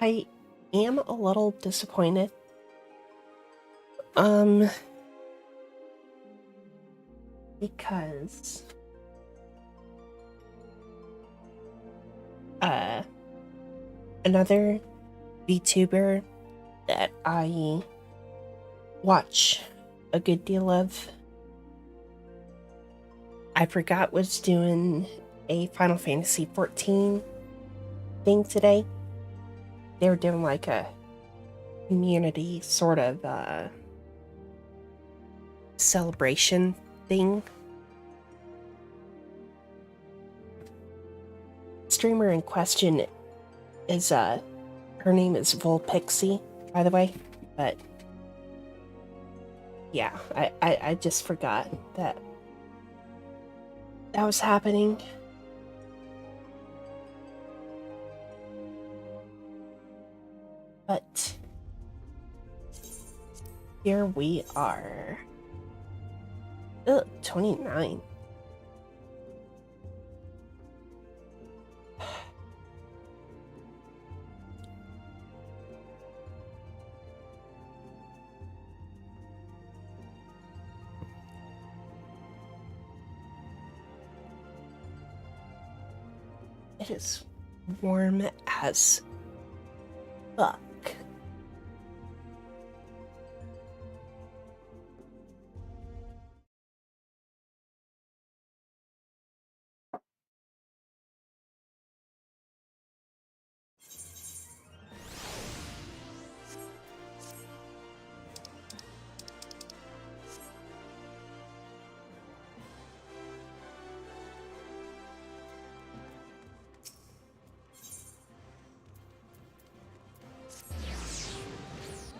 I am a little disappointed. Because another VTuber that I watch a good deal of, I forgot, was doing a Final Fantasy XIV thing today. They were doing like a community sort of celebration thing. Streamer in question is her name is Volpixie, by the way, but yeah, I just forgot that was happening. But here we are. Ugh, 29. It is warm as fuck.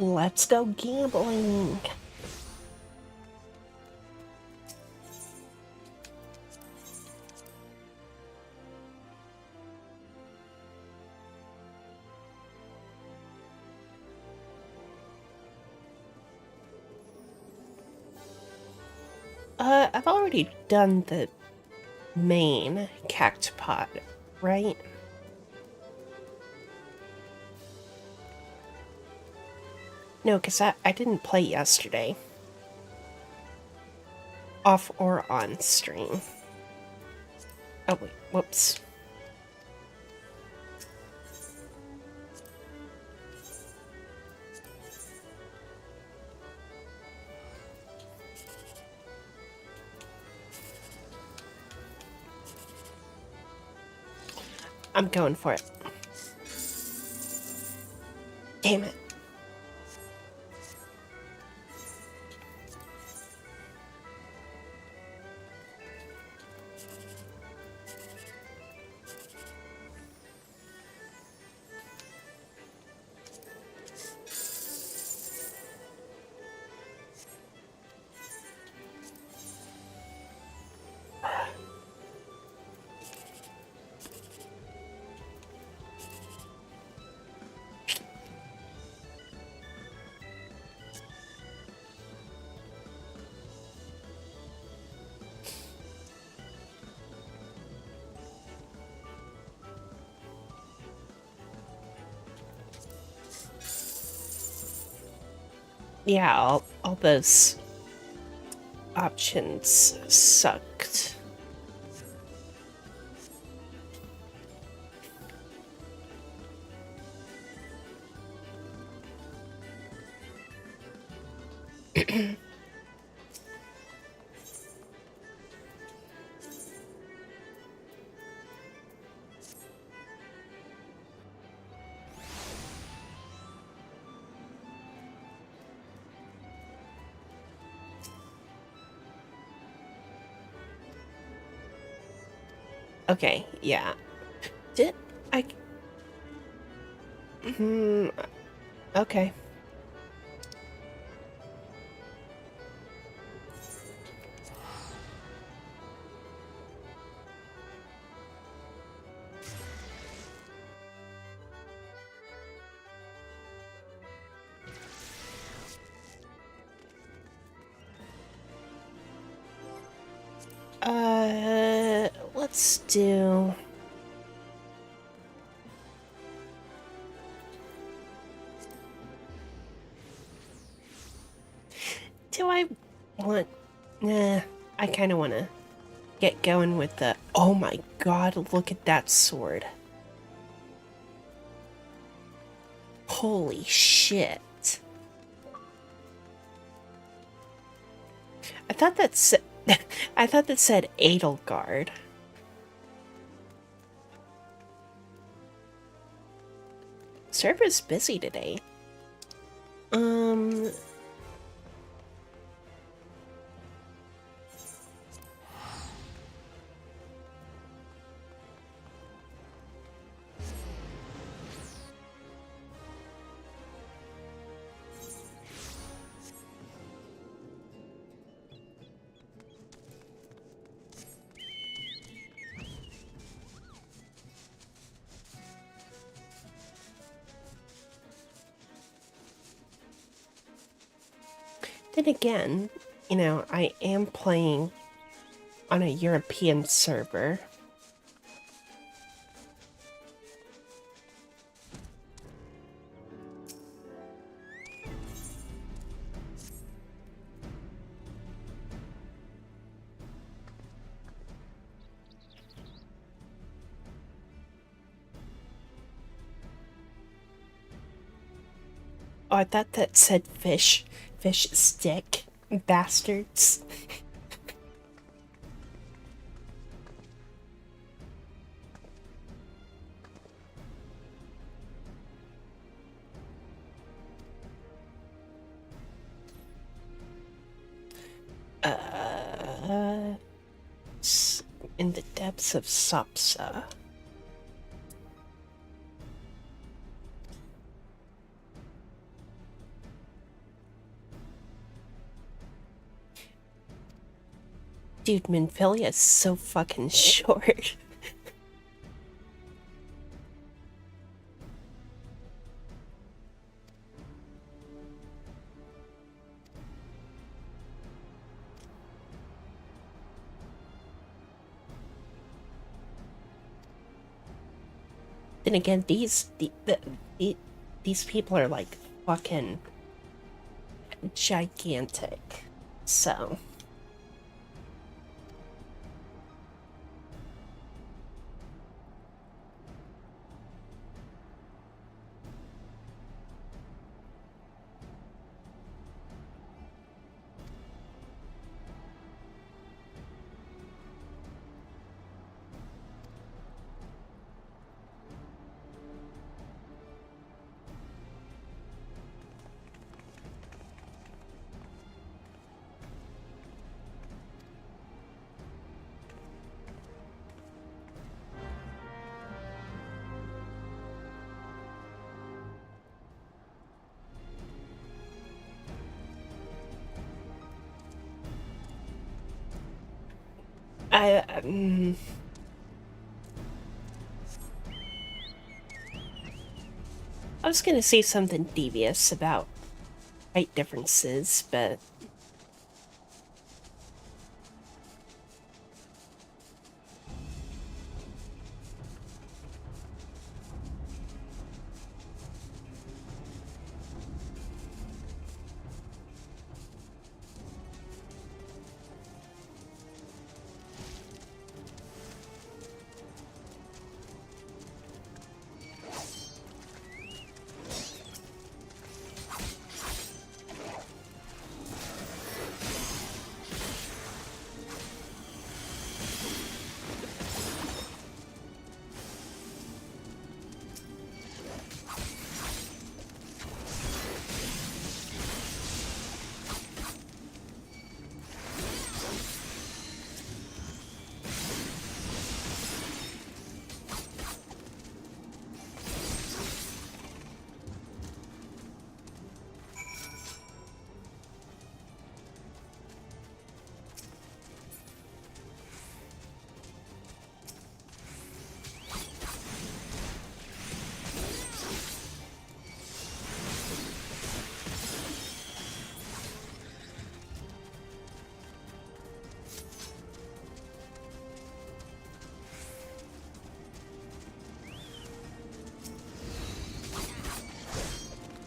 Let's go gambling. I've already done the main cactopod, right? No, because I didn't play yesterday. Off or on stream. Oh wait, whoops. I'm going for it. Damn it. Yeah, all those options sucked. Okay, yeah. Did I... okay. Let's do... I want... Nah, I kind of want to get going with the... Oh my god, look at that sword. Holy shit. I thought that said... I thought that said Edelgard. Server's busy today. Then again, you know, I am playing on a European server. Oh, I thought that said fish. Fish stick. Bastards. In the depths of Sapsa. Dude, Minfilia is so fucking short. Then again, these people are like fucking gigantic. So I was gonna say something devious about height differences, but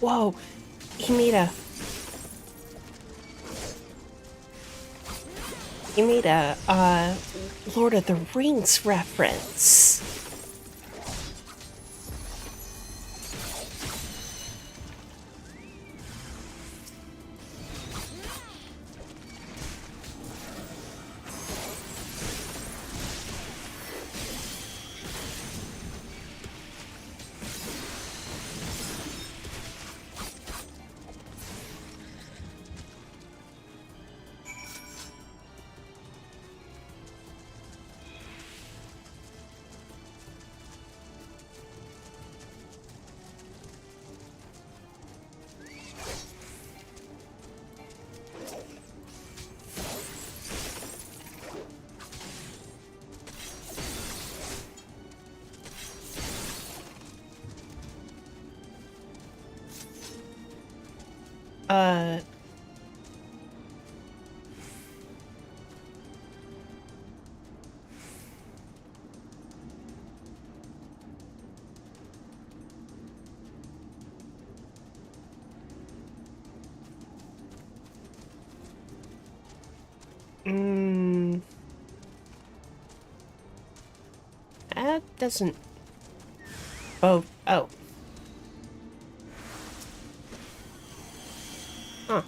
whoa, he made a... You made a Lord of the Rings reference. Uh, that doesn't. Oh, oh. Huh.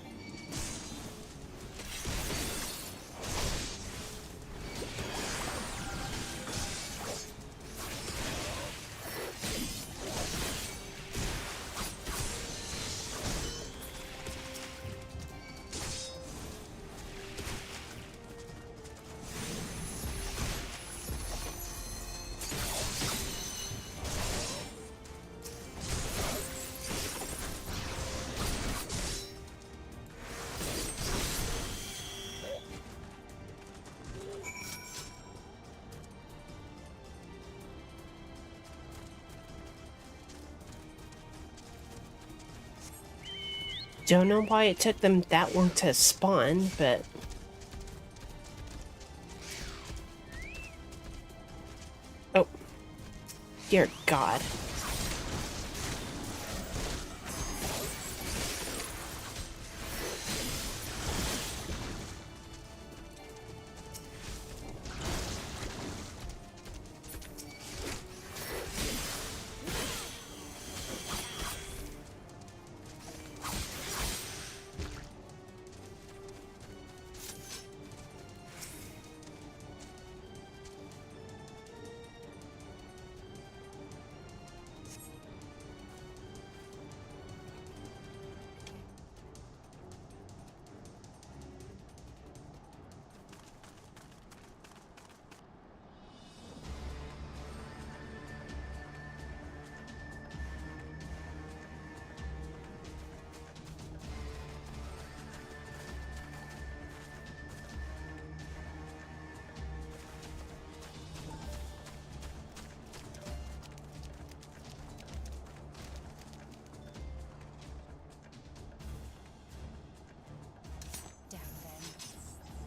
Don't know why it took them that long to spawn, but... Oh. Dear God.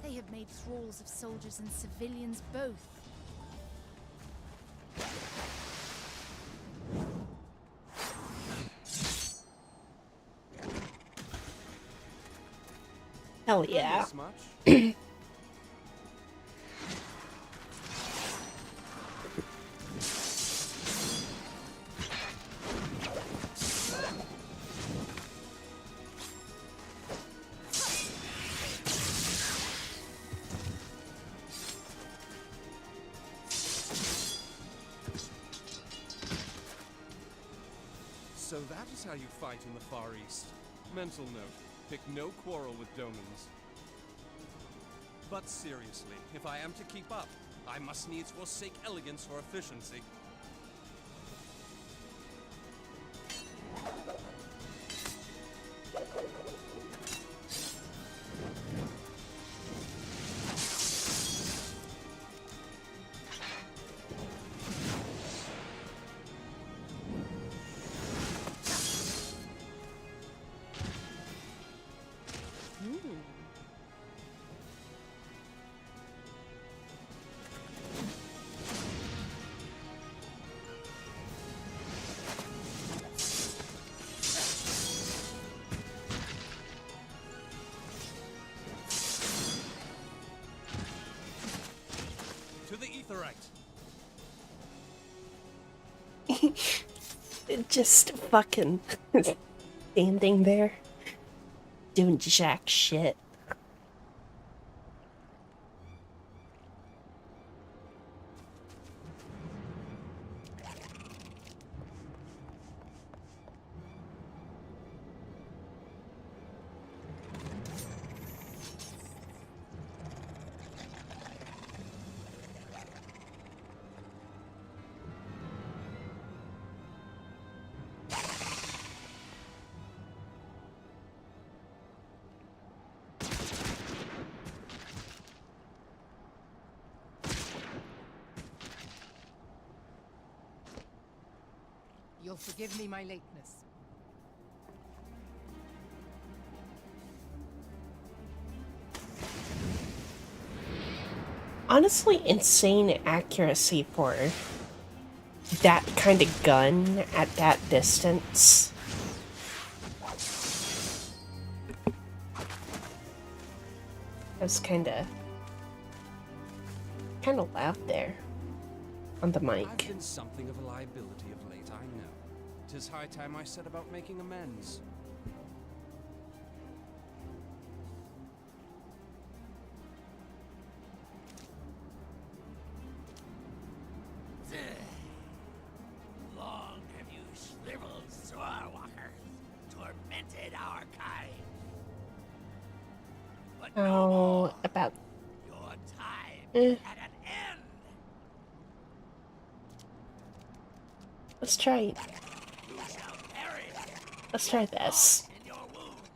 They have made thralls of soldiers and civilians both. Hell yeah. So that is how you fight in the Far East. Mental note, pick no quarrel with Domans. But seriously, if I am to keep up, I must needs forsake elegance for efficiency. Just fucking standing there, doing jack shit. You'll forgive me my lateness. Honestly, insane accuracy for that kind of gun at that distance. It was kind of loud there on the mic. I've been something of a liability of late, I know. 'Tis high time I set about making amends. Long have you shriveled Swordwalkers, tormented our kind. But no How more. about Your time Eh. at an end. let's try You shall perish let's try this. in your wounds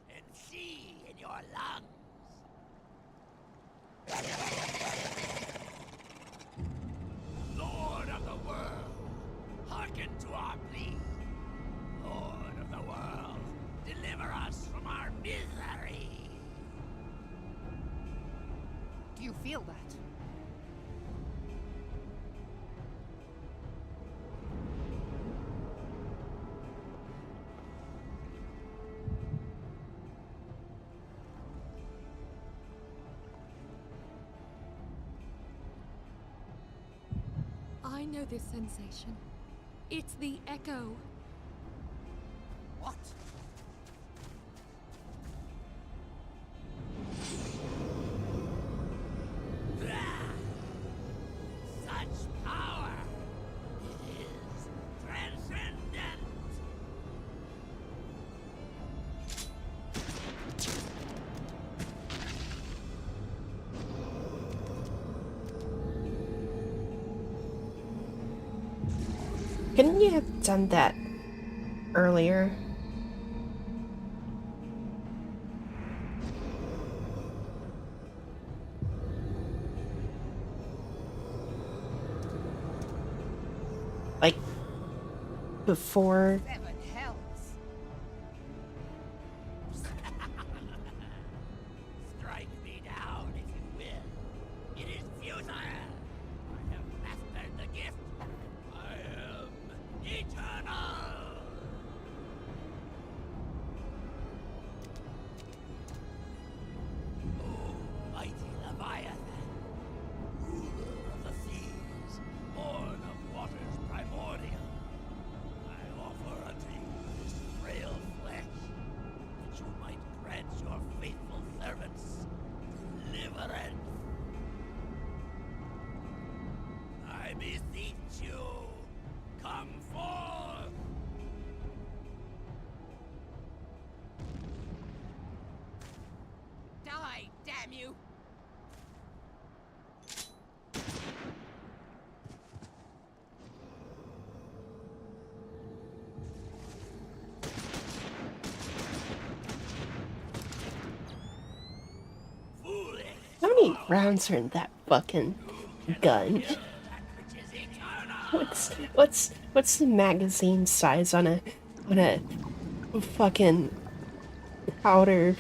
and see in your lungs. Lord of the world, hearken to our plea. Lord of the world, deliver us from our misery. Do you feel that? I know this sensation. It's the echo. What? Such power! It is transcendent! Couldn't you have done that earlier? Like, before? Seven hells. Strike me down if you will. It is futile. I have mastered the gift. I am eternal. Oh, mighty Leviathan, ruler of the seas, born of waters primordial, I offer unto you this frail flesh, that you might grant your faithful servants deliverance. I beseech you, come forth! Die, damn you! Foolish! How many rounds are in that fucking gun? That which is eternal! What's the magazine size on a fucking powder?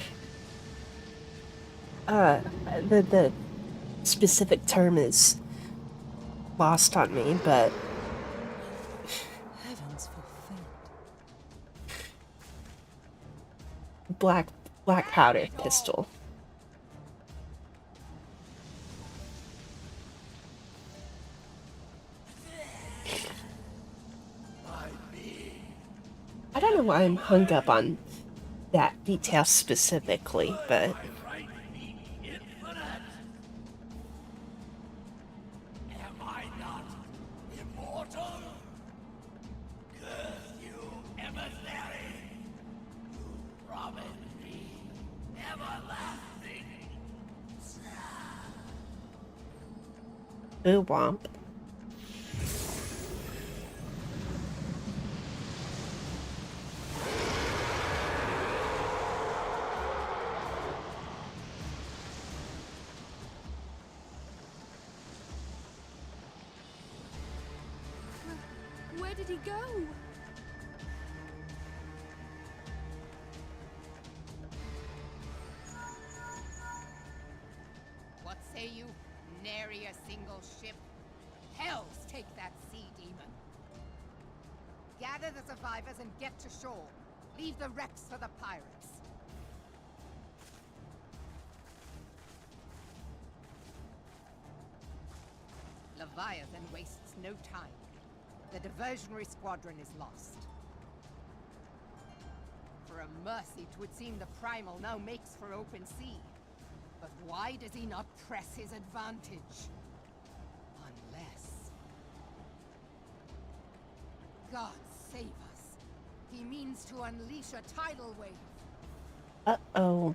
The specific term is lost on me, but Heavens forfend. black powder pistol. don't know why I'm hung up on that detail specifically, but Right feet infinite. Am I not immortal? Curse you, emissary! You promised me everlasting. ooh womp. Where did he go? What say you? Nary a single ship? Hells take that sea demon. Gather the survivors and get to shore. Leave the wrecks for the pirates. Leviathan wastes no time. The diversionary squadron is lost. For a mercy, 'twould seem the Primal now makes for open sea. But why does he not press his advantage? Unless... God save us. He means to unleash a tidal wave. Uh-oh.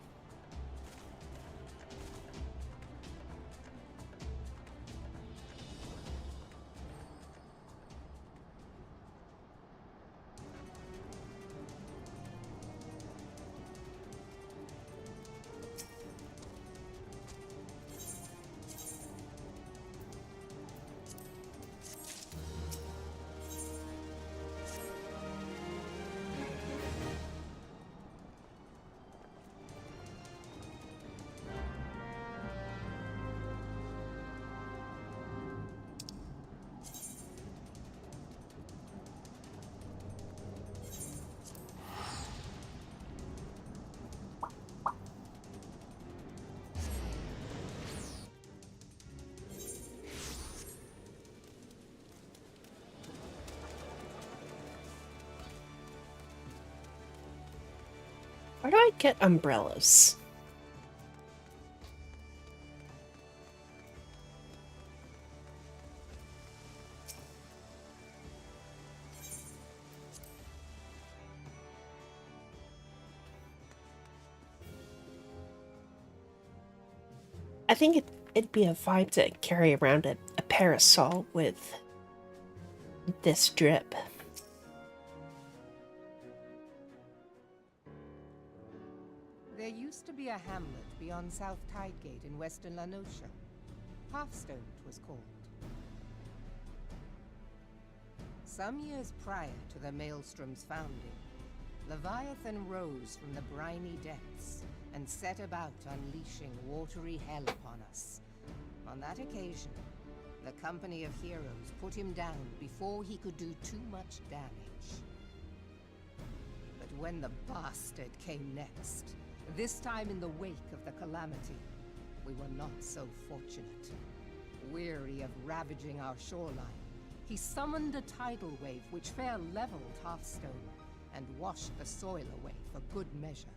Where do I get umbrellas? I think it'd be a vibe to carry around a parasol with this drip. There used to be a hamlet beyond South Tidegate in western La Noscia. Hearthstone it was called. Some years prior to the Maelstrom's founding, Leviathan rose from the briny depths and set about unleashing watery hell upon us. On that occasion, the company of heroes put him down before he could do too much damage. But when the bastard came next, this time in the wake of the calamity, we were not so fortunate. Weary of ravaging our shoreline, he summoned a tidal wave which fair leveled Hearthstone and washed the soil away for good measure.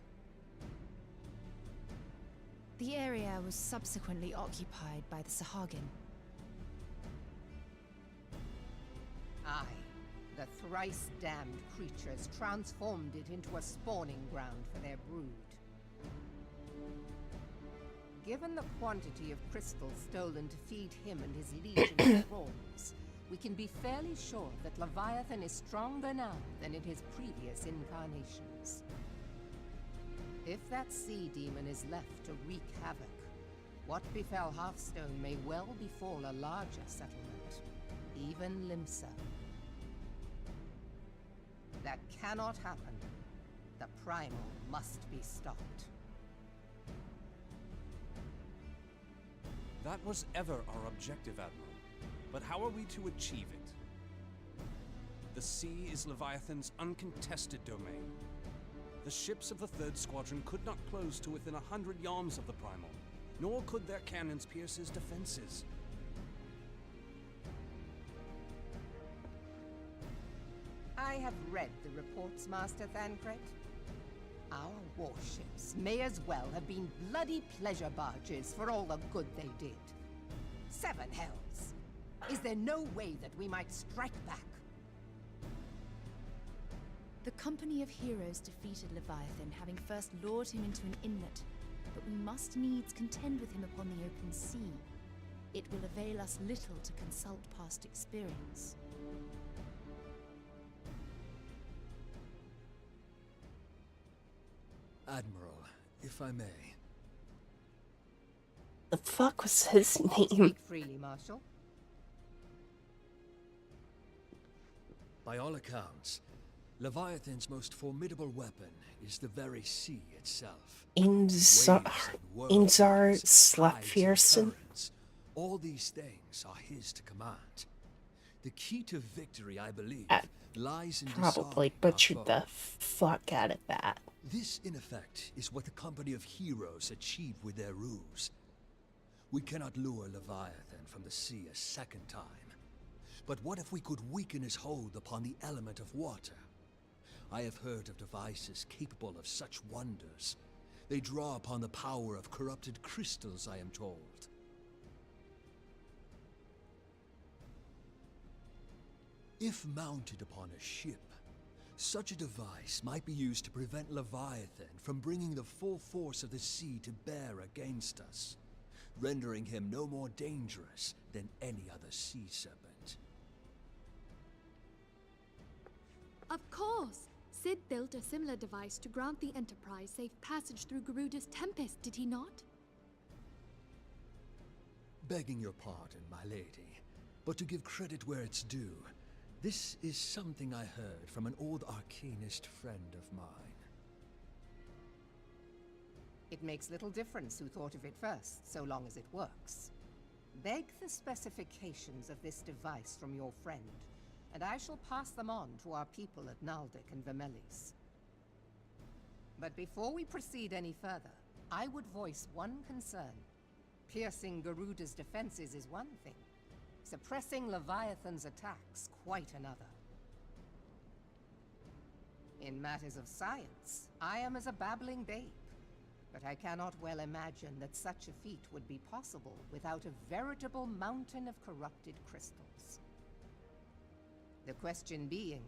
The area was subsequently occupied by the Sahagin. Aye, the thrice-damned creatures transformed it into a spawning ground for their brood. Given the quantity of crystals stolen to feed him and his legion of thralls, we can be fairly sure that Leviathan is stronger now than in his previous incarnations. If that sea demon is left to wreak havoc, what befell Hearthstone may well befall a larger settlement, even Limsa. That cannot happen. The Primal must be stopped. That was ever our objective, Admiral. But how are we to achieve it? The sea is Leviathan's uncontested domain. The ships of the Third Squadron could not close to within 100 yards of the Primal, nor could their cannons pierce his defenses. I I have read the reports, Master Thancred. Our warships may as well have been bloody pleasure barges for all the good they did. 7 hells! Is there no way that we might strike back? The company of heroes defeated Leviathan, having first lured him into an inlet, but we must needs contend with him upon the open sea. It will avail us little to consult past experience. Admiral, if I may. The fuck was his name? Speak freely, Marshal. By all accounts, Leviathan's most formidable weapon is the very sea itself. Inzar Slapfierson. All these things are his to command. The key to victory, I believe, lies in Probably disarming butchered our the foe. fuck out of that. This, in effect, is what the company of heroes achieve with their ruse. We cannot lure Leviathan from the sea a second time. But what if we could weaken his hold upon the element of water? I have heard of devices capable of such wonders. They draw upon the power of corrupted crystals, I am told. If mounted upon a ship, such a device might be used to prevent Leviathan from bringing the full force of the sea to bear against us, rendering him no more dangerous than any other sea serpent. Of course! Sid built a similar device to grant the Enterprise safe passage through Garuda's Tempest, did he not? Begging your pardon, my lady, but to give credit where it's due, this is something I heard from an old arcanist friend of mine. It makes little difference who thought of it first, so long as it works. Beg the specifications of this device from your friend, and I shall pass them on to our people at Naldic and Vermelis. But before we proceed any further, I would voice one concern. Piercing Garuda's defenses is one thing. Suppressing Leviathan's attacks, quite another. In matters of science, I am as a babbling babe. But I cannot well imagine that such a feat would be possible without a veritable mountain of corrupted crystals. The question being,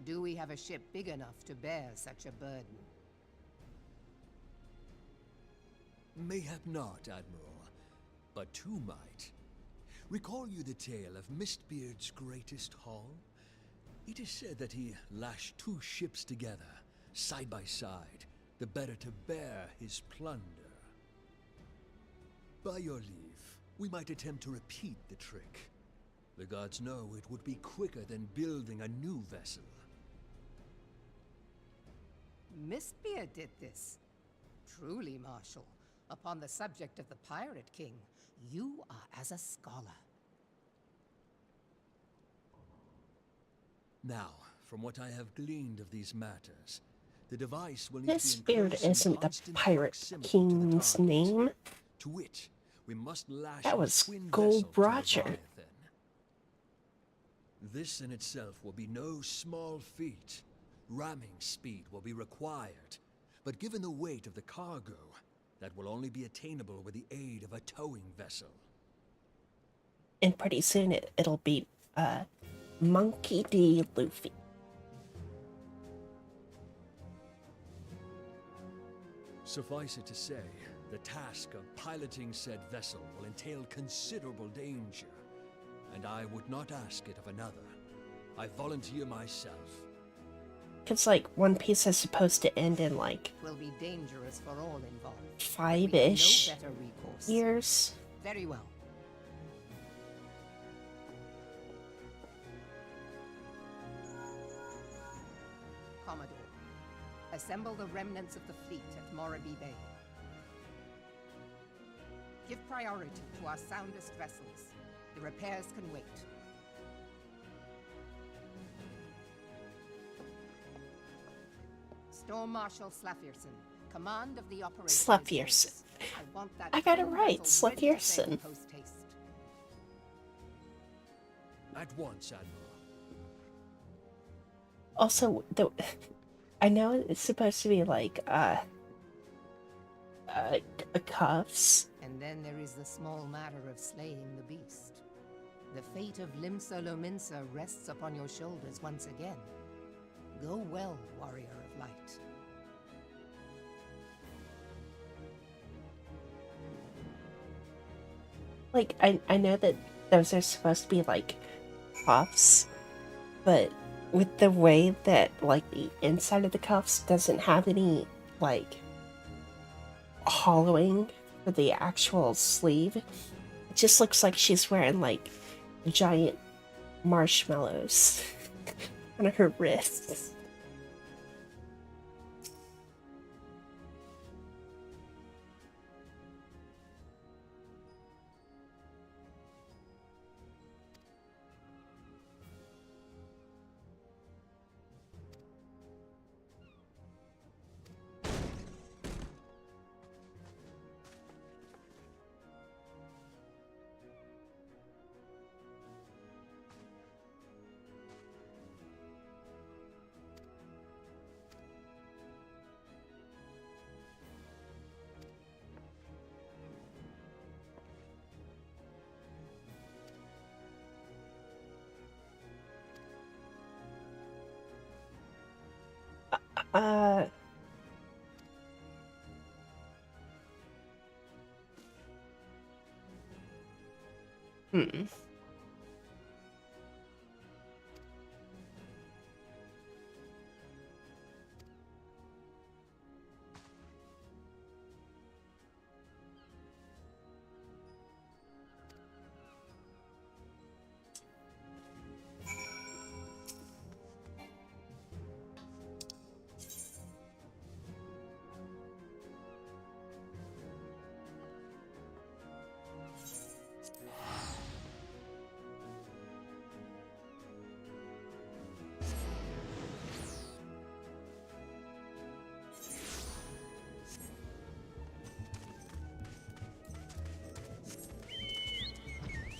do we have a ship big enough to bear such a burden? Mayhap not, Admiral, but two might. Recall you the tale of Mistbeard's greatest haul? It is said that he lashed 2 ships together, side by side, the better to bear his plunder. By your leave, we might attempt to repeat the trick. The gods know it would be quicker than building a new vessel. Mistbeard did this. Truly, Marshal, upon the subject of the Pirate King, you are as a scholar. Now, from what I have gleaned of these matters, the device will need This to be beard enclosed in isn't the constant Pirate proximity to the King's target. name. To which we must lash That a was twin Gold vessel to Roger. Leviathan. This in itself will be no small feat. Ramming speed will be required, but given the weight of the cargo, that will only be attainable with the aid of a towing vessel. And pretty soon it'll be Monkey D. Luffy. Suffice it to say, the task of piloting said vessel will entail considerable danger, and I would not ask it of another. I volunteer myself. It's like One Piece is supposed to end in like Will be dangerous for all involved. 5-ish No better recourse. years. Very well. Commodore, assemble the remnants of the fleet at Morabee Bay. Give priority to our soundest vessels. The repairs can wait. Storm Marshal Slafierson, command of the operation. Slafierson. I got it right, Slafierson. At once, Admiral. Also, the I know it's supposed to be like cuffs. And then there is the small matter of slaying the beast. The fate of Limsa Lominsa rests upon your shoulders once again. Go well, warrior of light. Like, I know that those are supposed to be like cuffs, but with the way that like the inside of the cuffs doesn't have any like hollowing for the actual sleeve, it just looks like she's wearing like giant marshmallows on her wrists. Uh, hmm.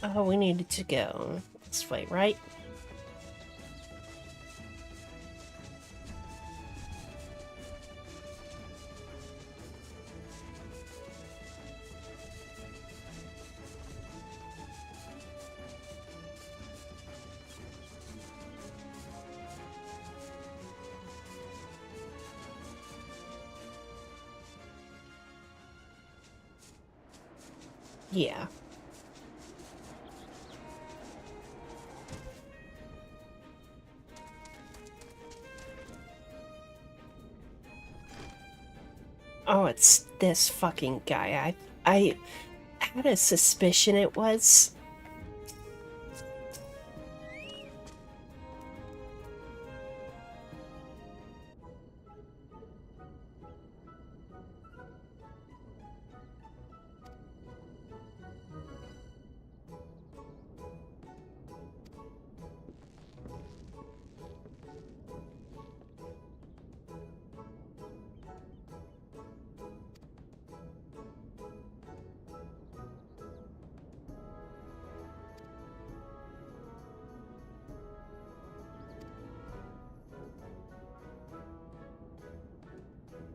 Oh, we needed to go this way, right? Yeah. Oh, it's this fucking guy. I had a suspicion it was.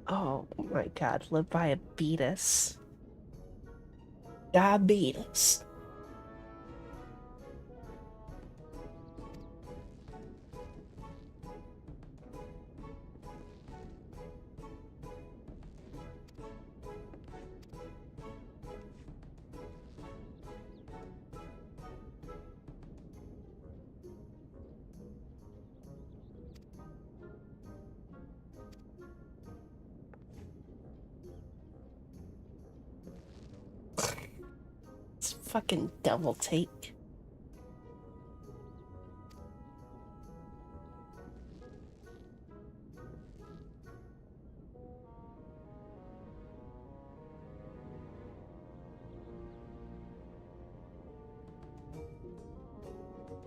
Oh my god, Leviathan. Diabetes. It's fucking double take.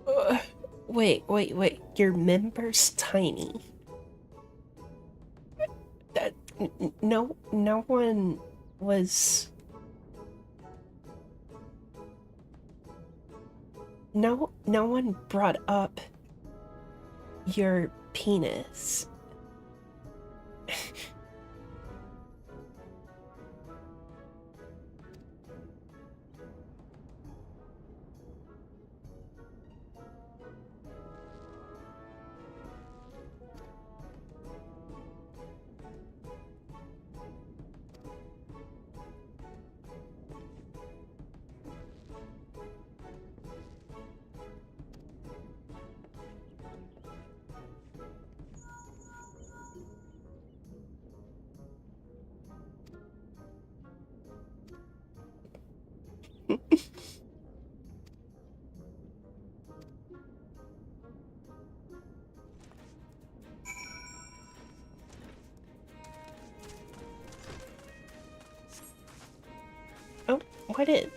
Ugh. Wait. Your member's tiny. That no one was no one brought up your penis. Oh, why did...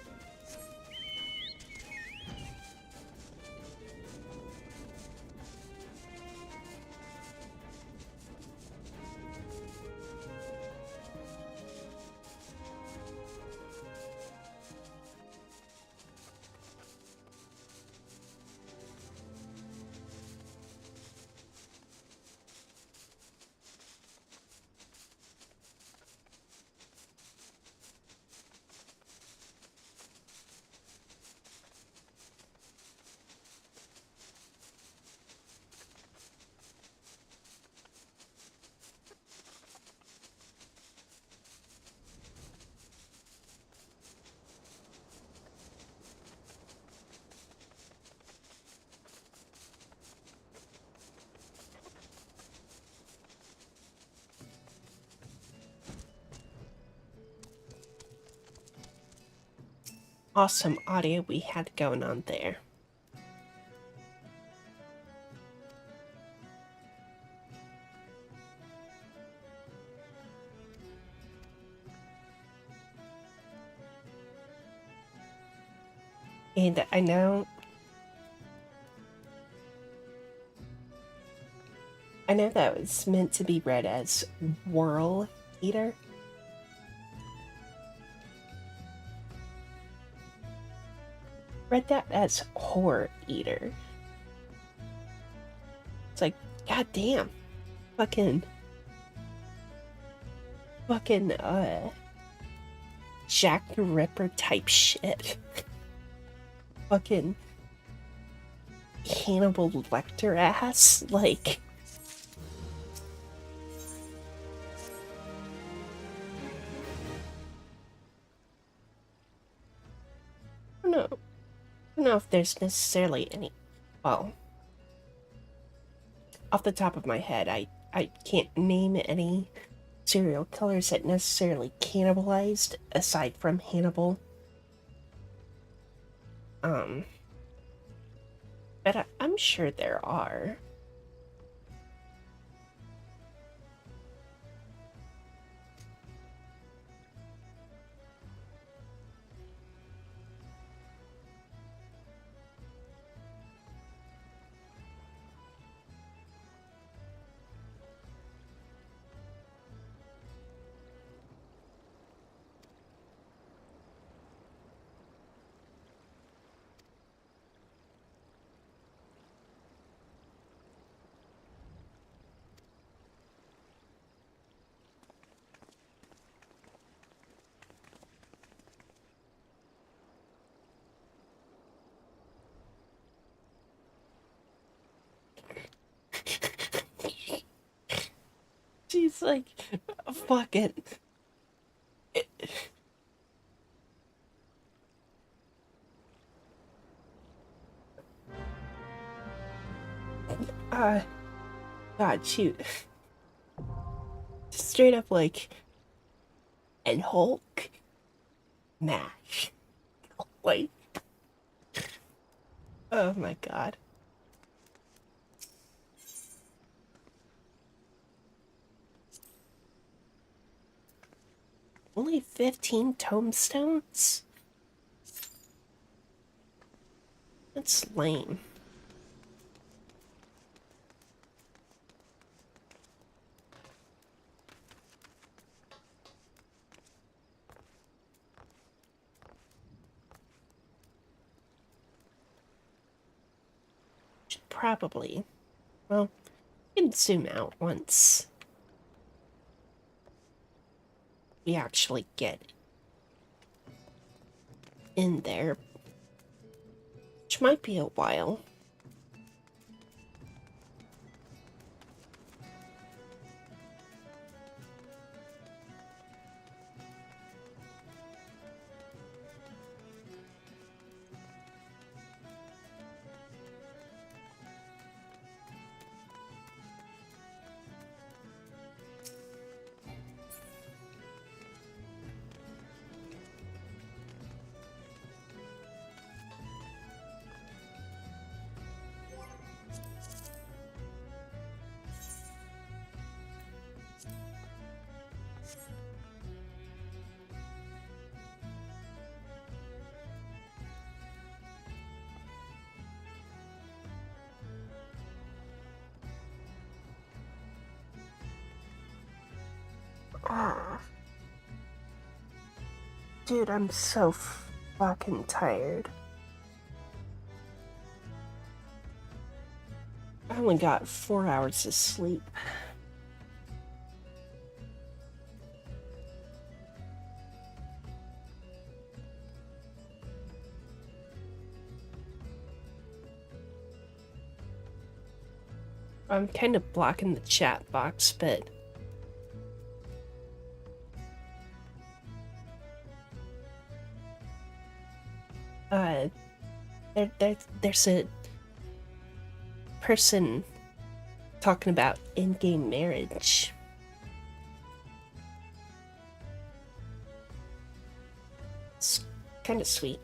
Awesome audio we had going on there. And I know that was meant to be read as Whirl Eater. Read that as Horror Eater. It's like, god damn. Fucking Jack the Ripper type shit. Fucking Hannibal Lecter ass, like... I don't know if there's necessarily any... Well, off the top of my head, I can't name any serial killers that necessarily cannibalized aside from Hannibal. But I'm sure there are. She's like, fuck it. God, shoot. Straight up like, and Hulk, MASH. Like, oh my god. Only 15 tombstones? That's lame. Should probably Well, we can zoom out once we actually get in there, which might be a while. Ah, dude, I'm so fucking tired. I only got 4 hours of sleep. I'm kind of blocking the chat box, but there's a person talking about in-game marriage. It's kind of sweet.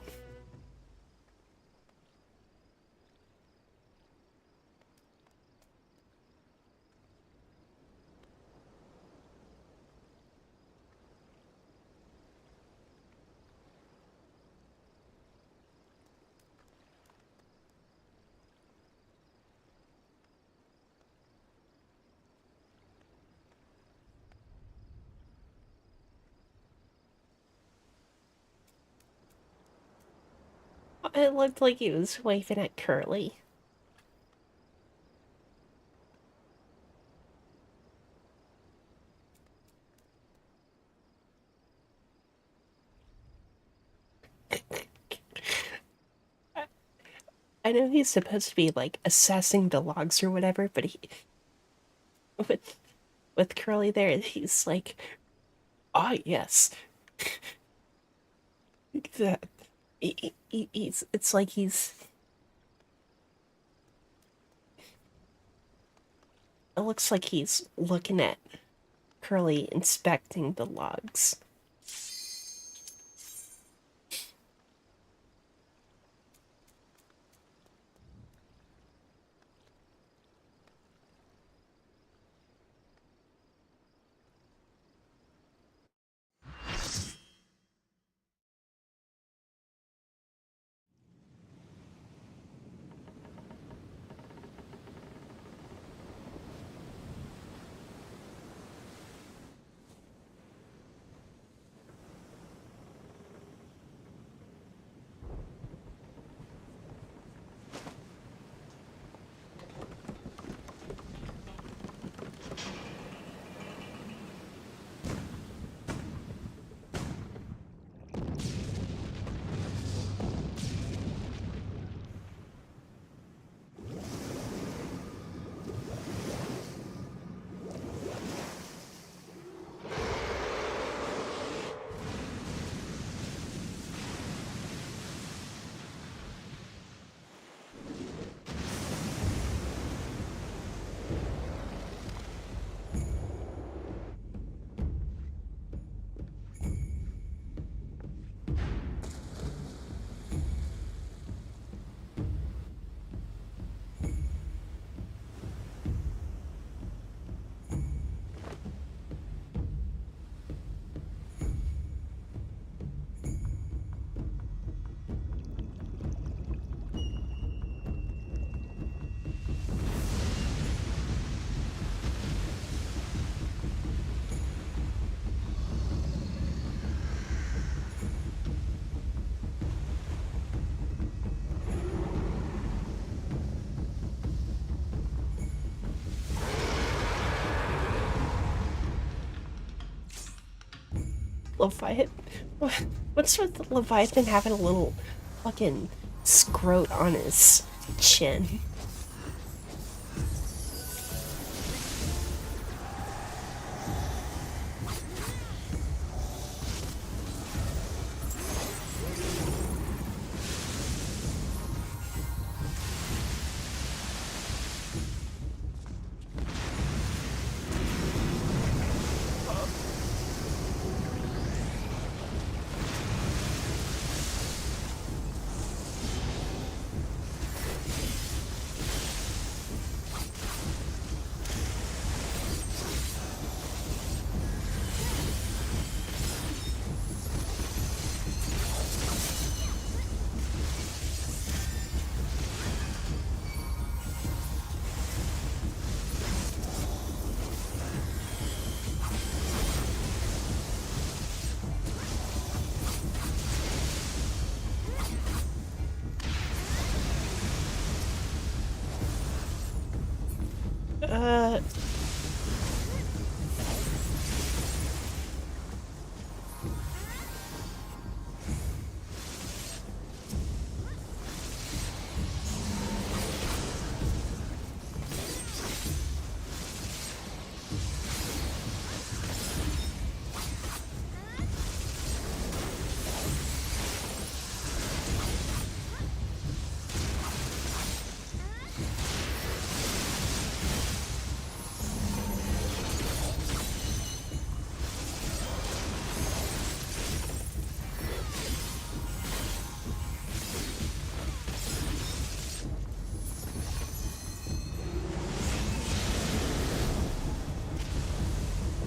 It looked like he was waving at Curly. I know he's supposed to be like assessing the logs or whatever, but he with Curly there, he's like, ah, yes. That he's it's like he's it looks like he's looking at Curly inspecting the logs. Leviathan. What's with the Leviathan having a little fucking scrote on his chin? Uh...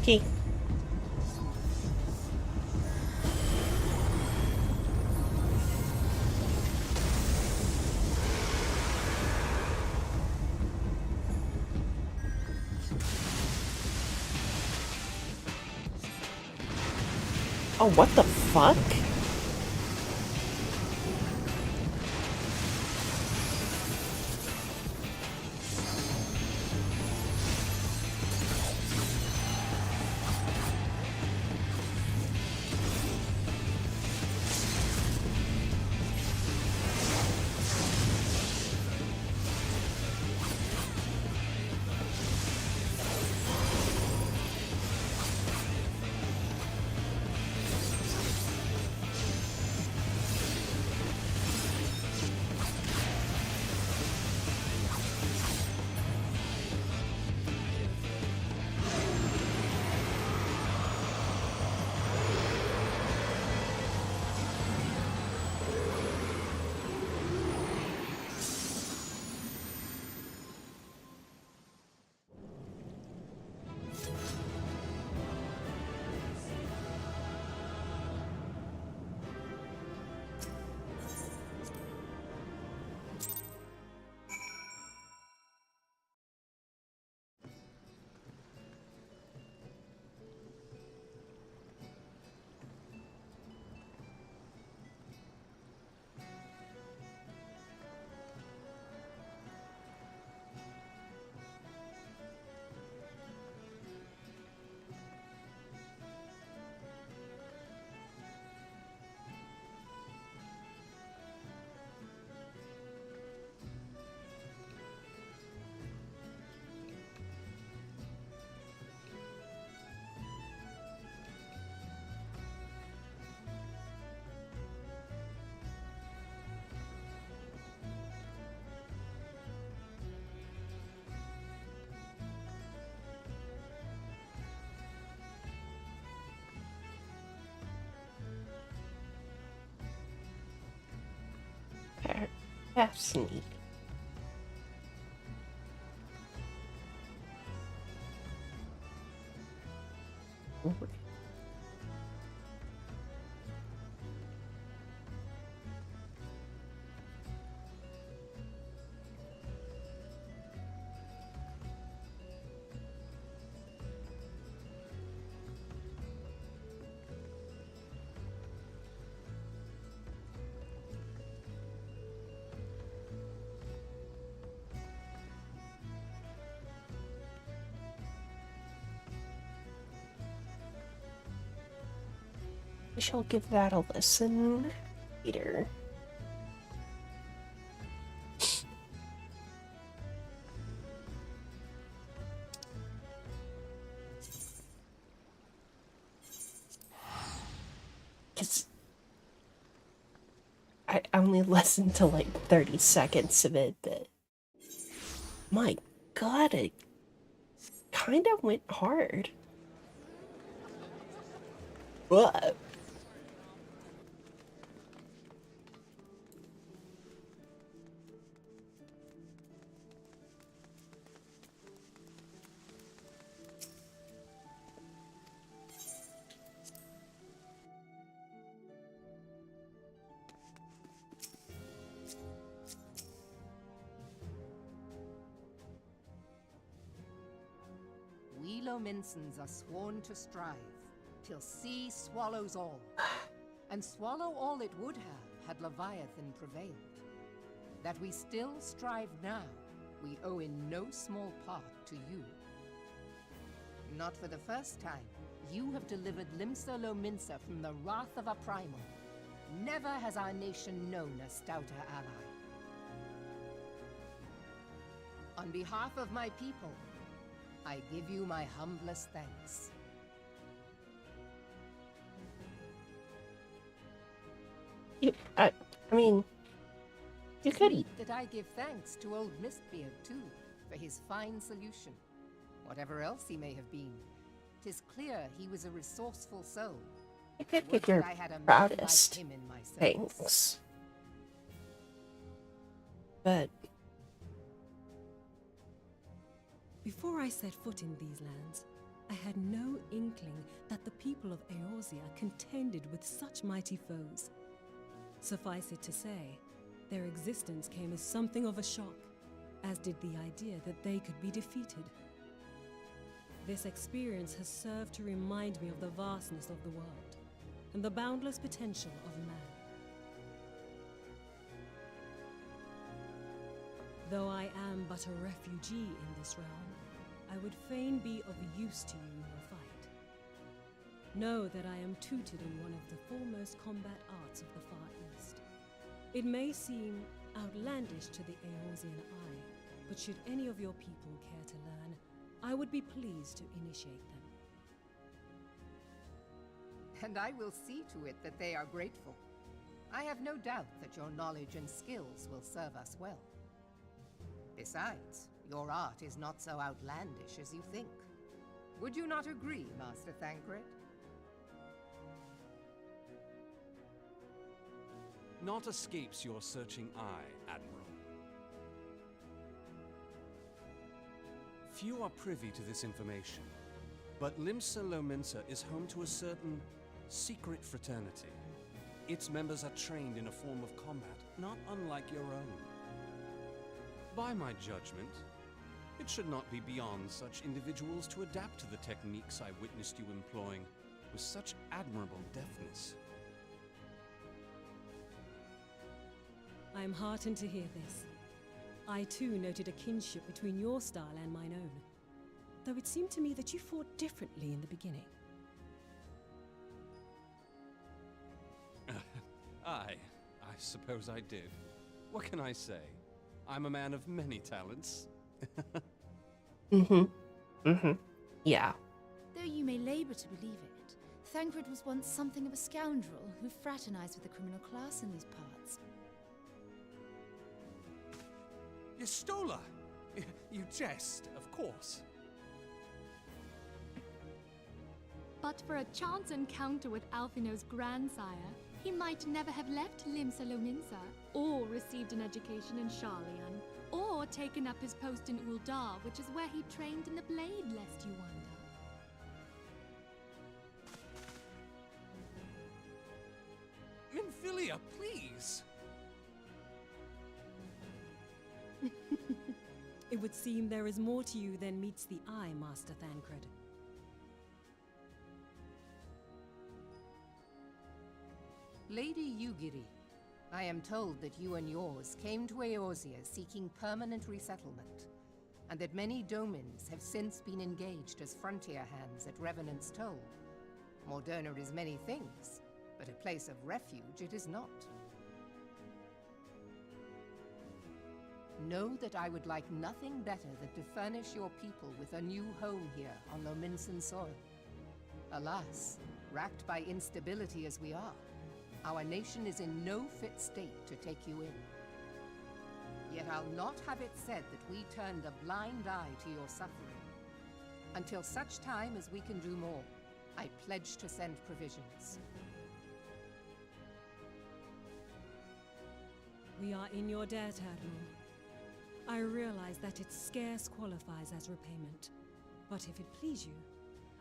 Okay. Oh, what the fuck? Fascinating. We shall give that a listen later. Because I only listened to like 30 seconds of it, but my god, it kind of went hard. What? We Lominsons are sworn to strive, till sea swallows all. And swallow all it would have, had Leviathan prevailed. That we still strive now, we owe in no small part to you. Not for the first time, you have delivered Limsa Lominsa from the wrath of a primal. Never has our nation known a stouter ally. On behalf of my people, I give you my humblest thanks. I mean, you could. Meet that I give thanks to old Mistbeard, too, for his fine solution. Whatever else he may have been, 'tis clear he was a resourceful soul. You could Would get that your I had a man proudest like him in my service. things. But Before I set foot in these lands, I had no inkling that the people of Eorzea contended with such mighty foes. Suffice it to say, their existence came as something of a shock, as did the idea that they could be defeated. This experience has served to remind me of the vastness of the world, and the boundless potential of man. Though I am but a refugee in this realm, I would fain be of use to you in your fight. Know that I am tutored in one of the foremost combat arts of the Far East. It may seem outlandish to the Eorzean eye, but should any of your people care to learn, I would be pleased to initiate them. And I will see to it that they are grateful. I have no doubt that your knowledge and skills will serve us well. Besides, your art is not so outlandish as you think. Would you not agree, Master Thancred? Naught escapes your searching eye, Admiral. Few are privy to this information, but Limsa Lominsa is home to a certain secret fraternity. Its members are trained in a form of combat not unlike your own. By my judgment, it should not be beyond such individuals to adapt to the techniques I witnessed you employing with such admirable deftness. I am heartened to hear this. I too noted a kinship between your style and mine own, though it seemed to me that you fought differently in the beginning. I suppose I did. What can I say? I'm a man of many talents. Yeah. Though you may labor to believe it, Thancred was once something of a scoundrel who fraternized with the criminal class in these parts. Yestola! You jest, of course. But for a chance encounter with Alphino's grandsire, he might never have left Limsa Lominsa, or received an education in Sharlayan, or taken up his post in Uldar, which is where he trained in the blade, lest you wonder. Minfilia, please! It would seem there is more to you than meets the eye, Master Thancred. Lady Yugiri, I am told that you and yours came to Eorzea seeking permanent resettlement, and that many domins have since been engaged as frontier hands at Revenant's Toll. Moderna is many things, but a place of refuge it is not. Know that I would like nothing better than to furnish your people with a new home here on Lominsan soil. Alas, racked by instability as we are, our nation is in no fit state to take you in. Yet I'll not have it said that we turned a blind eye to your suffering. Until such time as we can do more, I pledge to send provisions. We are in your debt, Admiral. I realize that it scarce qualifies as repayment, but if it please you,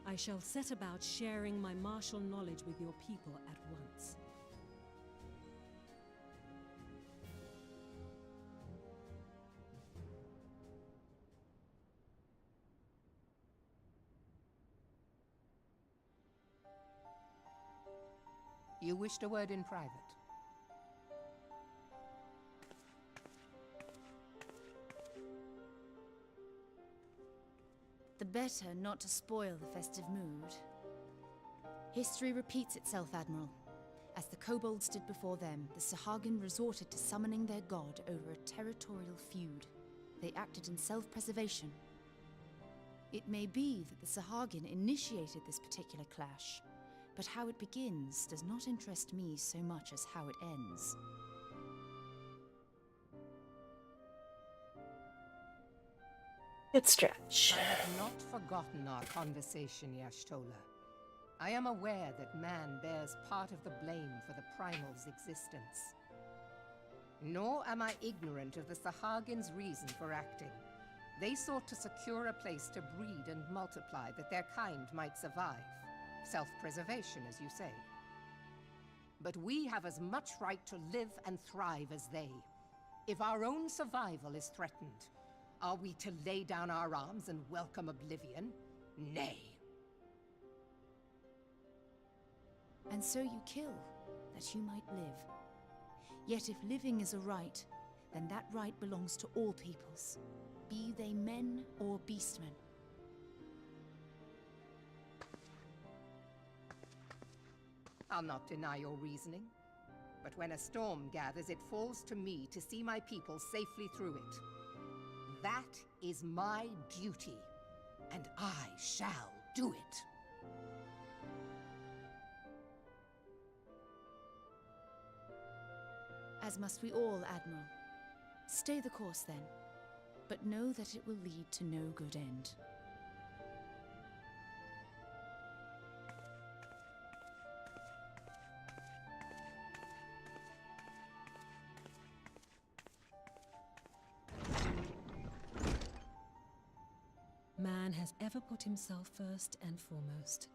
I shall set about sharing my martial knowledge with your people at once. You wished a word in private. The better not to spoil the festive mood. History repeats itself, Admiral. As the kobolds did before them, the Sahagin resorted to summoning their god over a territorial feud. They acted in self-preservation. It may be that the Sahagin initiated this particular clash, but how it begins does not interest me so much as how it ends. Good stretch. I have not forgotten our conversation, Y'shtola. I am aware that man bears part of the blame for the Primal's existence. Nor am I ignorant of the Sahagin's reason for acting. They sought to secure a place to breed and multiply that their kind might survive. Self-preservation, as you say. But we have as much right to live and thrive as they. If our own survival is threatened, are we to lay down our arms and welcome oblivion? Nay. And so you kill, that you might live. Yet if living is a right, then that right belongs to all peoples, be they men or beastmen. I'll not deny your reasoning. But when a storm gathers, it falls to me to see my people safely through it. That is my duty, and I shall do it. As must we all, Admiral. Stay the course then, but know that it will lead to no good end. Man has ever put himself first and foremost.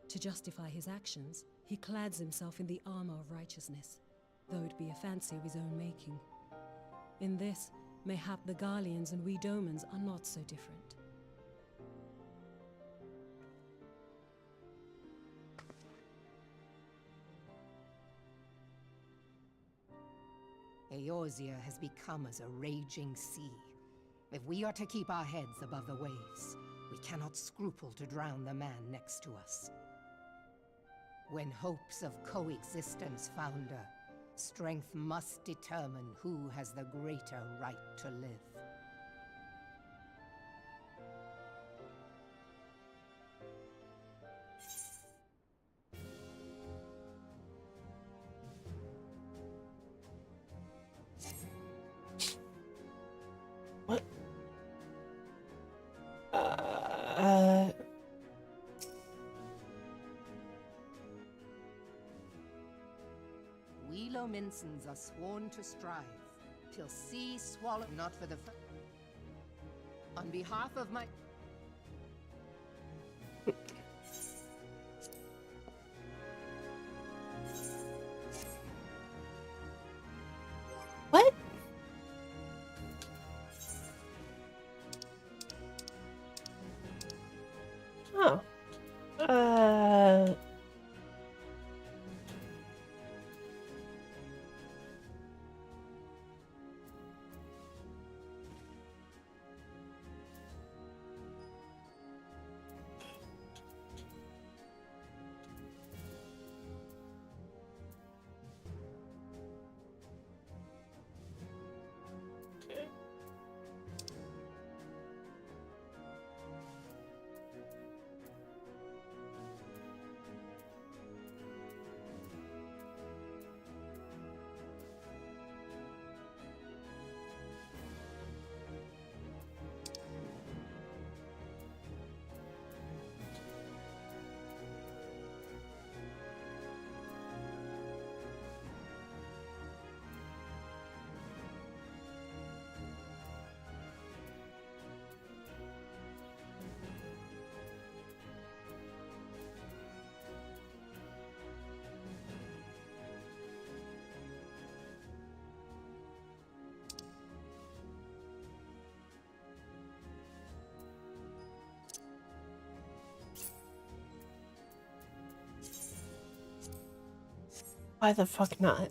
To justify his actions, he clads himself in the armor of righteousness, though it be a fancy of his own making. In this, mayhap the Garleans and we Domans are not so different. Eorzea has become as a raging sea. If we are to keep our heads above the waves, we cannot scruple to drown the man next to us. When hopes of coexistence founder, strength must determine who has the greater right to live. What? We Lominsans are sworn to strive, till sea swallow not for the on behalf of my... What? Oh. Why the fuck not?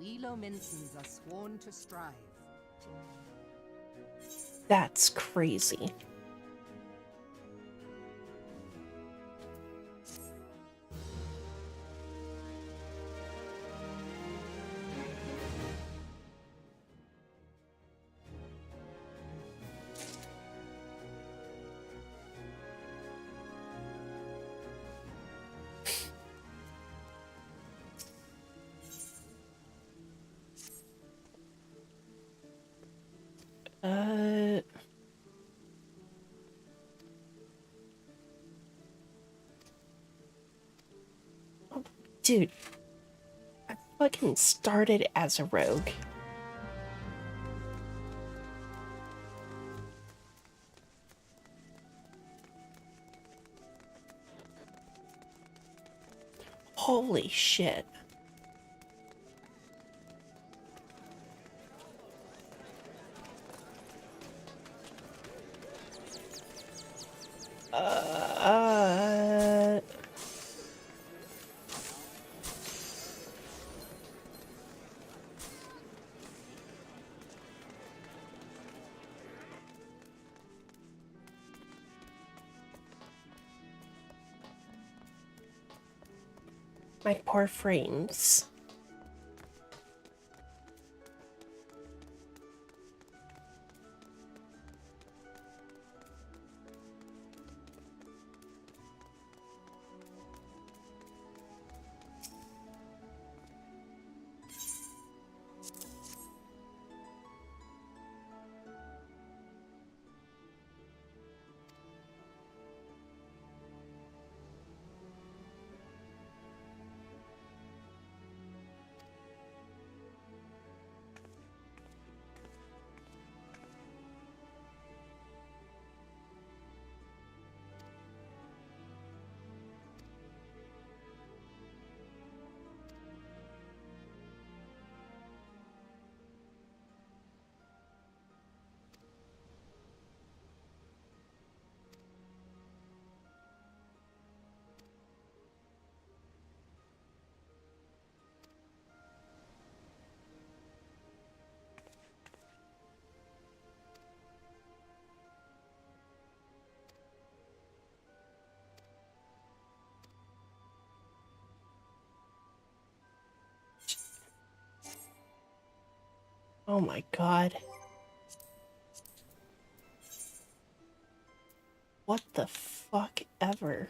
We Lominsons are sworn to strive. That's crazy. Oh, dude, I fucking started as a rogue. Holy shit. My poor frames. Oh my god. What the fuck ever?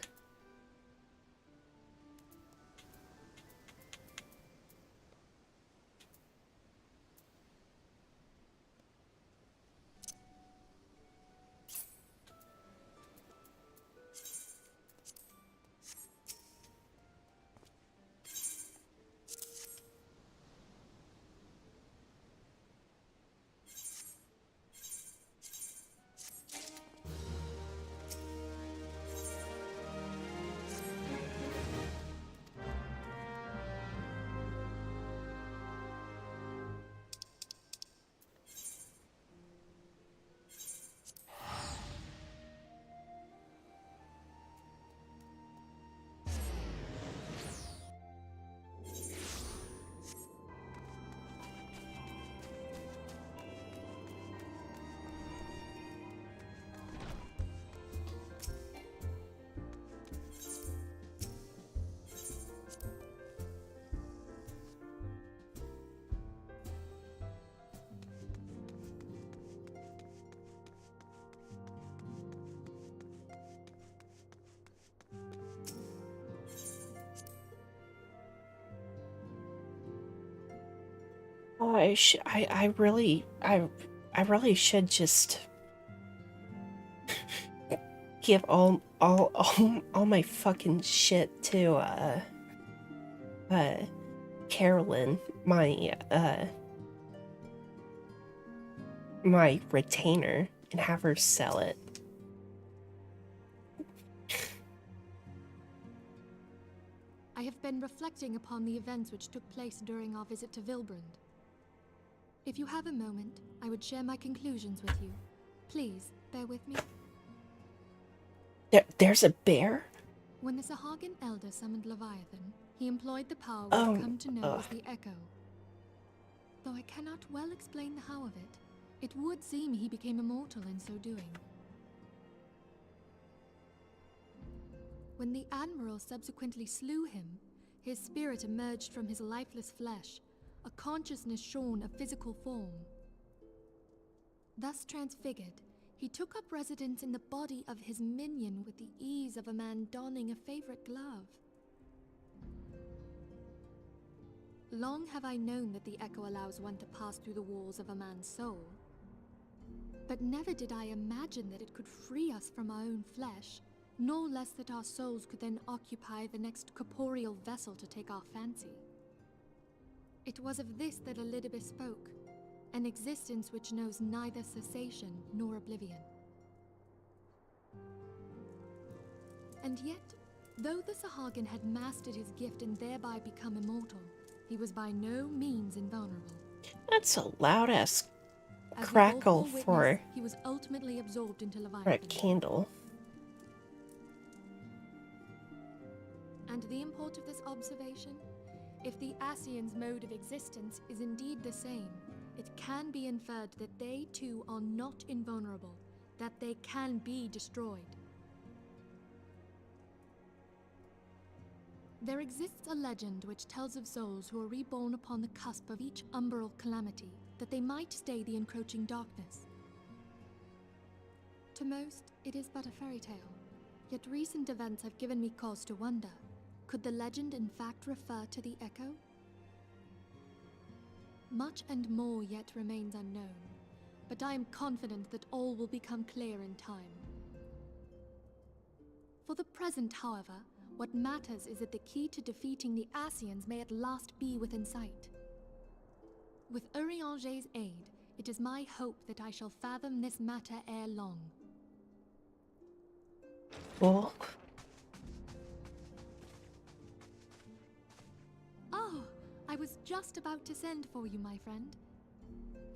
Oh, I really should just give all my fucking shit to Carolyn, my retainer, and have her sell it. I have been reflecting upon the events which took place during our visit to Vilbrand. If you have a moment, I would share my conclusions with you. Please, bear with me. There's a bear? When the Sahagin Elder summoned Leviathan, he employed the power which Oh, I've come to know ugh. as the Echo. Though I cannot well explain the how of it, it would seem he became immortal in so doing. When the Admiral subsequently slew him, his spirit emerged from his lifeless flesh, a consciousness shorn of physical form. Thus transfigured, he took up residence in the body of his minion with the ease of a man donning a favorite glove. Long have I known that the Echo allows one to pass through the walls of a man's soul. But never did I imagine that it could free us from our own flesh, nor less that our souls could then occupy the next corporeal vessel to take our fancy. It was of this that Elidibus spoke, an existence which knows neither cessation nor oblivion. And yet, though the Sahagin had mastered his gift and thereby become immortal, he was by no means invulnerable. That's a loud-ass As we crackle all bore for witness, he was ultimately absorbed into a Leviathan. candle. And the import of this observation? If the Ascians' mode of existence is indeed the same, it can be inferred that they too are not invulnerable, that they can be destroyed. There exists a legend which tells of souls who are reborn upon the cusp of each umbral calamity, that they might stay the encroaching darkness. To most, it is but a fairy tale, yet recent events have given me cause to wonder. Could the legend in fact refer to the Echo? Much and more yet remains unknown, but I am confident that all will become clear in time. For the present, however, what matters is that the key to defeating the Ascians may at last be within sight. With Urianger's aid, it is my hope that I shall fathom this matter ere long. Well, Oh, I was just about to send for you, my friend.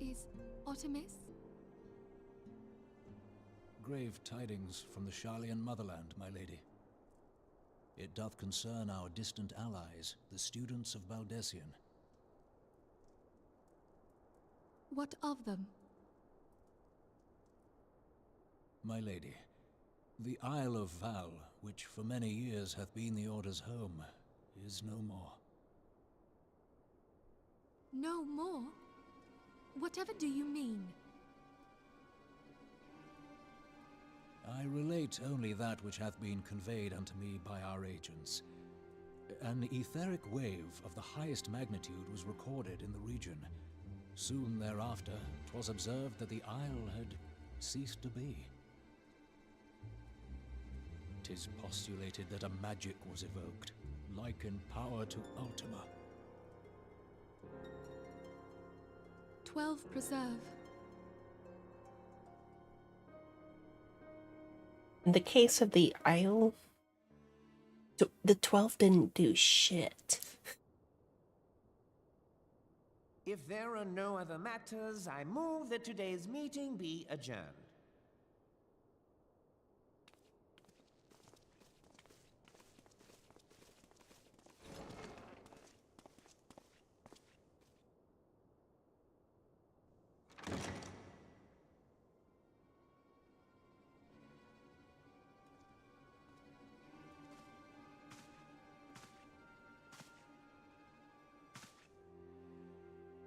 Is Artemis? Grave tidings from the Sharlayan motherland, my lady. It doth concern our distant allies, the students of Baldessian. What of them? My lady, the Isle of Val, which for many years hath been the Order's home, is no more. No more? Whatever do you mean? I relate only that which hath been conveyed unto me by our agents. An etheric wave of the highest magnitude was recorded in the region. Soon thereafter, 'twas observed that the isle had ceased to be. 'Tis postulated that a magic was evoked, like in power to Ultima. 12 preserve. in the case of the Isle, the 12 didn't do shit. If there are no other matters, I move that today's meeting be adjourned.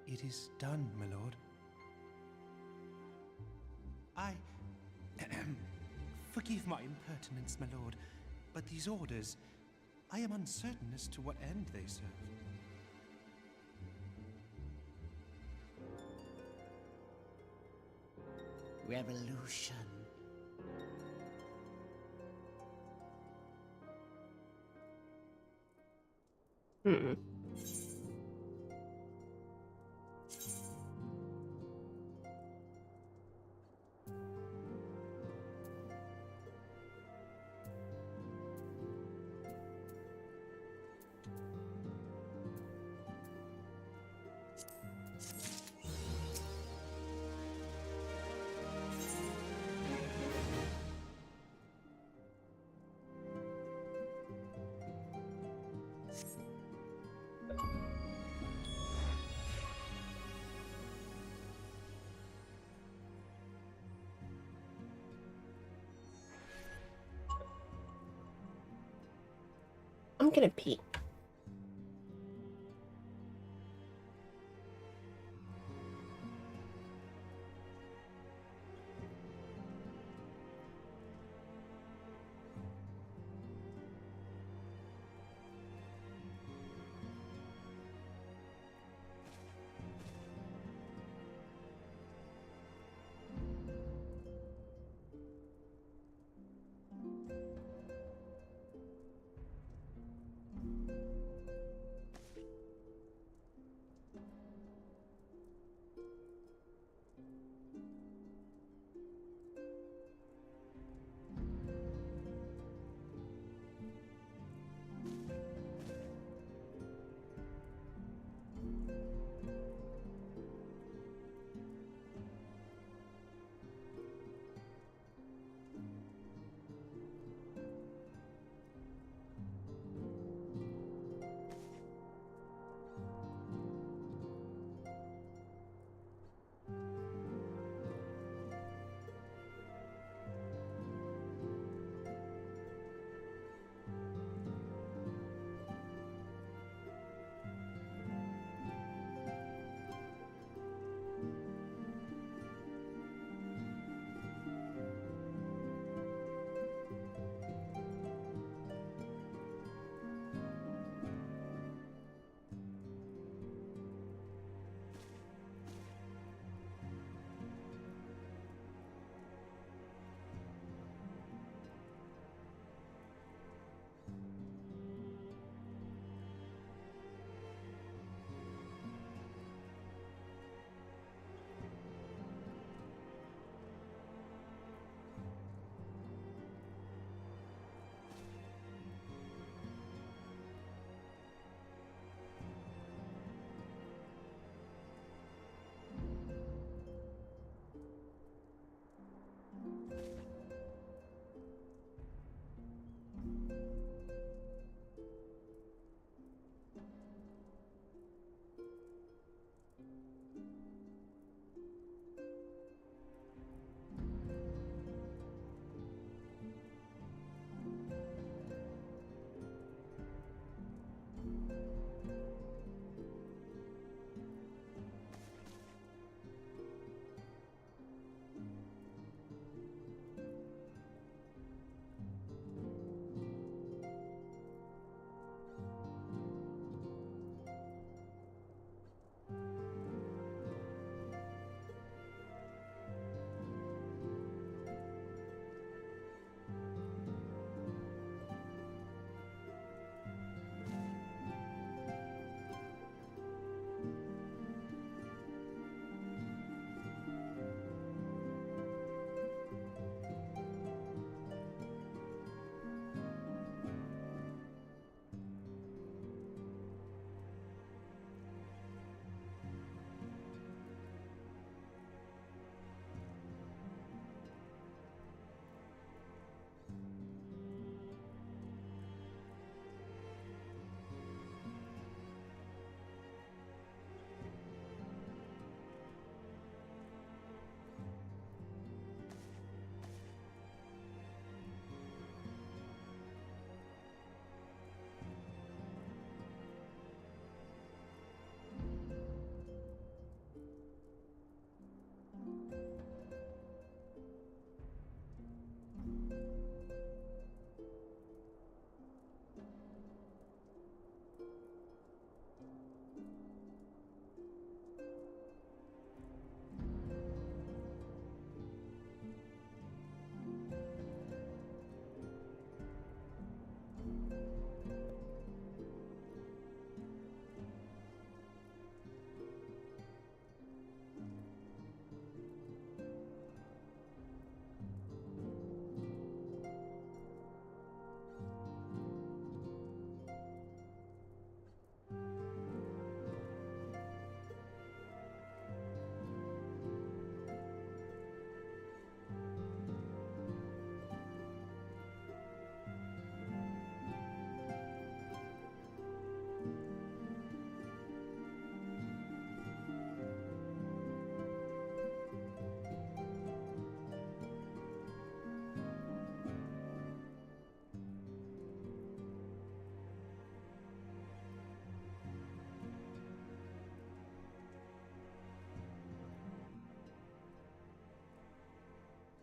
It is done, my lord. Forgive my impertinence, my lord, but these orders, I am uncertain as to what end they serve. Revolution. Hmm. I'm gonna pee.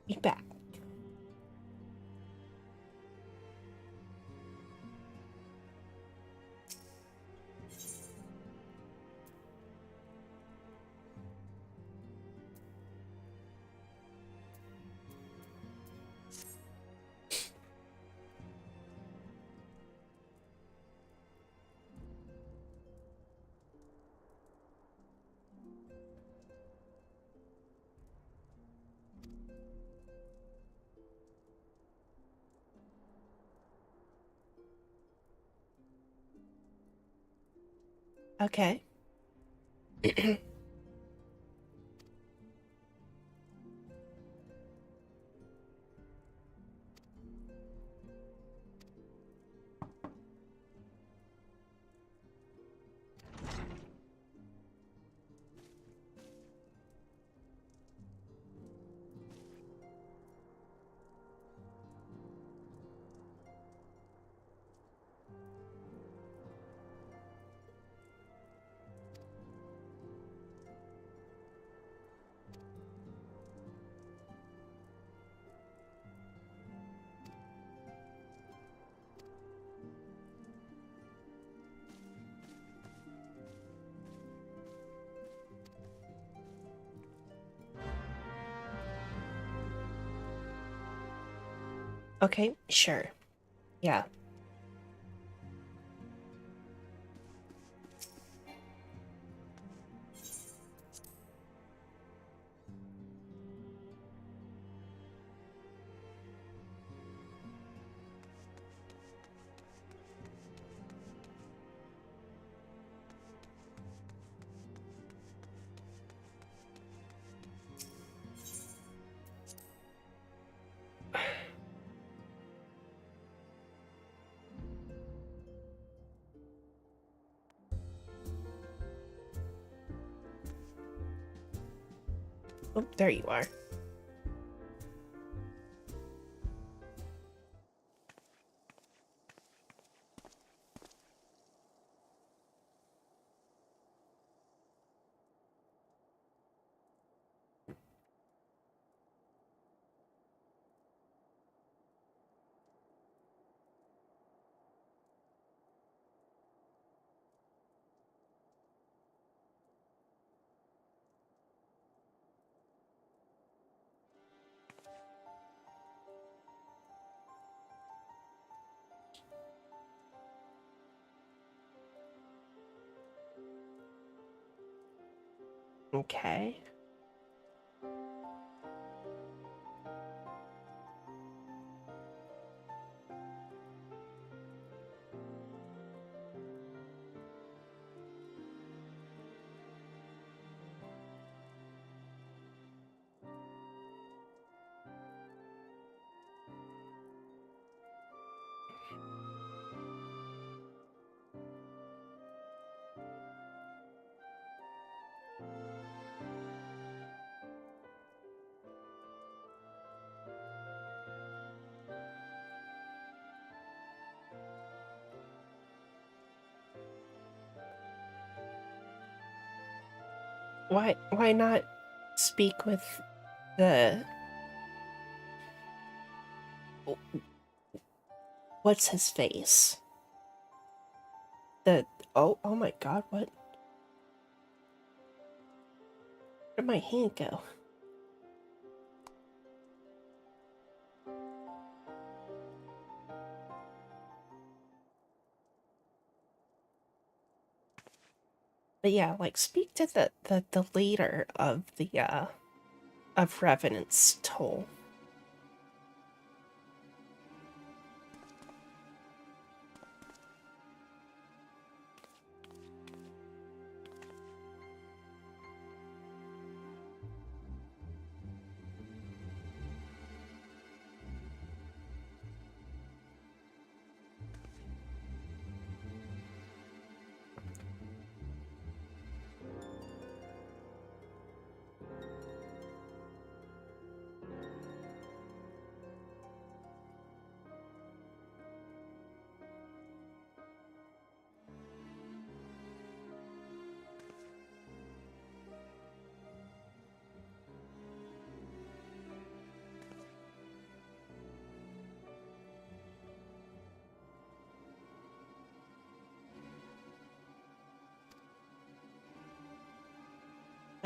Be back. Okay. Okay, sure. Yeah. Oh, there you are. Okay. Why not speak with the what's his face? The oh my god, what? Where'd my hand go? But yeah, like speak to the leader of the of Revenant's Toll.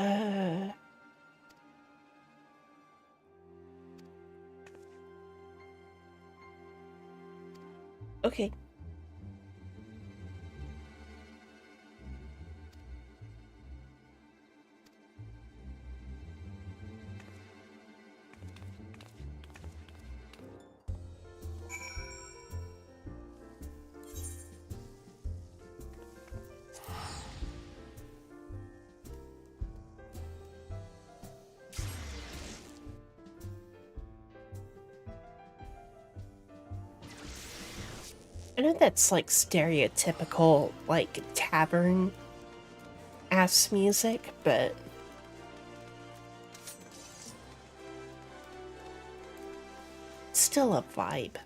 Uh. Okay. I know that's like stereotypical, like tavern ass music, but still a vibe.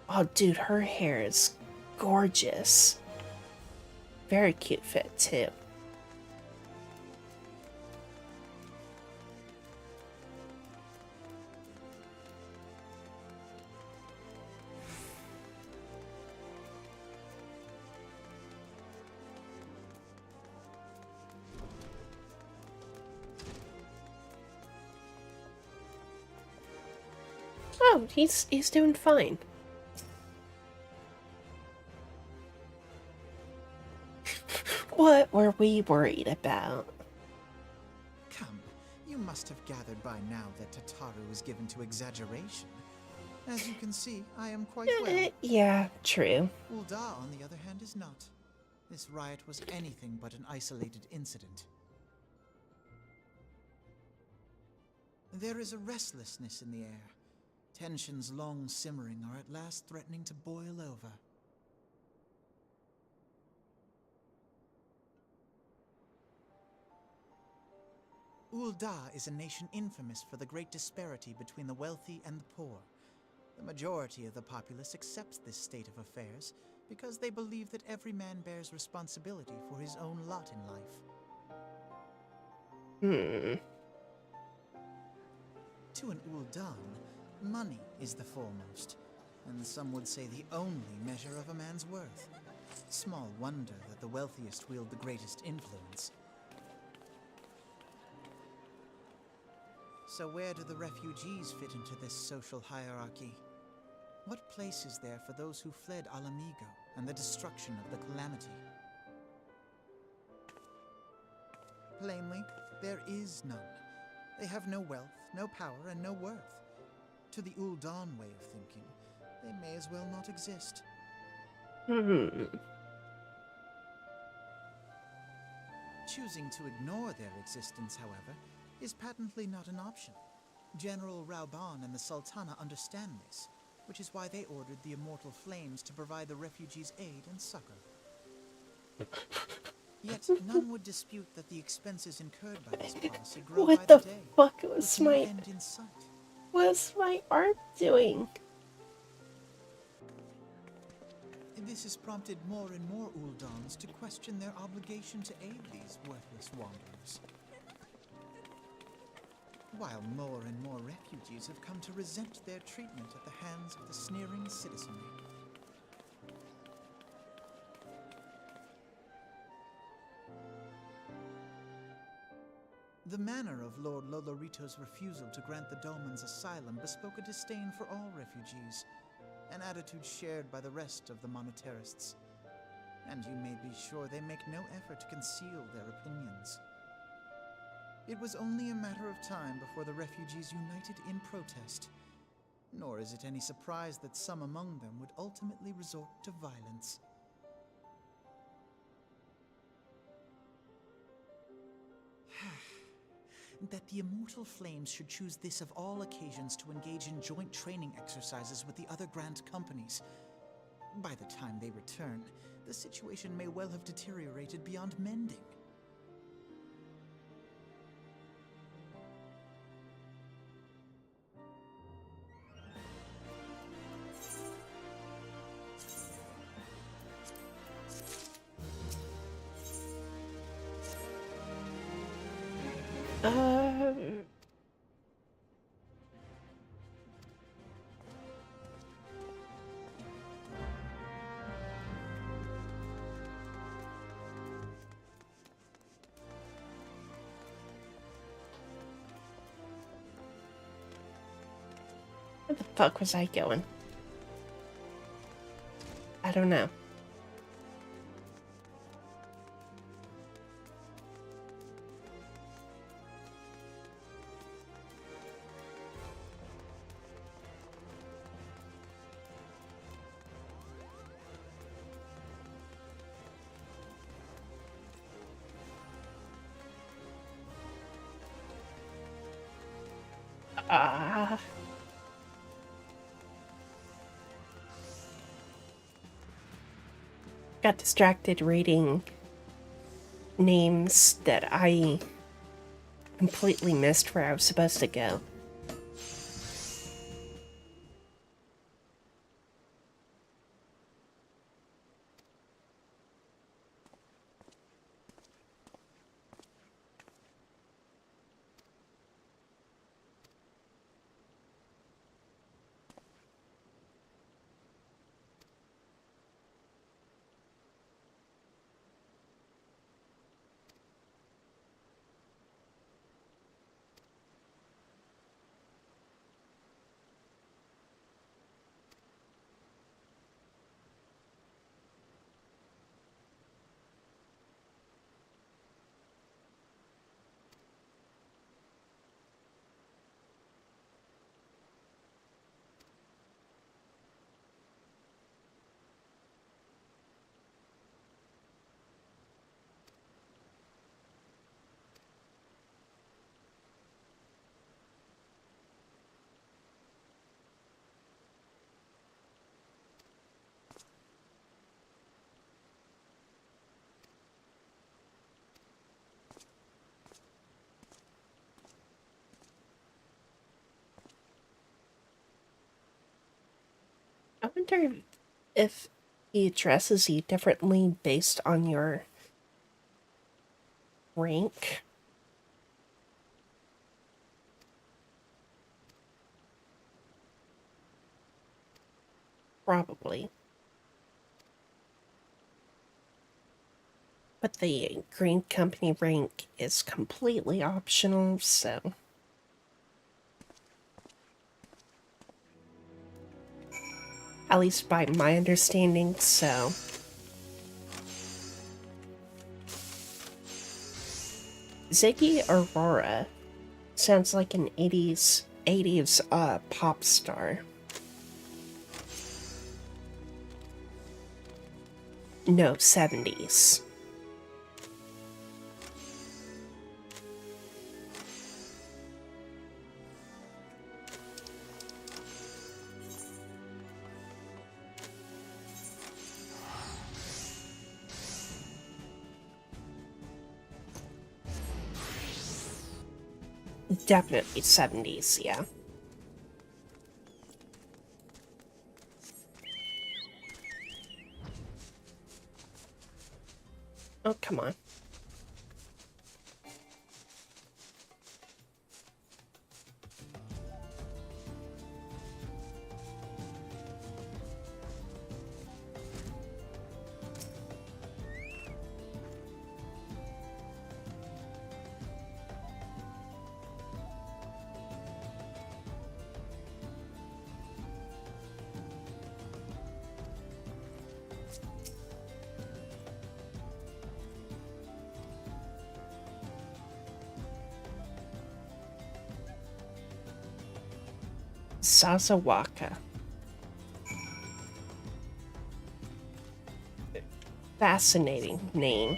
Oh, dude, her hair is gorgeous. Very cute fit, too. Oh, he's doing fine. What were we worried about? Come, you must have gathered by now that Tataru is given to exaggeration. As you can see, I am quite well. Yeah, true. Ul'dah, on the other hand, is not. This riot was anything but an isolated incident. There is a restlessness in the air. Tensions long simmering are at last threatening to boil over. Ul'dah is a nation infamous for the great disparity between the wealthy and the poor. The majority of the populace accepts this state of affairs because they believe that every man bears responsibility for his own lot in life. To an Ul'dan, money is the foremost, and some would say the only measure of a man's worth. Small wonder that the wealthiest wield the greatest influence. So where do the refugees fit into this social hierarchy? What place is there for those who fled Alamigo and the destruction of the Calamity? Plainly, there is none. They have no wealth, no power, and no worth. To the Ul'dan way of thinking, they may as well not exist. Choosing to ignore their existence, however, is patently not an option. General Rauban and the Sultana understand this, which is why they ordered the Immortal Flames to provide the refugees aid and succor. Yet none would dispute that the expenses incurred by this policy grow by the day. What the fuck with was no my... end in sight. What's my arm doing? This has prompted more and more Uldans to question their obligation to aid these worthless wanderers. While more and more refugees have come to resent their treatment at the hands of the sneering citizenry. The manner of Lord Lolorito's refusal to grant the Dolmens asylum bespoke a disdain for all refugees, an attitude shared by the rest of the monetarists. And you may be sure they make no effort to conceal their opinions. It was only a matter of time before the refugees united in protest. Nor is it any surprise that some among them would ultimately resort to violence. That the Immortal Flames should choose this of all occasions to engage in joint training exercises with the other Grand Companies. By the time they return, the situation may well have deteriorated beyond mending. Where the fuck was I going? I don't know. Got distracted reading names that I completely missed where I was supposed to go. I wonder if he addresses you differently based on your rank. Probably. But the Green Company rank is completely optional, so... At least by my understanding, so... Ziggy Aurora sounds like an 80s pop star. No, 70s. Definitely 70s, yeah. Oh, come on. Sazawaka. Fascinating name.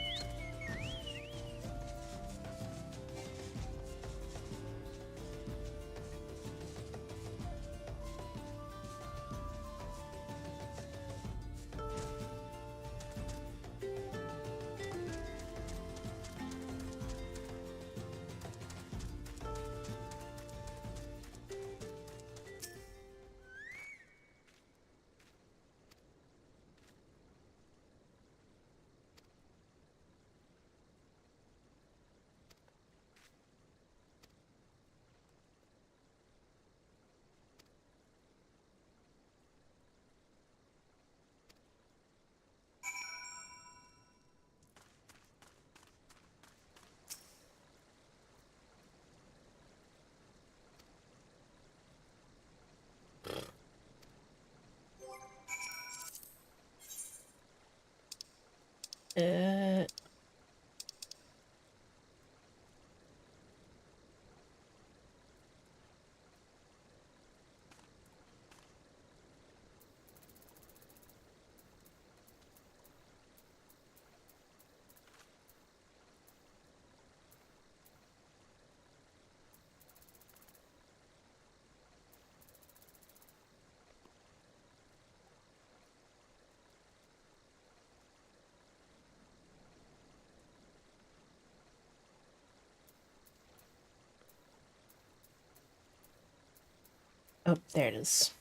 Oh, there it is.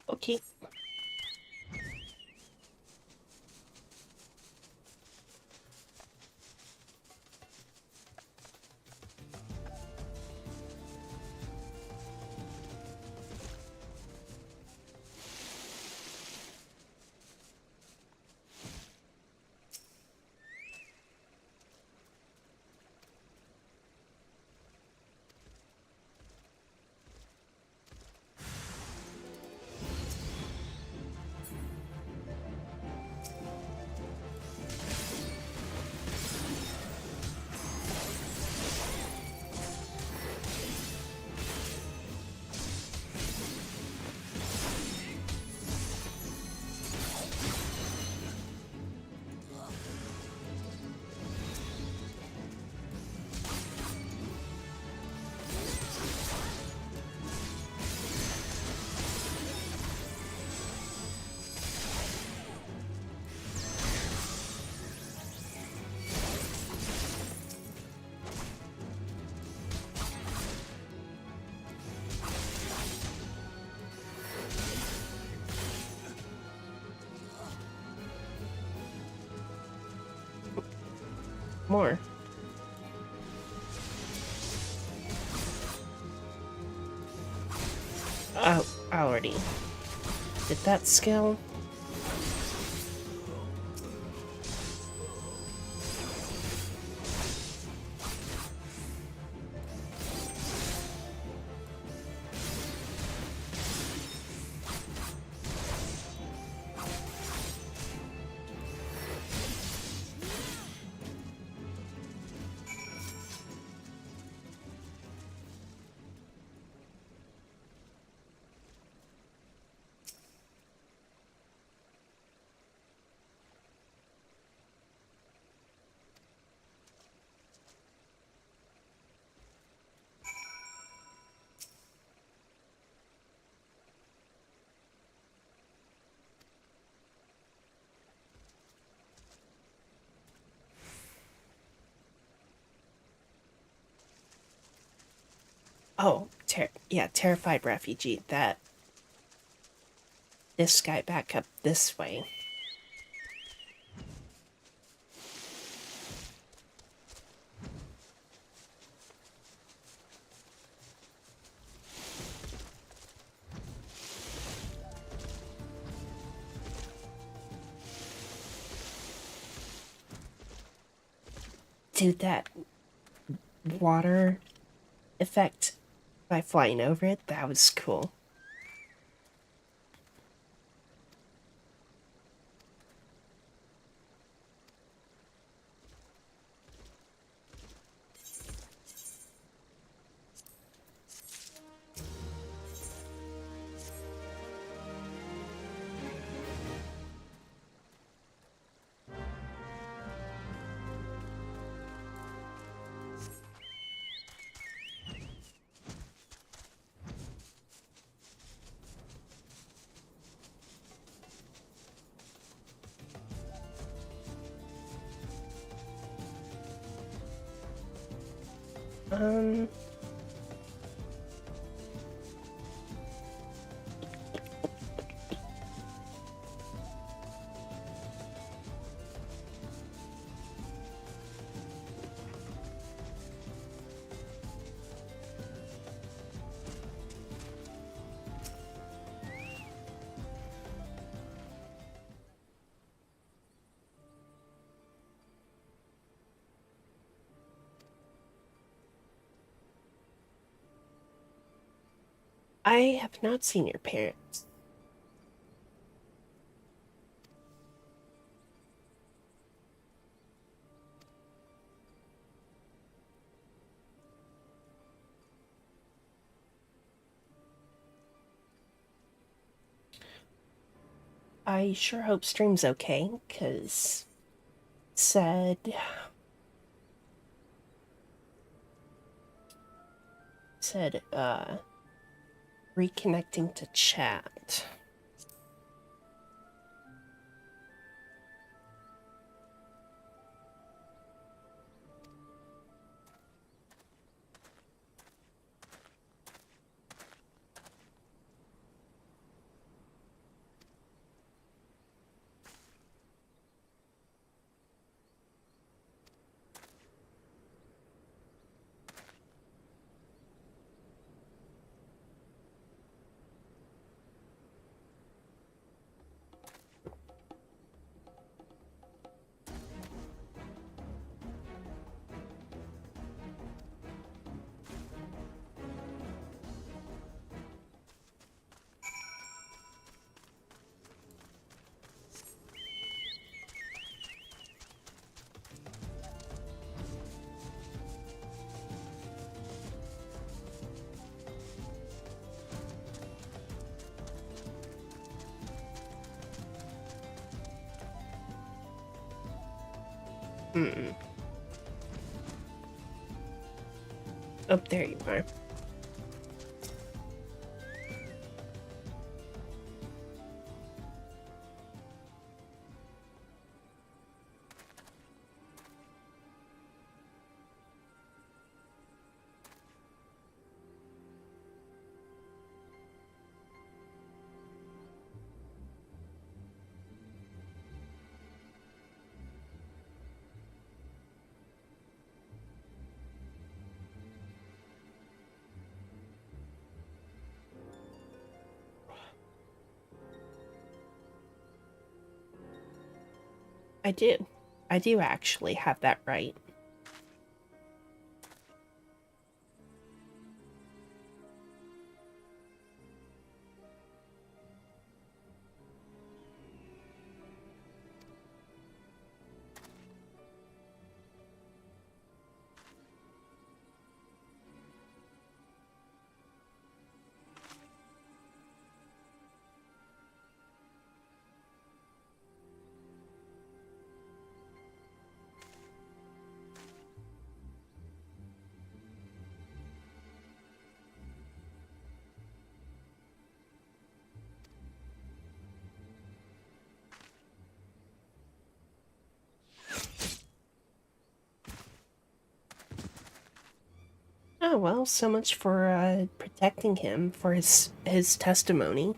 Okay. More. Oh, already. Did that skill? Oh, yeah, terrified refugee. This guy back up this way. Dude, that water effect by flying over it, that was cool. Um... I have not seen your parents. I sure hope stream's okay, because said reconnecting to chat. Oh, there you are. I do. I do actually have that right. Oh, well, so much for protecting him for his testimony.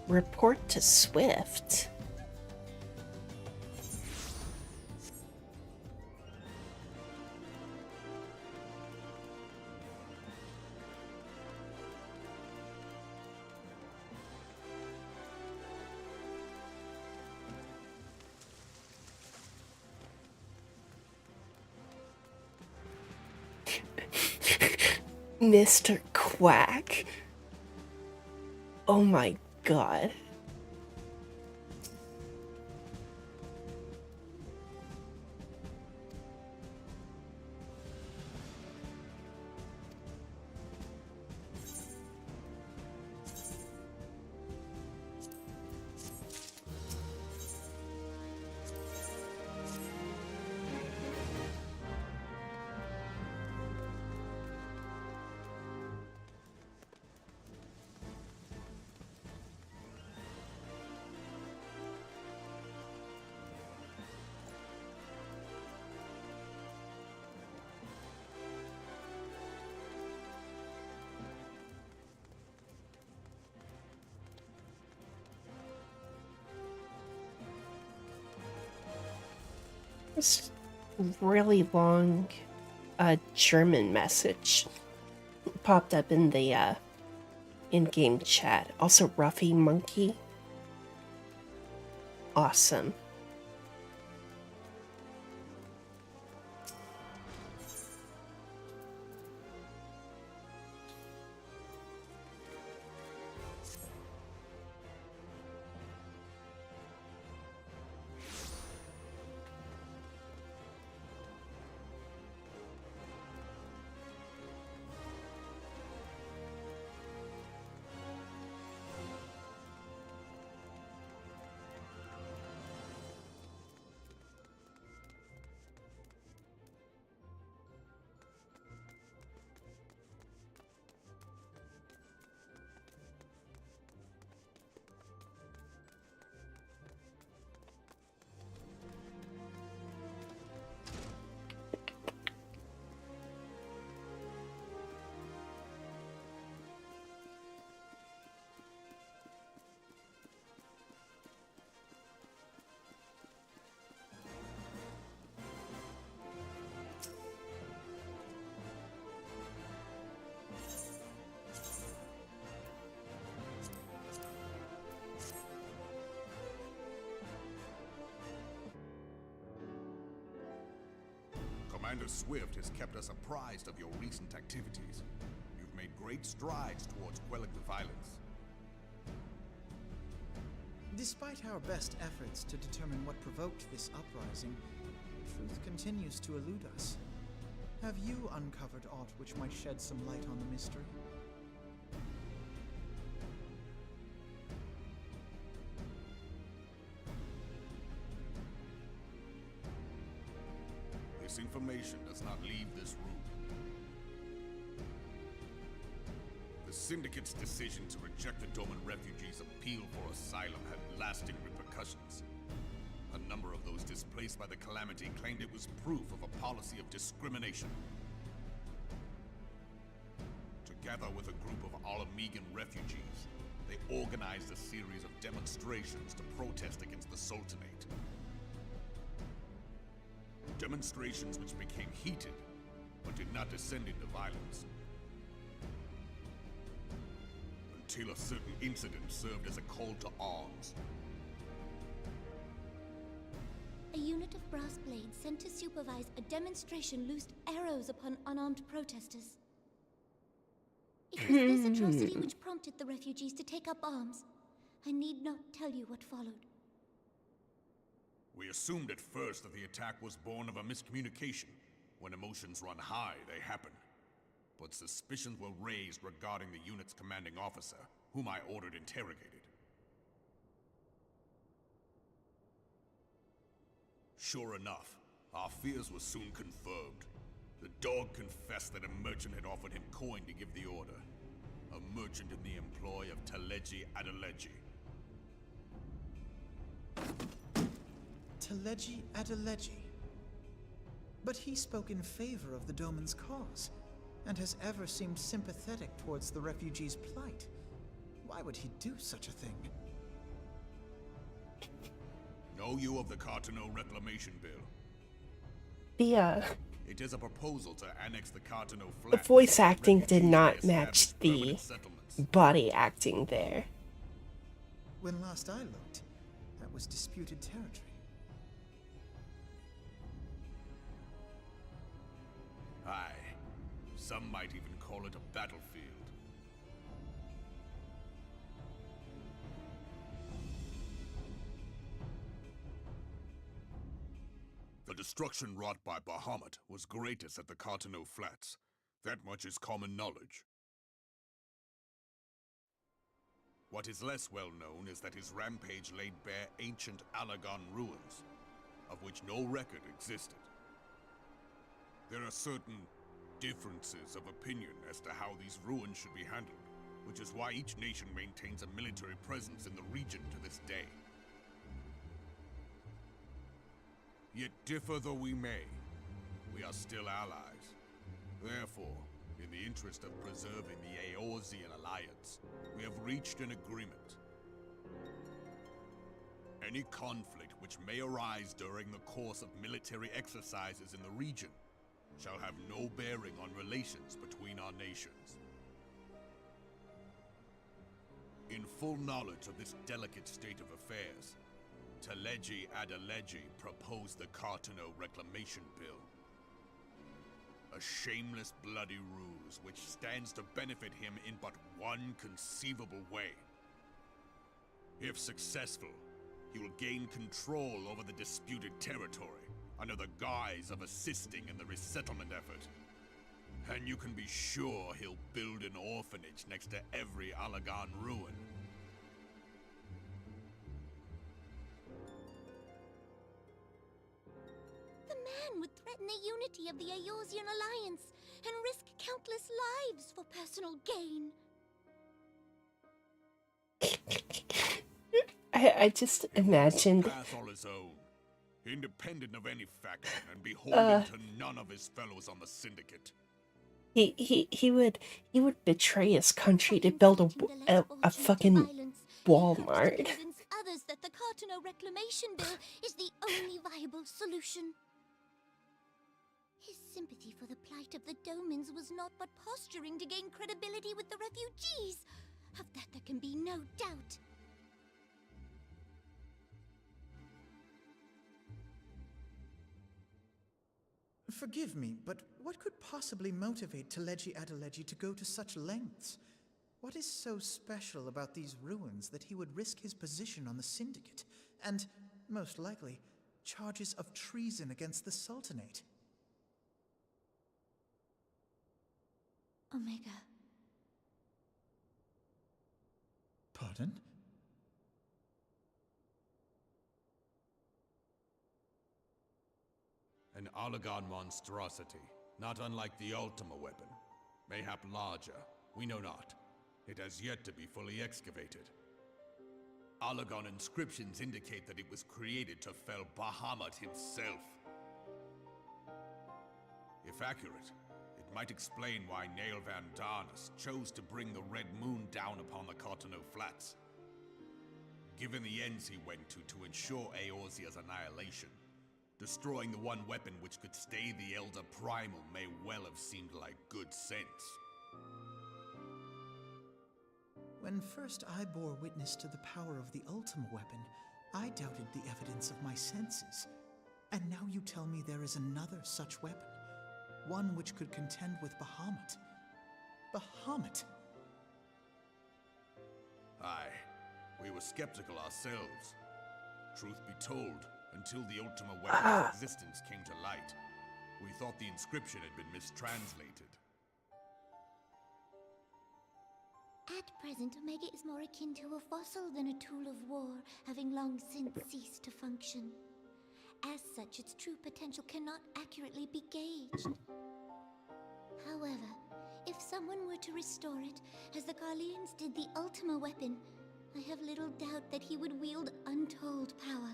Report to Swift. Mr. Quack. Oh my god. This really long German message popped up in the in-game chat. Also, Ruffy Monkey. Awesome. Commander Swift has kept us apprised of your recent activities. You've made great strides towards quelling the violence. Despite our best efforts to determine what provoked this uprising, truth continues to elude us. Have you uncovered aught which might shed some light on the mystery? This information does not leave this room. The Syndicate's decision to reject the Doman refugees' appeal for asylum had lasting repercussions. A number of those displaced by the Calamity claimed it was proof of a policy of discrimination. Together with a group of Alamegan refugees, they organized a series of demonstrations to protest against the Sultanate. Demonstrations which became heated, but did not descend into violence. Until a certain incident served as a call to arms. A unit of brass blades sent to supervise a demonstration loosed arrows upon unarmed protesters. It was this atrocity which prompted the refugees to take up arms. I need not tell you what followed. We assumed at first that the attack was born of a miscommunication. When emotions run high, they happen. But suspicions were raised regarding the unit's commanding officer, whom I ordered interrogated. Sure enough, our fears were soon confirmed. The dog confessed that a merchant had offered him coin to give the order. A merchant in the employ of Teleji Adeleji. Teleji Adeleji. But he spoke in favor of the Doman's cause, and has ever seemed sympathetic towards the refugees' plight. Why would he do such a thing? Know you of the Cartano Reclamation Bill? It is a proposal to annex the Cartano flat. The voice acting did not match the body acting there. When last I looked, that was disputed territory. Aye. Some might even call it a battlefield. The destruction wrought by Bahamut was greatest at the Cartano Flats. That much is common knowledge. What is less well known is that his rampage laid bare ancient Alagon ruins, of which no record existed. There are certain differences of opinion as to how these ruins should be handled, which is why each nation maintains a military presence in the region to this day. Yet differ though we may, we are still allies. Therefore, in the interest of preserving the Eorzean alliance, we have reached an agreement. Any conflict which may arise during the course of military exercises in the region, shall have no bearing on relations between our nations. In full knowledge of this delicate state of affairs, Teleji Adeleji proposed the Cartano Reclamation Bill. A shameless bloody ruse which stands to benefit him in but one conceivable way. If successful, he will gain control over the disputed territory under the guise of assisting in the resettlement effort. And you can be sure he'll build an orphanage next to every Alagan ruin. The man would threaten the unity of the Eorzean Alliance and risk countless lives for personal gain. I just imagined. Path all his own, independent of any faction and beholden to none of his fellows on the syndicate. He would betray his country to build a fucking Walmart. Convince others that the Cartano Reclamation Bill is the only viable solution. His sympathy for the plight of the Domans was not but posturing to gain credibility with the refugees. Of that there can be no doubt. Forgive me, but what could possibly motivate Teleji Adeleji to go to such lengths? What is so special about these ruins that he would risk his position on the Syndicate, and, most likely, charges of treason against the Sultanate? Omega. Pardon? An Alagan monstrosity, not unlike the Ultima weapon. Mayhap larger, we know not. It has yet to be fully excavated. Alagan inscriptions indicate that it was created to fell Bahamut himself. If accurate, it might explain why Nail Van Darnus chose to bring the Red Moon down upon the Cartano Flats. Given the ends he went to ensure Eorzea's annihilation, destroying the one weapon which could stay the Elder Primal may well have seemed like good sense. When first I bore witness to the power of the Ultima weapon, I doubted the evidence of my senses. And now you tell me there is another such weapon, one which could contend with Bahamut. Bahamut! Aye, we were skeptical ourselves. Truth be told, until the Ultima weapon's existence came to light, we thought the inscription had been mistranslated. At present, Omega is more akin to a fossil than a tool of war, having long since ceased to function. As such, its true potential cannot accurately be gauged. However, if someone were to restore it, as the Garleans did the Ultima weapon, I have little doubt that he would wield untold power.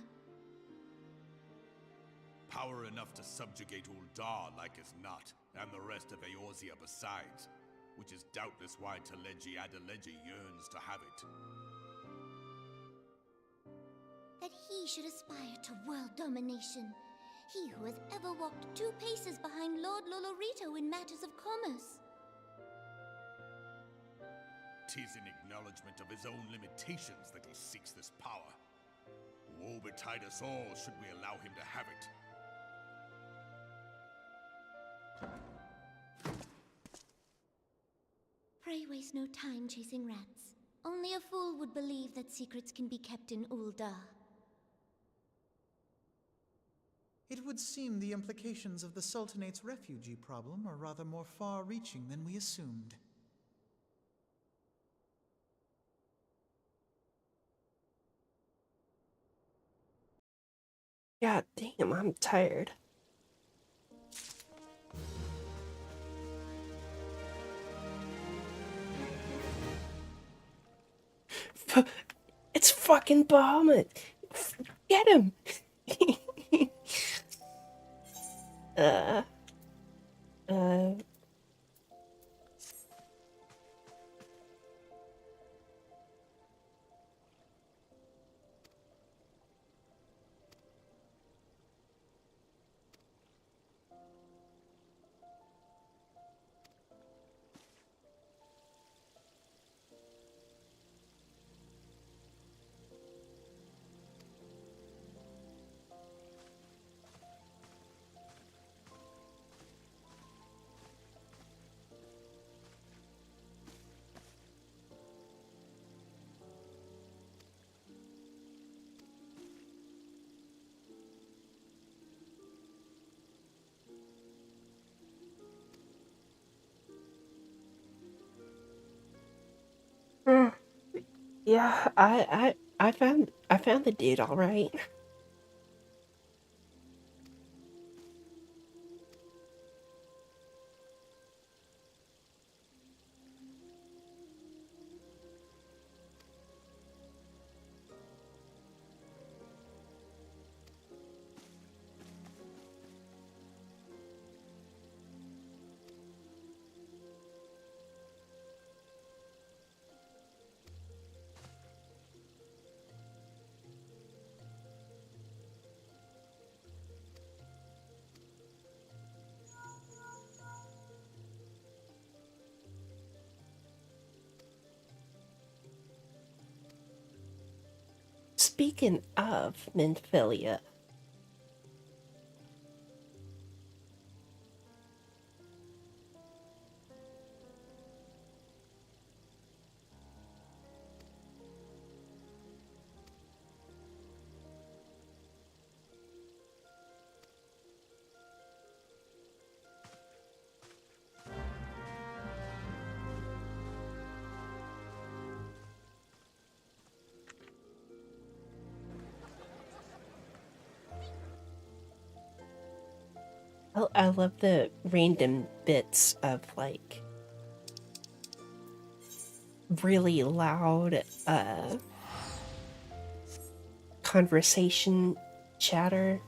Power enough to subjugate Uldar like as not, and the rest of Eorzea besides, which is doubtless why Teleji Adeleji yearns to have it. That he should aspire to world domination. He who has ever walked 2 paces behind Lord Lolorito in matters of commerce. 'Tis in acknowledgement of his own limitations that he seeks this power. Woe betide us all should we allow him to have it. Pray waste no time chasing rats. Only a fool would believe that secrets can be kept in Uldar. It would seem the implications of the Sultanate's refugee problem are rather more far-reaching than we assumed. God damn, I'm tired. It's fucking Bahamut. Get him. Yeah, I found the dude all right. Speaking of Minfilia, I love the random bits of like really loud conversation chatter.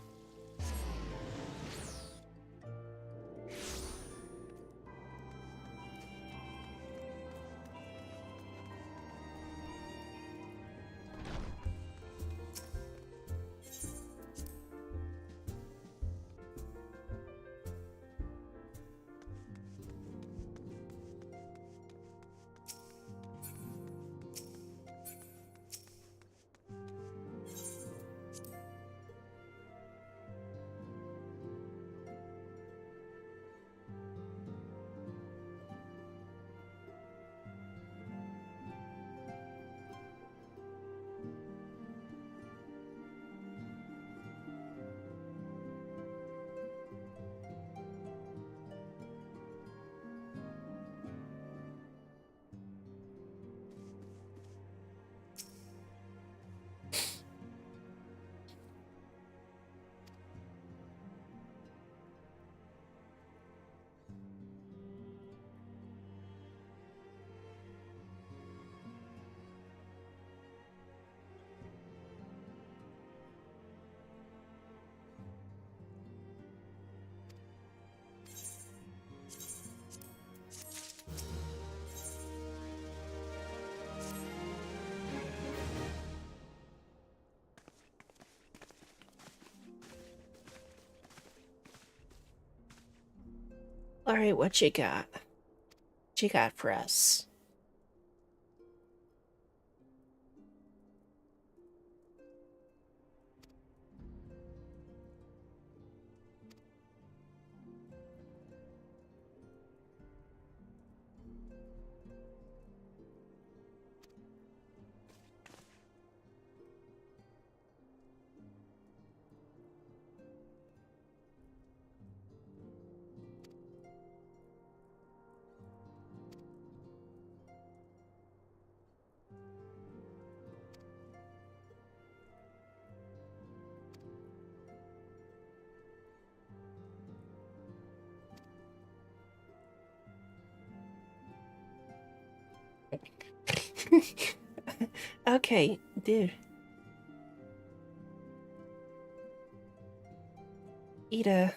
All right, what you got? What you got for us? Okay, dude. Eat a.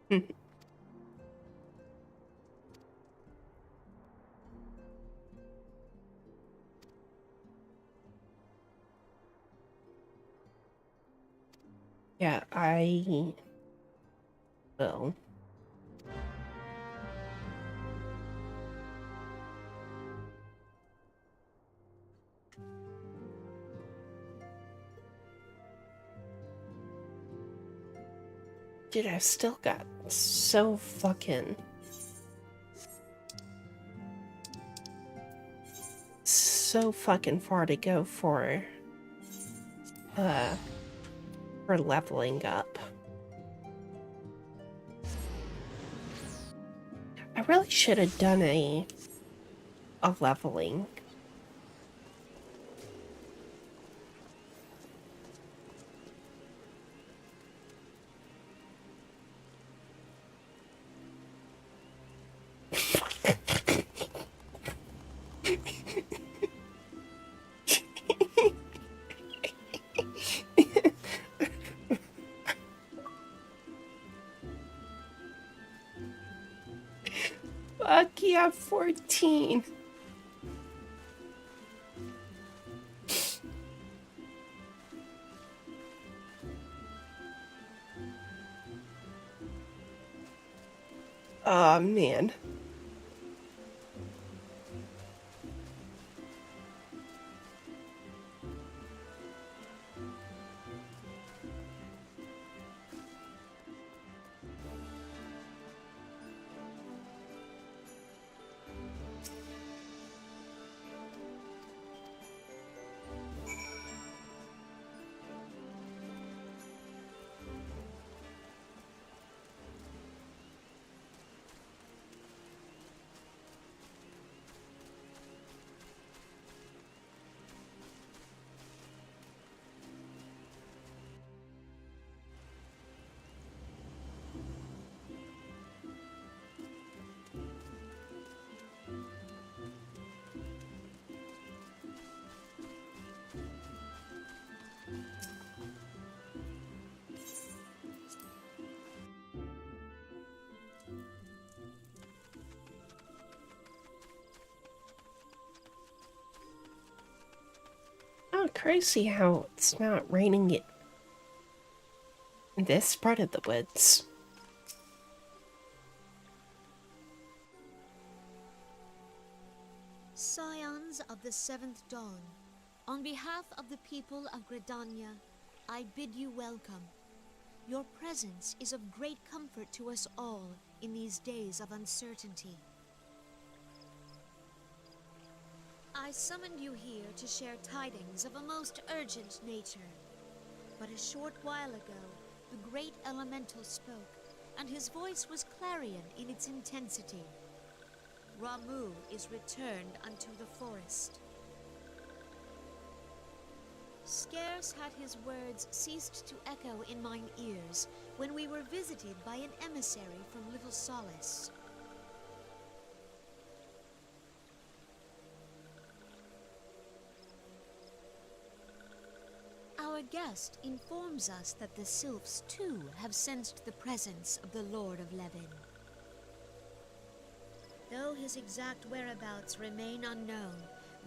Yeah, I will. Dude, I've still got so fucking far to go for leveling up. I really should have done a leveling. Fuck yeah, 14. Oh man. Oh, crazy how it's not raining in this part of the woods. Scions of the Seventh Dawn, on behalf of the people of Gridania, I bid you welcome. Your presence is of great comfort to us all in these days of uncertainty. I summoned you here to share tidings of a most urgent nature. But a short while ago, the great elemental spoke, and his voice was clarion in its intensity. Ramuh is returned unto the forest. Scarce had his words ceased to echo in mine ears when we were visited by an emissary from Little Solace. Our guest informs us that the Sylphs too have sensed the presence of the Lord of Levin. Though his exact whereabouts remain unknown,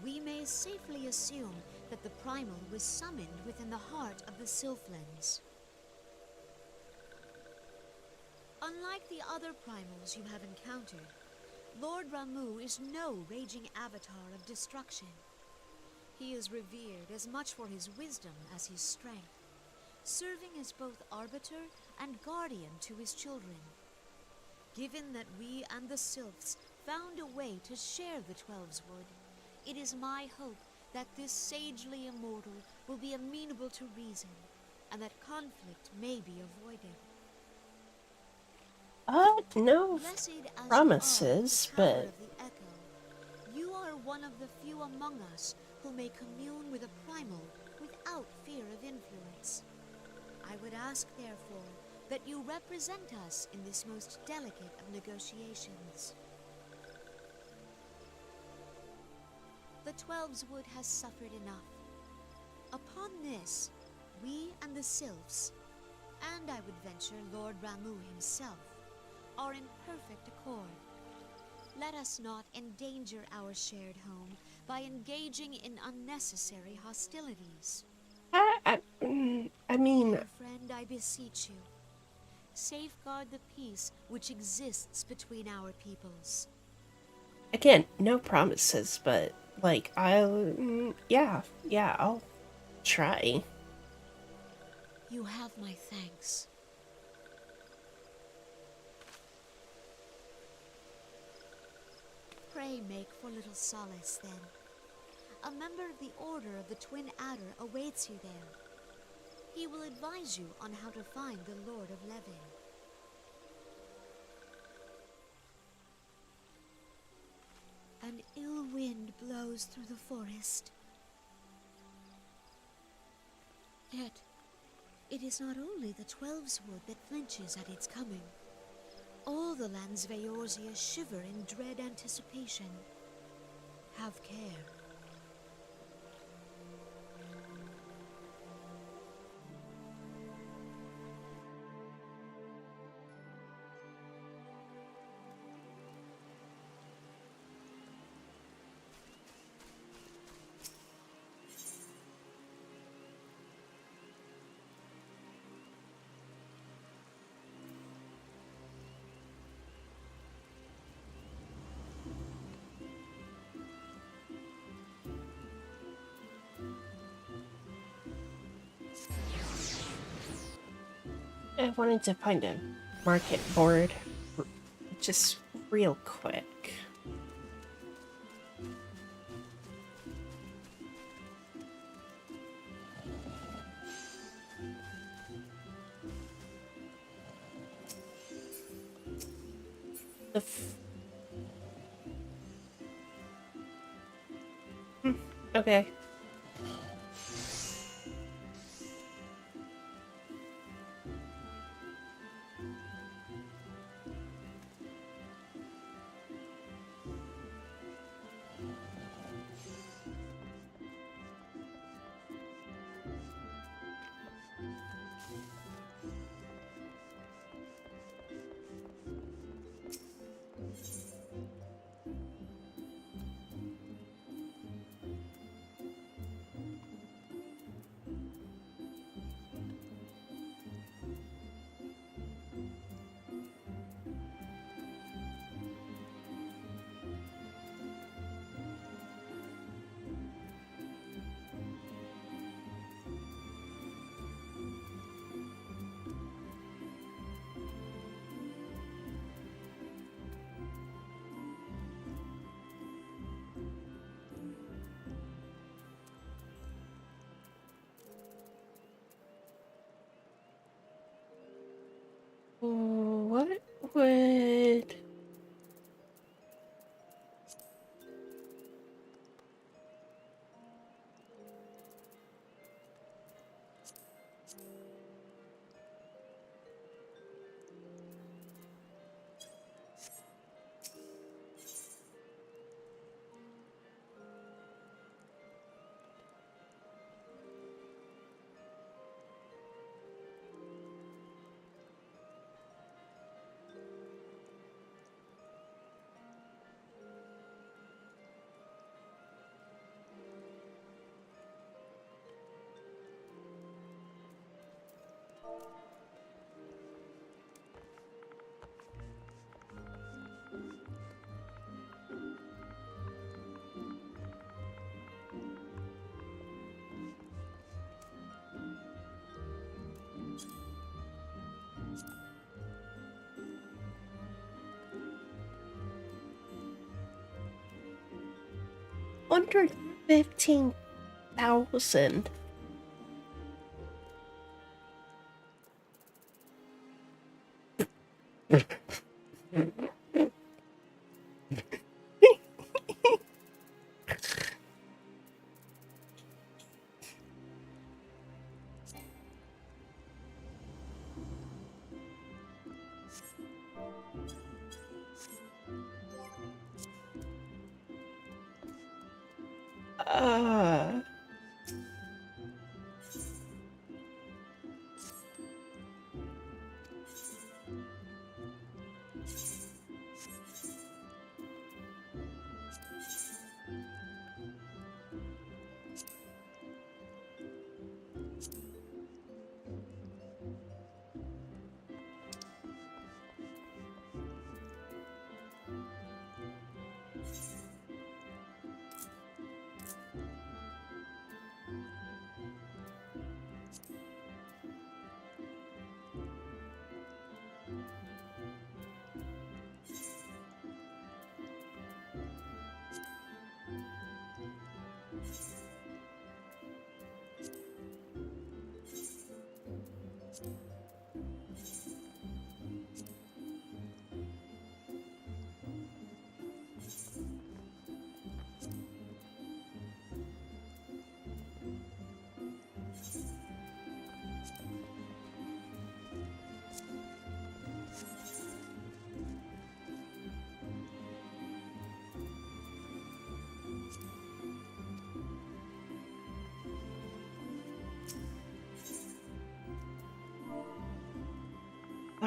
we may safely assume that the Primal was summoned within the heart of the Sylphlands. Unlike the other Primals you have encountered, Lord Ramuh is no raging avatar of destruction. He is revered as much for his wisdom as his strength, serving as both arbiter and guardian to his children. Given that we and the Sylphs found a way to share the Twelves Wood, it is my hope that this sagely immortal will be amenable to reason, and that conflict may be avoided. No promises, but you are one of the few among us who may commune with a primal without fear of influence. I would ask, therefore, that you represent us in this most delicate of negotiations. The Twelves Wood has suffered enough. Upon this, we and the Sylphs, and I would venture Lord Ramuh himself, are in perfect accord. Let us not endanger our shared home by engaging in unnecessary hostilities. I mean, Dear friend, I beseech you, safeguard the peace which exists between our peoples. again, no promises, but like yeah, I'll try. You have my thanks. Pray make for little solace, then. A member of the Order of the Twin Adder awaits you there. He will advise you on how to find the Lord of Levin. An ill wind blows through the forest. Yet, it is not only the Twelveswood that flinches at its coming. All the lands of Eorzea shiver in dread anticipation. Have care. I wanted to find a market board just real quick. Okay. What would... $115,000.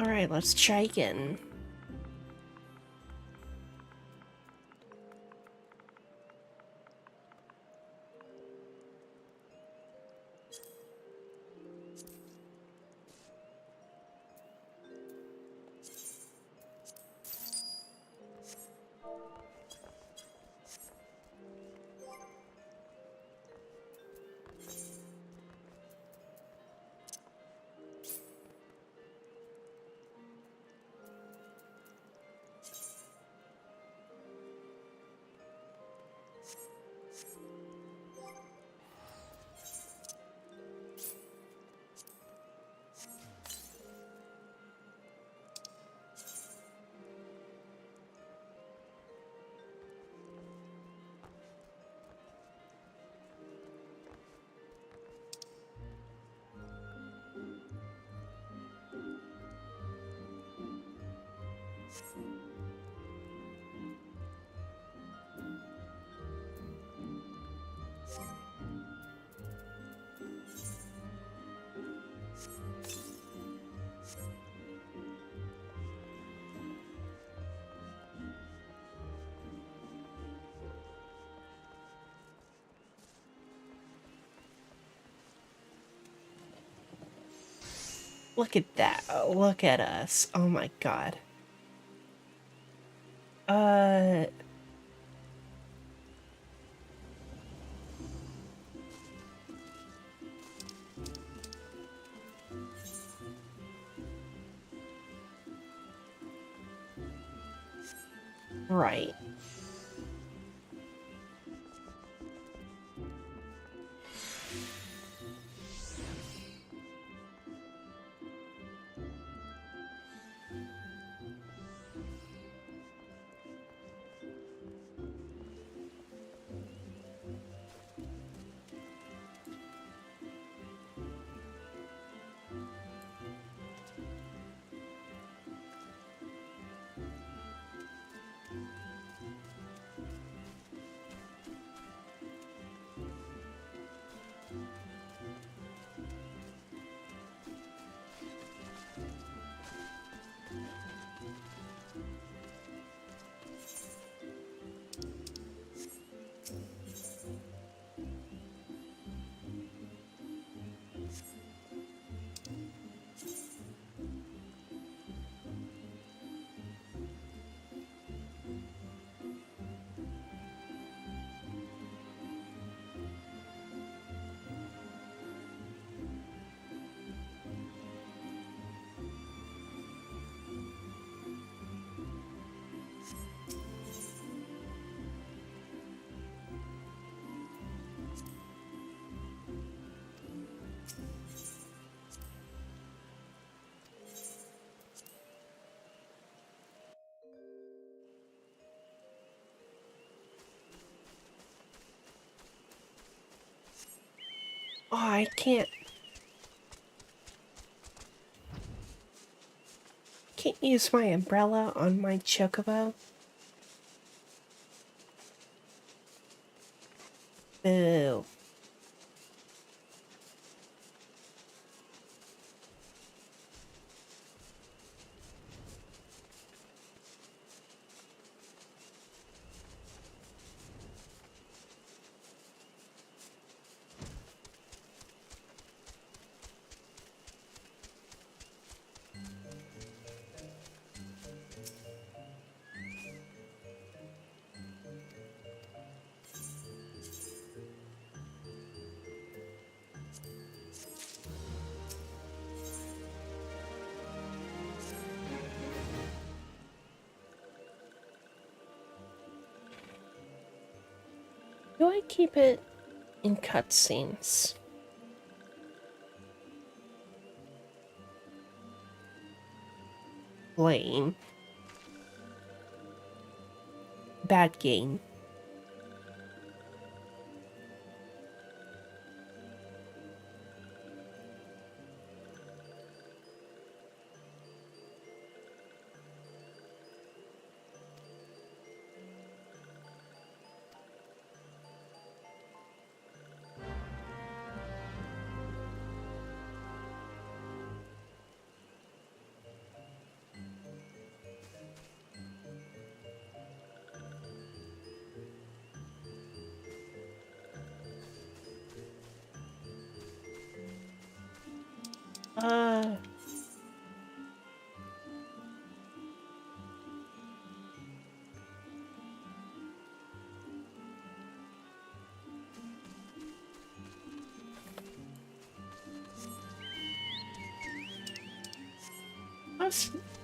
Alright, let's try again. Look at that. Look at us. Oh my god. Right. Oh, I can't use my umbrella on my chocobo. Boo. Do I keep it in cutscenes? Lame. Bad game. Uh...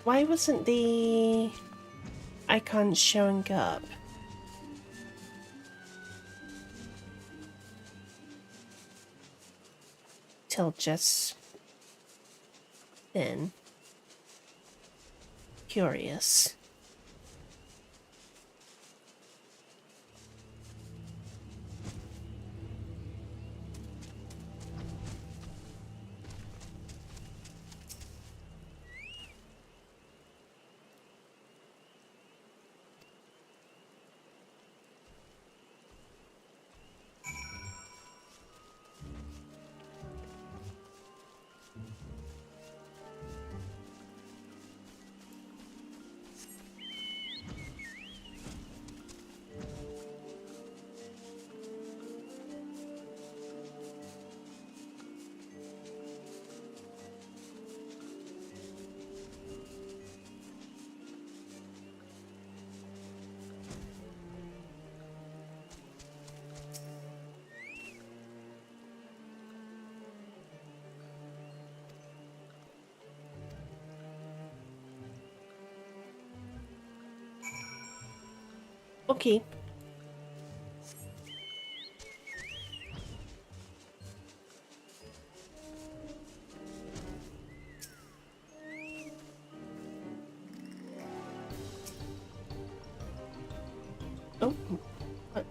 Why wasn't the icon showing up? Till just then. Curious. Okay. Oh, what?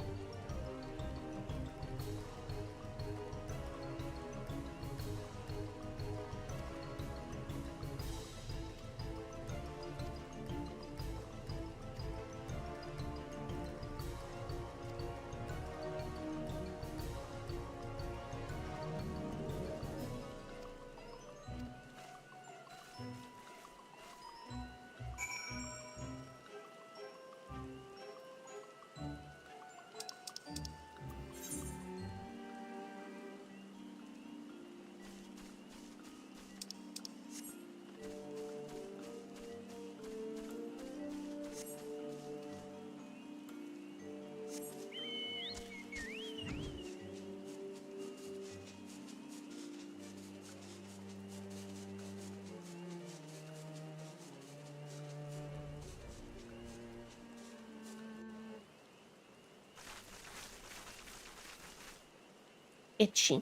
Itchy.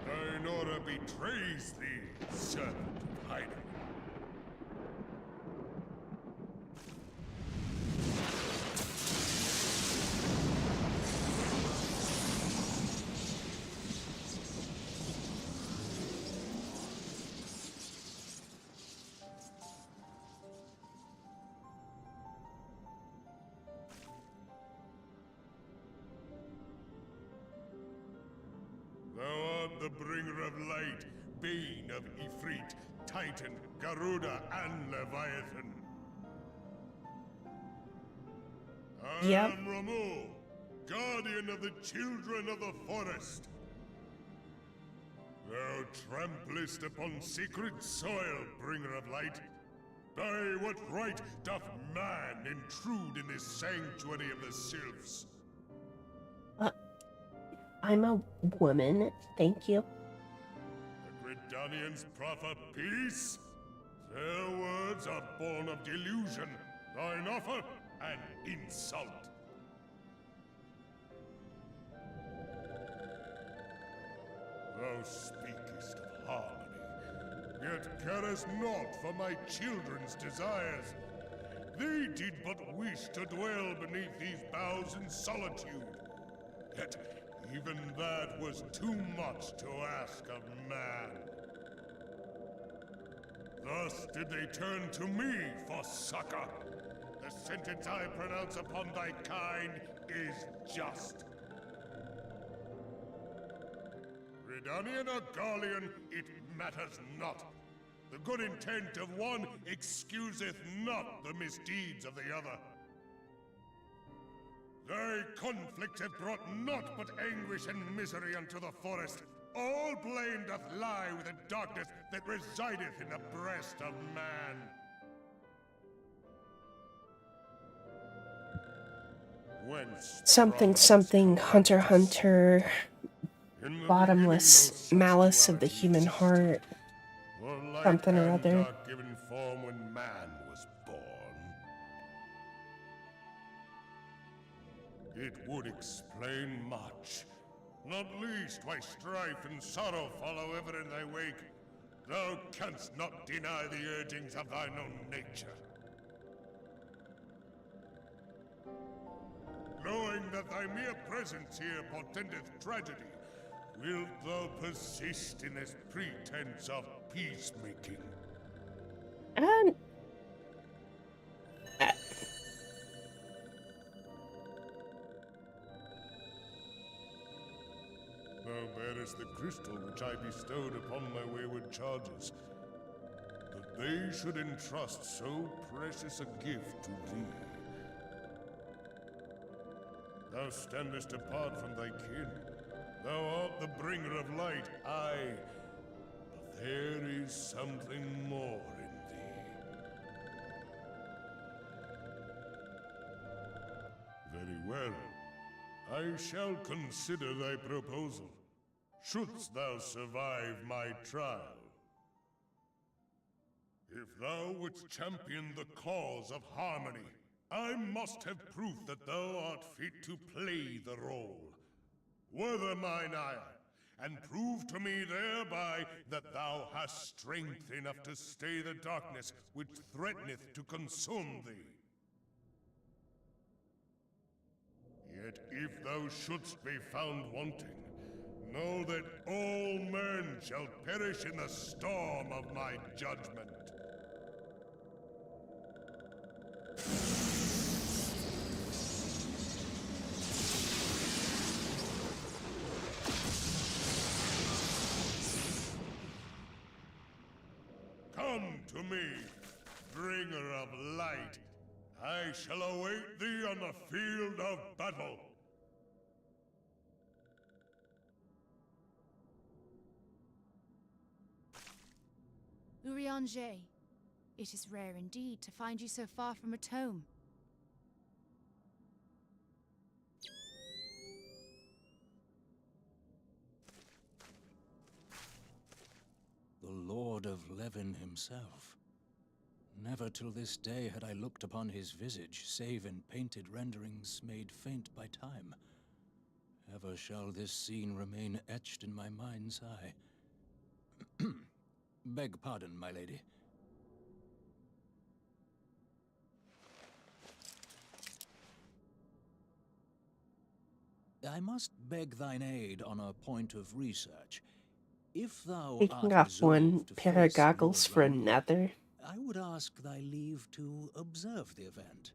Thine order betrays thee, servant of Hyden. Thou art the bringer of light, bane of Ifrit, Titan, Garuda, and Leviathan. I Yep. am Ramu, guardian of the children of the forest. Thou tramplest upon sacred soil, bringer of light. By what right doth man intrude in this sanctuary of the sylphs? I'm a woman, thank you. The Gridanians proffer peace? Their words are born of delusion, thine offer an insult. Thou speakest of harmony, yet carest naught for my children's desires. They did but wish to dwell beneath these boughs in solitude. Yet even that was too much to ask of man. Thus did they turn to me for succor. The sentence I pronounce upon thy kind is just. Redanian or Garlean, it matters not. The good intent of one excuseth not the misdeeds of the other. Thy conflict hath brought naught but anguish and misery unto the forest. All blame doth lie with the darkness that resideth in the breast of man. Whence Something, something, Hunter, Hunter, bottomless malice of the human heart, something or other. Given form when man was born. It would explain much, not least why strife and sorrow follow ever in thy wake. Thou canst not deny the urgings of thine own nature. Knowing that thy mere presence here portendeth tragedy, wilt thou persist in this pretense of peacemaking? Thou bearest the crystal which I bestowed upon my wayward charges, that they should entrust so precious a gift to thee. Thou standest apart from thy kin. Thou art the bringer of light, aye, but there is something more in thee. Very well. I shall consider thy proposal, shouldst thou survive my trial. If thou wouldst champion the cause of harmony, I must have proof that thou art fit to play the role. Wither mine ire, and prove to me thereby that thou hast strength enough to stay the darkness which threateneth to consume thee. Yet if thou shouldst be found wanting, know that all men shall perish in the storm of my judgment. Come to me, bringer of light. I shall await thee on the field of battle. Urianger, it is rare indeed to find you so far from a tome. The Lord of Levin himself. Never till this day had I looked upon his visage, save in painted renderings made faint by time. Ever shall this scene remain etched in my mind's eye. Beg pardon, my lady. I must beg thine aid on a point of research. If thou Taking art off one resolved to pair of face Lord goggles for Ramu, another. I would ask thy leave to observe the event.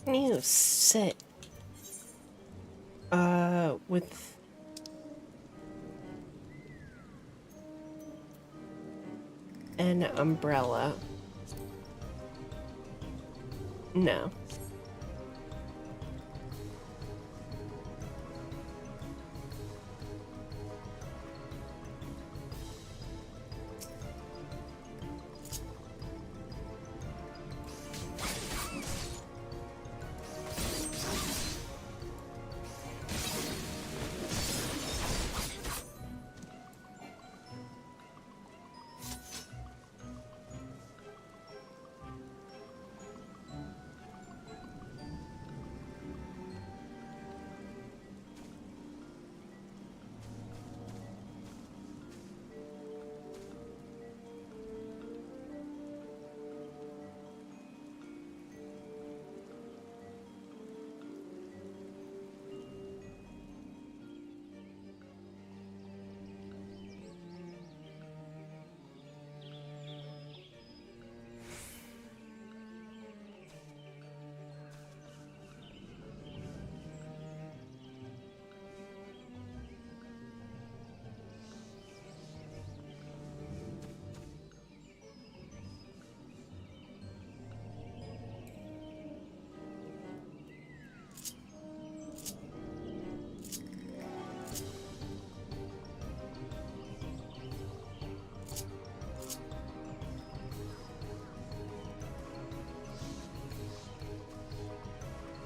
You sit with an umbrella. No.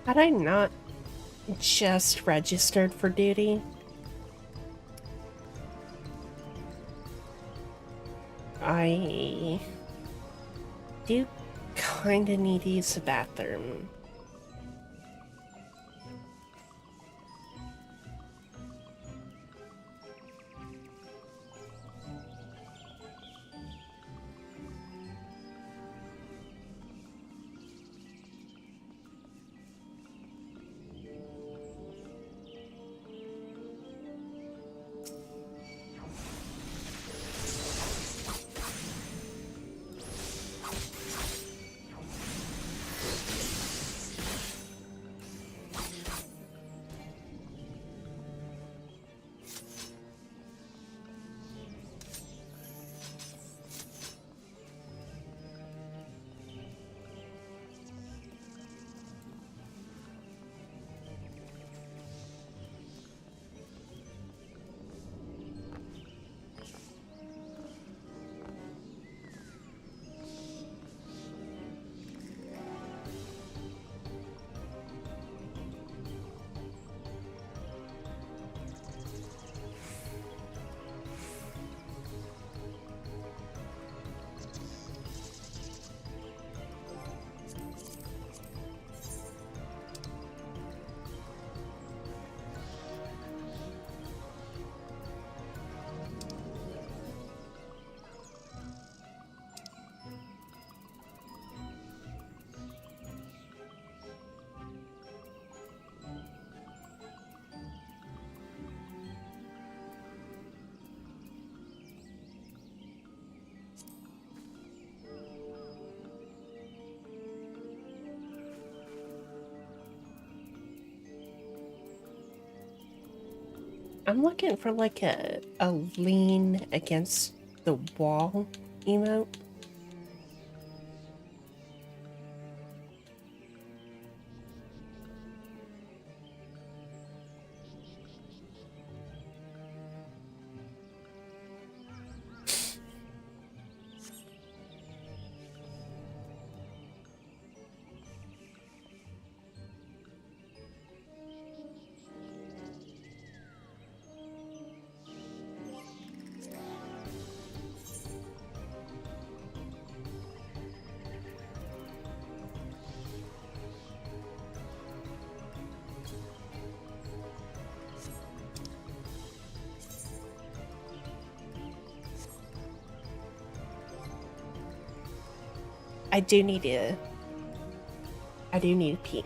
Had I not just registered for duty? I do kinda need to use the bathroom. I'm looking for like a lean against the wall emote. I do need to pee.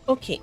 Okay.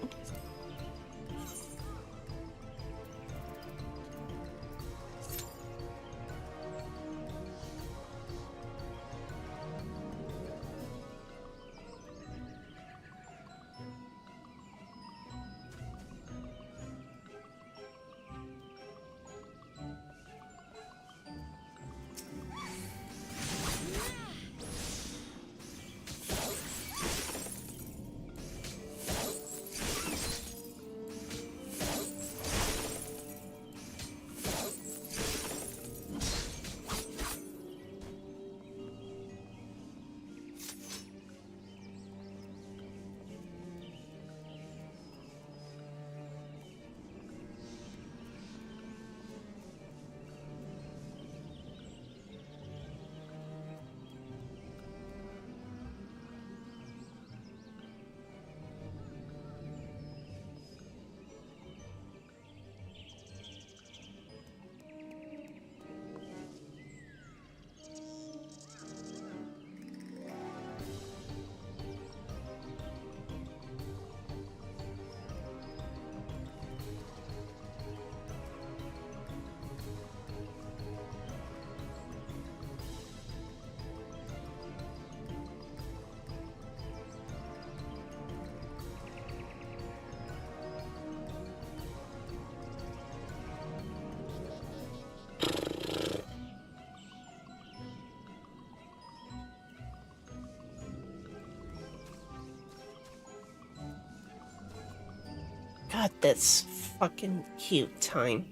God, that's fucking cute time.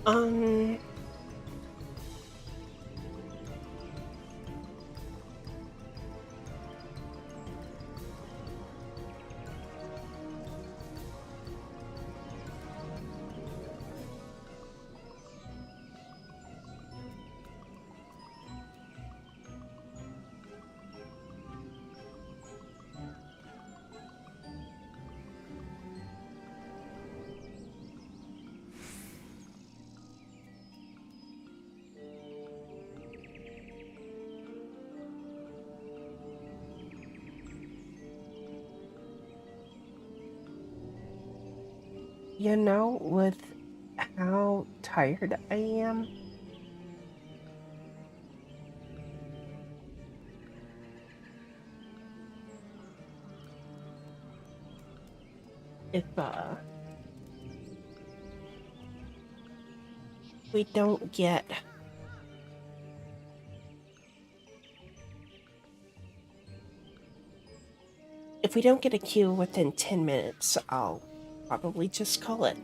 Um, you know, with how tired I am, if we don't get a queue within 10 minutes, I'll probably just call it.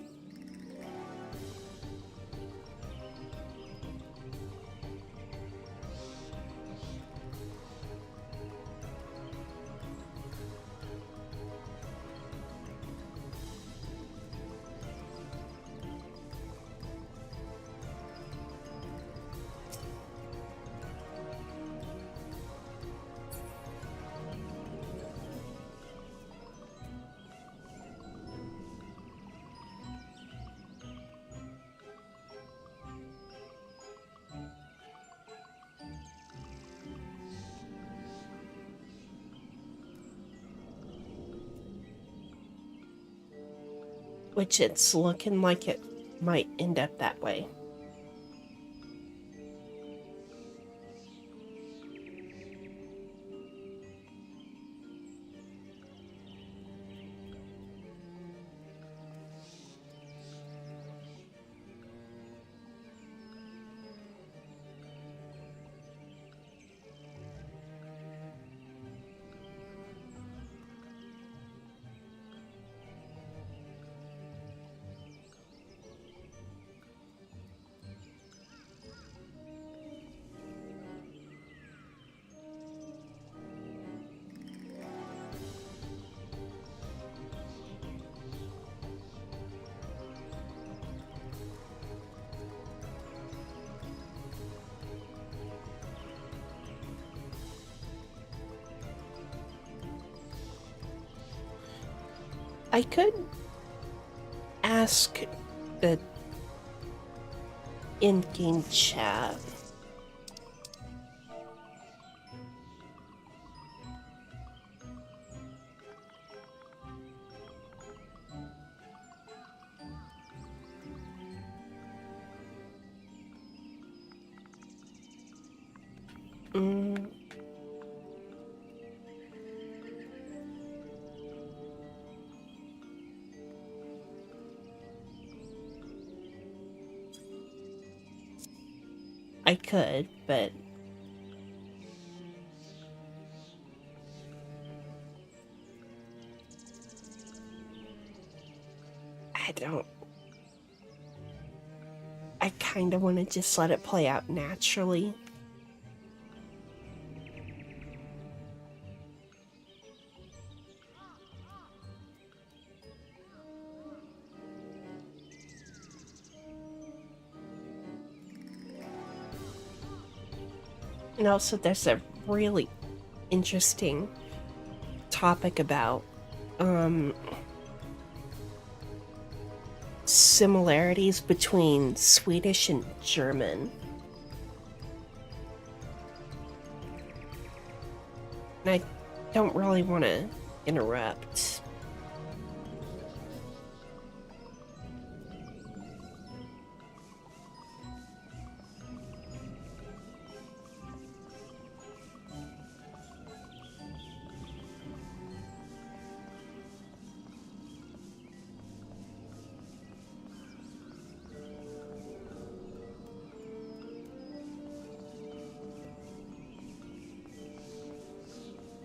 Which it's looking like it might end up that way. I could ask the in-game chat. I could, but I don't. I kind of want to just let it play out naturally. And also, there's a really interesting topic about similarities between Swedish and German. And I don't really want to interrupt.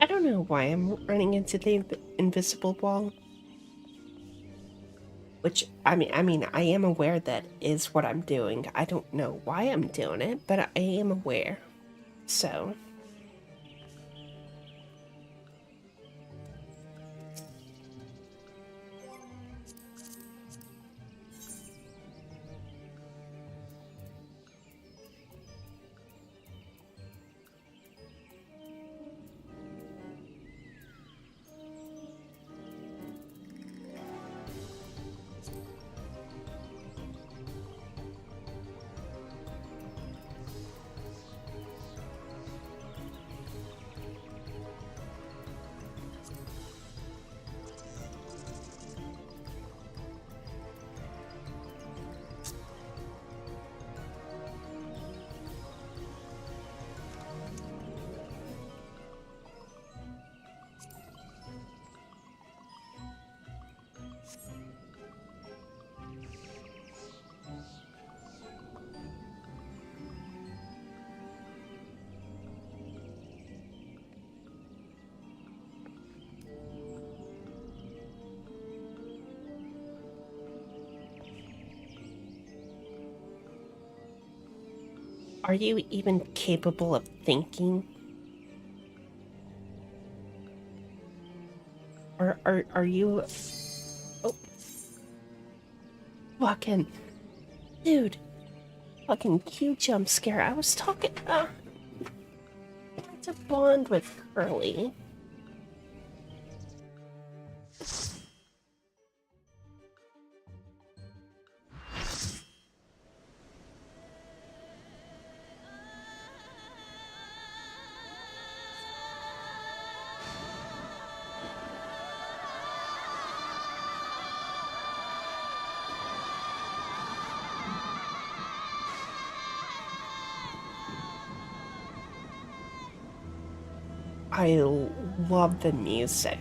I don't know why I'm running into the invisible wall. Which, I mean, I am aware that is what I'm doing. I don't know why I'm doing it, but I am aware. So... Are you even capable of thinking? Or are you... Oh. Fucking... Dude. Fucking cute jump scare. I was talking... to bond with Curly. I love the music.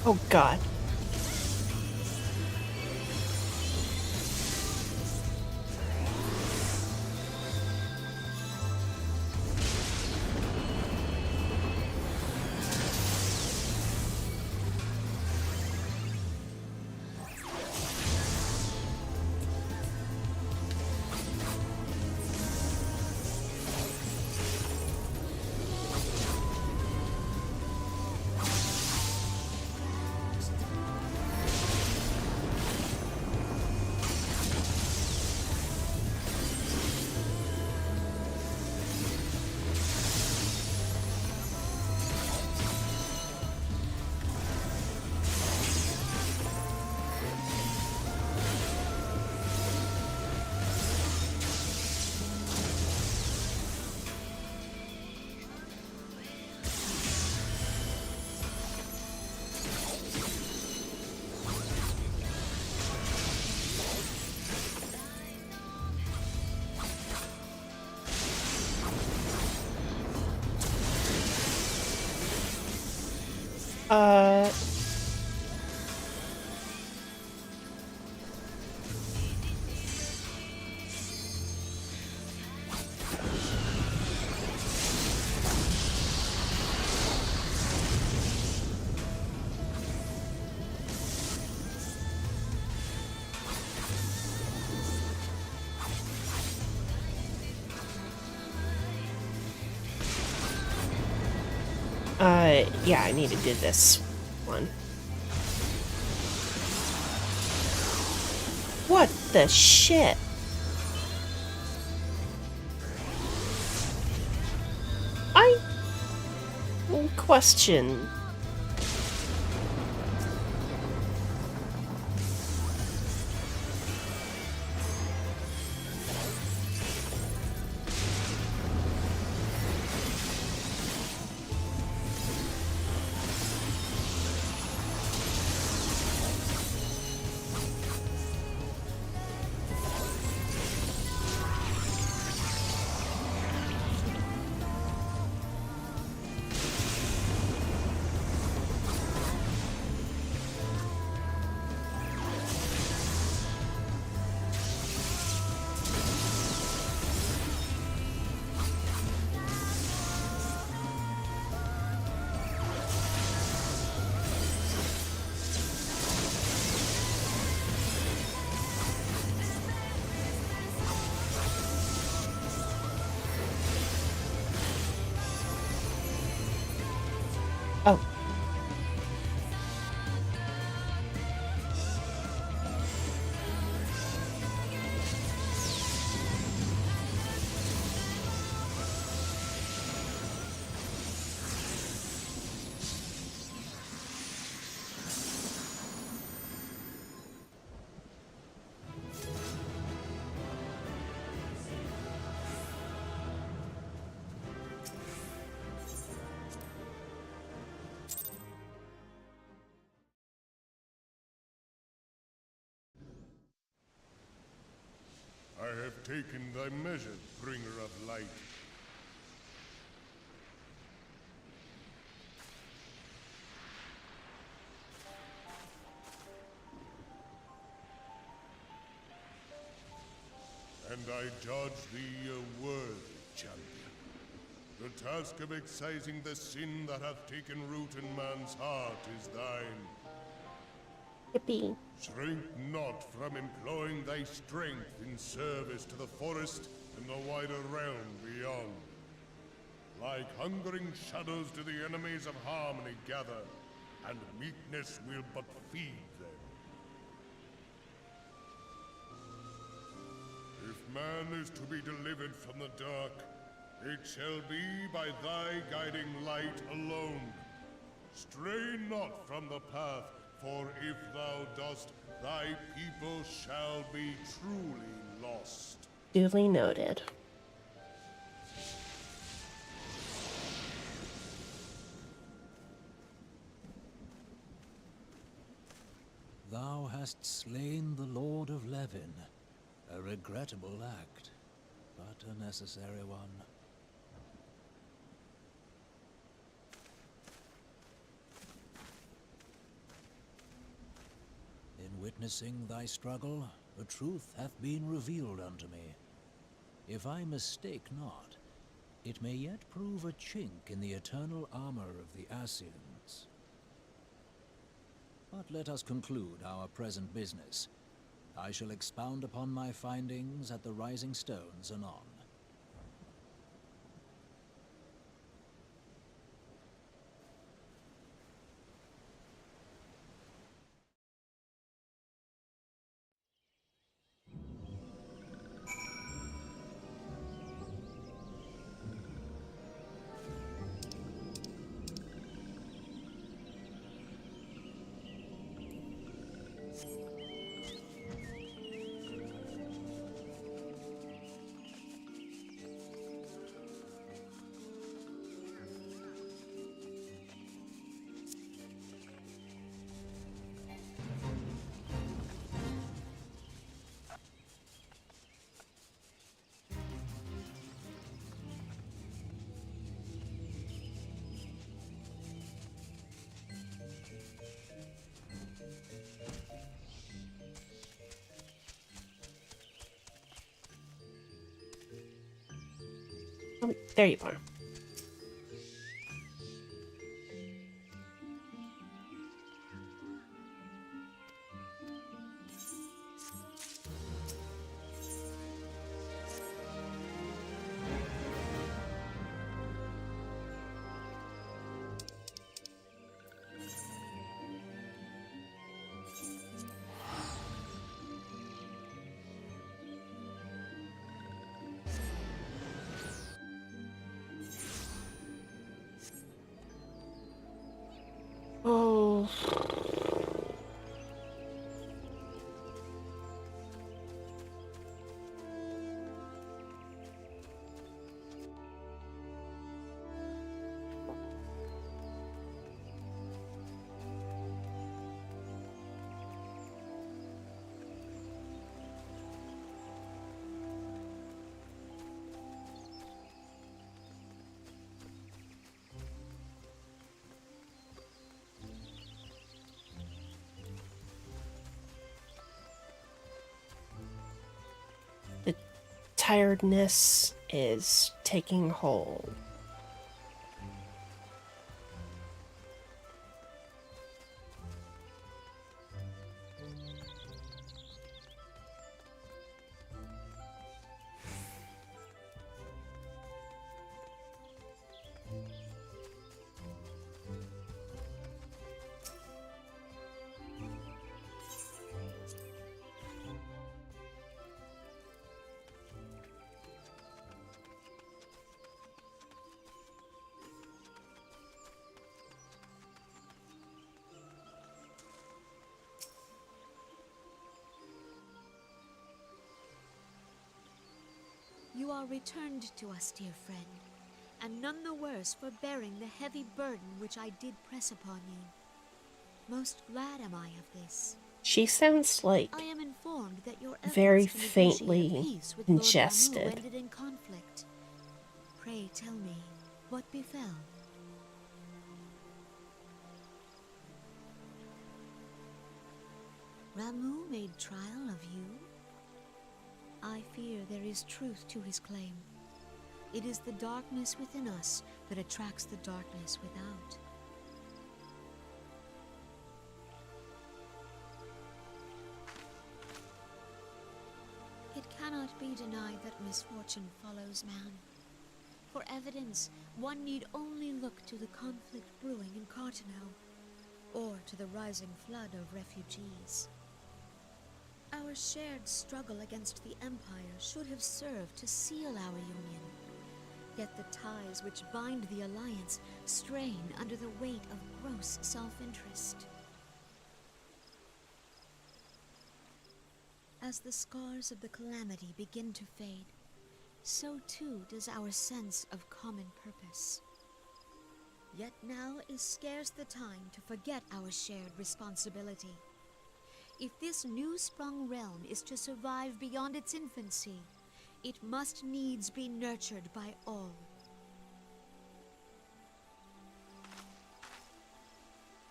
Oh god. Uh... yeah, I need to do this one. What the shit? I question. Oh. I have taken thy measure, bringer of light. And I judge thee a worthy champion. The task of excising the sin that hath taken root in man's heart is thine. Yippee. Shrink not from employing thy strength in service to the forest and the wider realm beyond. Like hungering shadows do the enemies of harmony gather, and meekness will but feed them. If man is to be delivered from the dark, it shall be by thy guiding light alone. Stray not from the path, for if thou dost, thy people shall be truly lost. Duly noted. Thou hast slain the Lord of Levin. A regrettable act, but a necessary one. witnessing thy struggle, a truth hath been revealed unto me. If I mistake not, it may yet prove a chink in the eternal armor of the Ascians. But let us conclude our present business. I shall expound upon my findings at the Rising Stones anon. Oh, there you are. Oh. The tiredness is taking hold. You are returned to us, dear friend, and none the worse for bearing the heavy burden which I did press upon you. Most glad am I of this. She sounds like I am informed that your very efforts to negotiate faintly a peace with Lord Ramu congested. ended in conflict. Pray tell me, what befell? Ramu made trial of you? I fear there is truth to his claim. It is the darkness within us that attracts the darkness without. It cannot be denied that misfortune follows man. For evidence, one need only look to the conflict brewing in Cartano, or to the rising flood of refugees. Our shared struggle against the Empire should have served to seal our union. Yet the ties which bind the Alliance strain under the weight of gross self-interest. As the scars of the calamity begin to fade, so too does our sense of common purpose. Yet now is scarce the time to forget our shared responsibility. If this new-sprung realm is to survive beyond its infancy, it must needs be nurtured by all.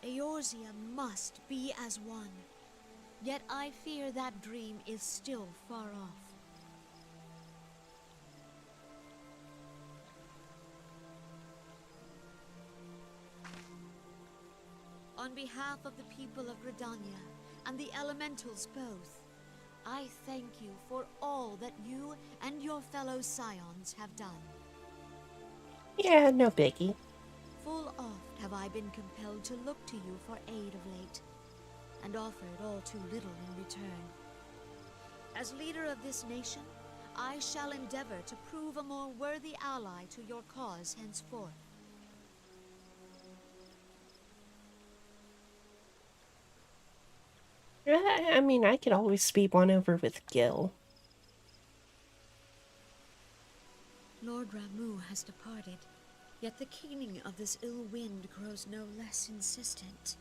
Eorzea must be as one. Yet I fear that dream is still far off. On behalf of the people of Gridania and the elementals both, I thank you for all that you and your fellow scions have done. Yeah, no biggie. Full oft have I been compelled to look to you for aid of late, and offered all too little in return. As leader of this nation, I shall endeavor to prove a more worthy ally to your cause henceforth. I mean, I could always be won over with Gil. Lord Ramu has departed, yet the keening of this ill wind grows no less insistent.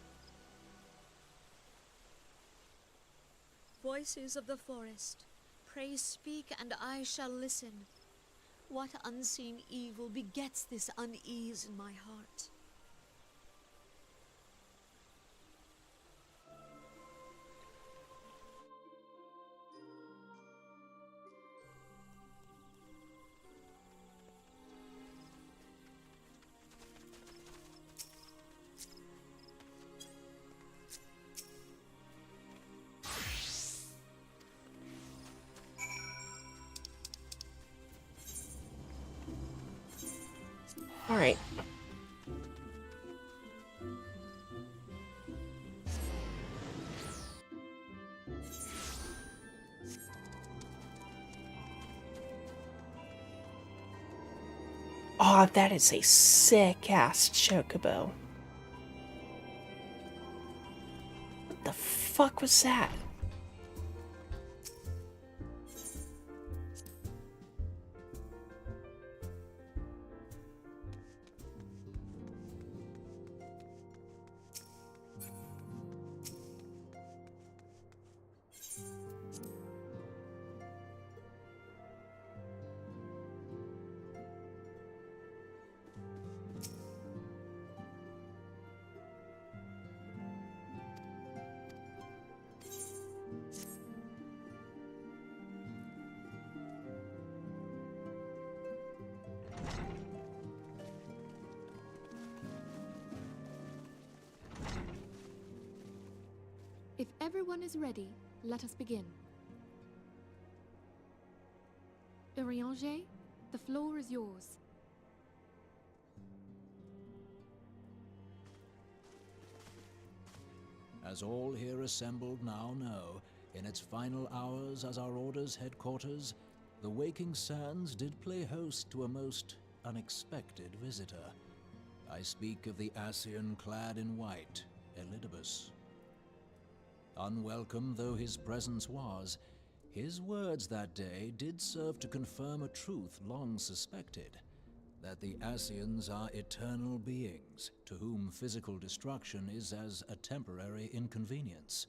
Voices of the forest, pray speak and I shall listen. What unseen evil begets this unease in my heart? All right. Oh, that is a sick-ass chocobo. What the fuck was that? If everyone is ready, let us begin. Urianger, the floor is yours. As all here assembled now know, in its final hours as our Order's headquarters, the Waking Sands did play host to a most unexpected visitor. I speak of the Ascian clad in white, Elidibus. Unwelcome though his presence was, his words that day did serve to confirm a truth long suspected, that the Ascians are eternal beings, to whom physical destruction is as a temporary inconvenience.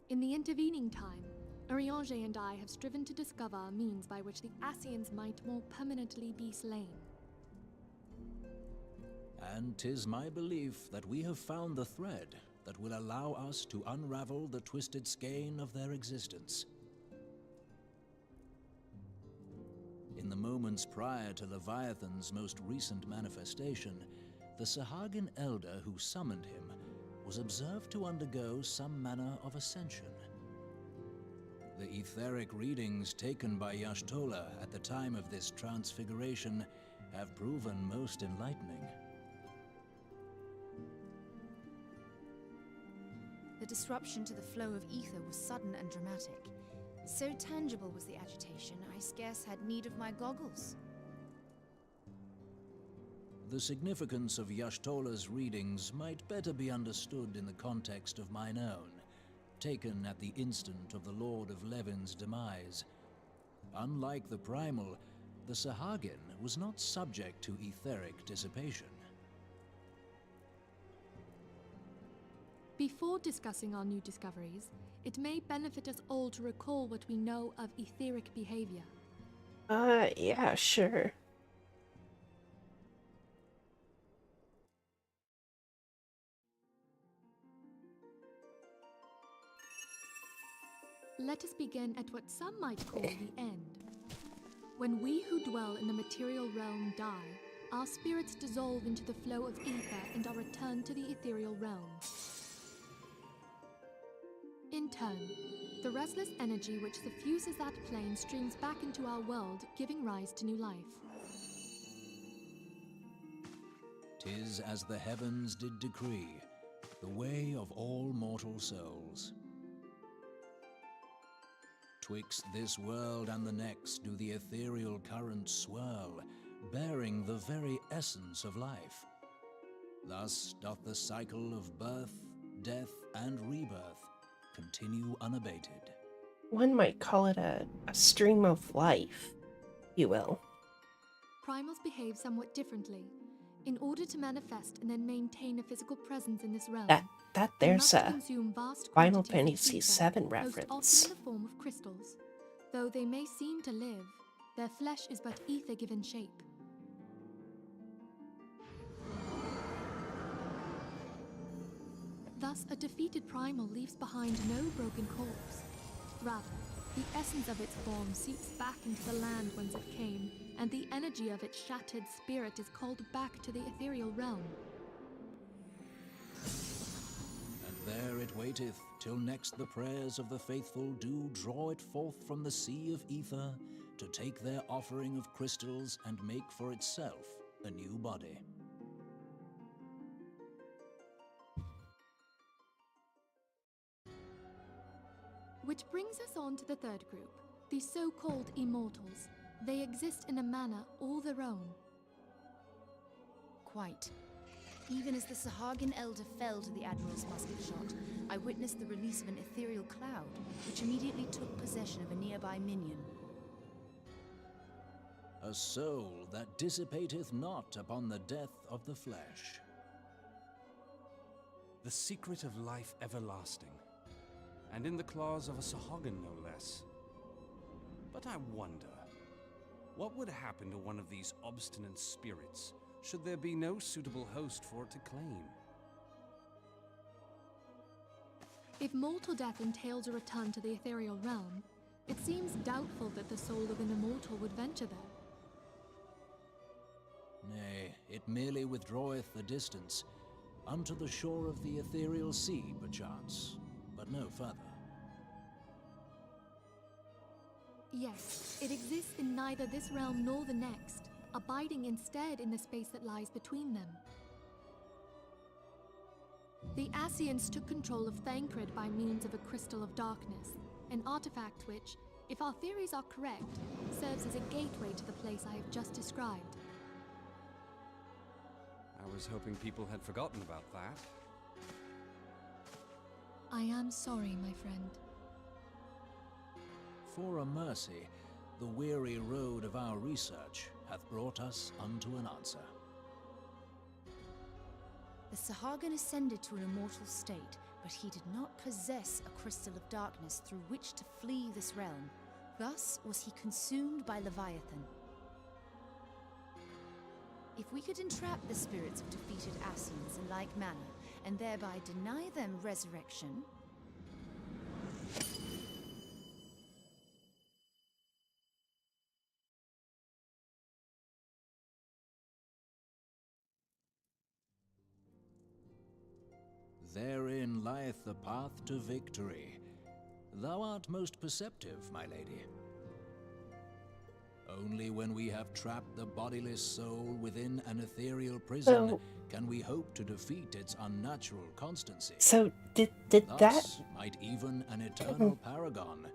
In the intervening time, Urianger and I have striven to discover a means by which the Ascians might more permanently be slain. And 'tis my belief that we have found the thread that will allow us to unravel the twisted skein of their existence. In the moments prior to Leviathan's most recent manifestation, the Sahagin elder who summoned him was observed to undergo some manner of ascension. The etheric readings taken by Y'shtola at the time of this transfiguration have proven most enlightening. The disruption to the flow of ether was sudden and dramatic. So tangible was the agitation, I scarce had need of my goggles. The significance of Y'shtola's readings might better be understood in the context of mine own, taken at the instant of the Lord of Levin's demise. Unlike the Primal, the Sahagin was not subject to etheric dissipation. Before discussing our new discoveries, it may benefit us all to recall what we know of etheric behavior. Yeah, sure. let us begin at what some might call the end. When we who dwell in the material realm die, our spirits dissolve into the flow of ether and are returned to the ethereal realm. In turn, the restless energy which suffuses that plane streams back into our world, giving rise to new life. 'Tis as the heavens did decree, the way of all mortal souls. Twixt this world and the next do the ethereal currents swirl, bearing the very essence of life. Thus doth the cycle of birth, death, and rebirth continue unabated. One might call it a stream of life, if you will. Primals behave somewhat differently. In order to manifest and then maintain a physical presence in this realm, There's a Final Fantasy VII most reference. often in the form of crystals. Though they may seem to live, their flesh is but ether given shape. Thus, a defeated primal leaves behind no broken corpse. Rather, the essence of its form seeps back into the land whence it came, and the energy of its shattered spirit is called back to the ethereal realm. And there it waiteth, till next the prayers of the faithful do draw it forth from the sea of ether, to take their offering of crystals and make for itself a new body. Which brings us on to the third group, the so-called immortals. They exist in a manner all their own. Quite. Even as the Sahagin Elder fell to the Admiral's musket shot, I witnessed the release of an ethereal cloud, which immediately took possession of a nearby minion. A soul that dissipateth not upon the death of the flesh. The secret of life everlasting. And in the claws of a Sahagin, no less. But I wonder, what would happen to one of these obstinate spirits, should there be no suitable host for it to claim? If mortal death entails a return to the ethereal realm, it seems doubtful that the soul of an immortal would venture there. Nay, it merely withdraweth the distance, unto the shore of the ethereal sea, perchance, but no further. Yes, it exists in neither this realm nor the next, abiding instead in the space that lies between them. The Ascians took control of Thancred by means of a crystal of darkness, an artifact which, if our theories are correct, serves as a gateway to the place I have just described. I was hoping people had forgotten about that. I am sorry, my friend. For a mercy, the weary road of our research hath brought us unto an answer. The Sahagin ascended to an immortal state, but he did not possess a crystal of darkness through which to flee this realm. Thus was he consumed by Leviathan. If we could entrap the spirits of defeated Ascians in like manner, and thereby deny them resurrection... Therein lieth the path to victory. Thou art most perceptive, my lady. Only when we have trapped the bodiless soul within an ethereal prison can we hope to defeat its unnatural constancy. So did Thus that might even an eternal paragon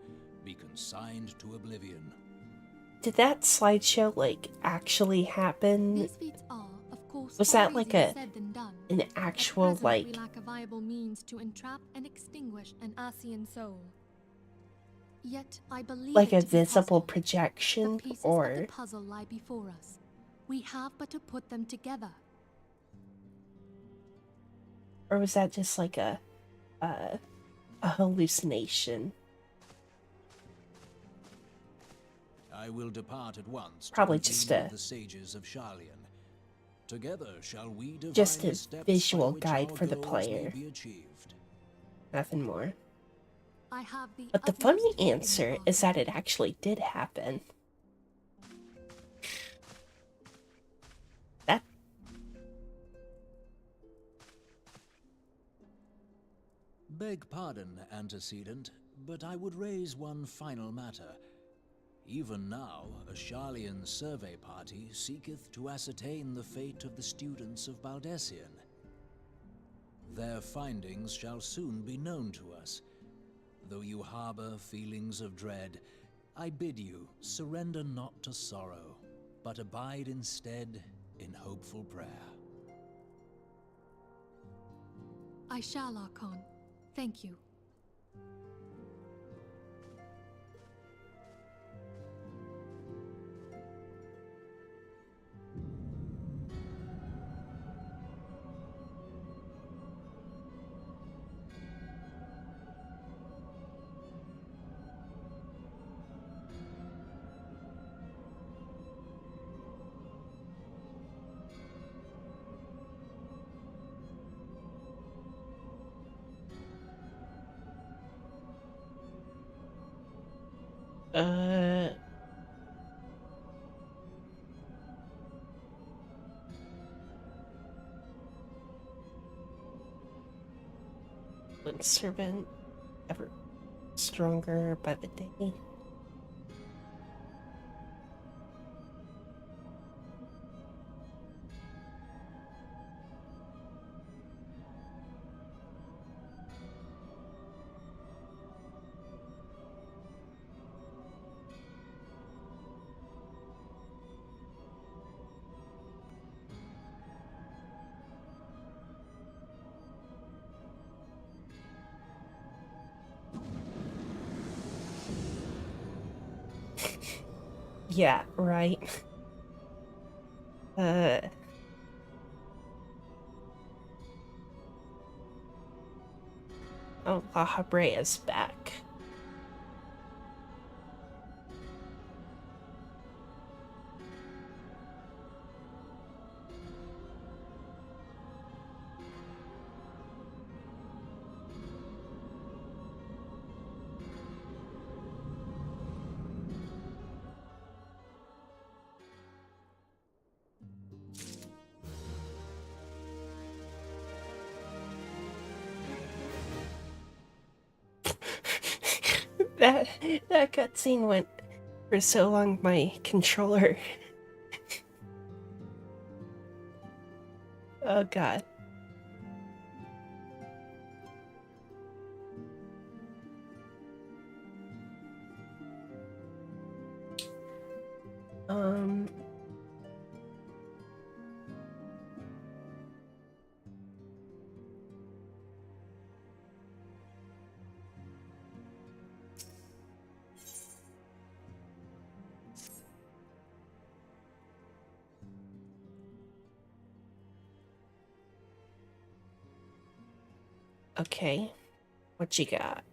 be consigned to oblivion. did that slideshow like actually happen? These feats are, of course, Was far that like easier said than done. an At actual present, like we lack a viable means to entrap and extinguish an Ascian soul. Yet I believe like it a to be visible possible. projection The pieces of the or puzzle lie before us. We have but to put them together. was that just like a hallucination? I will depart at once. Probably to just convene a- with the sages of Sharlayan. Together shall we divine Just the a steps visual by which guide our for the goals may player. be achieved. Nothing more. I have the But the utmost funny faith in answer our is that it company. actually did happen. That Beg pardon, antecedent, but I would raise one final matter. Even now, a Sharlayan survey party seeketh to ascertain the fate of the students of Baldessian. Their findings shall soon be known to us. Though you harbor feelings of dread, I bid you surrender not to sorrow, but abide instead in hopeful prayer. I shall, Archon. Thank you. uh One servant ever stronger by the day. Yeah, right. Oh, La Habrea's back. that that cutscene went for so long my controller. Oh god. Um Okay. What you got?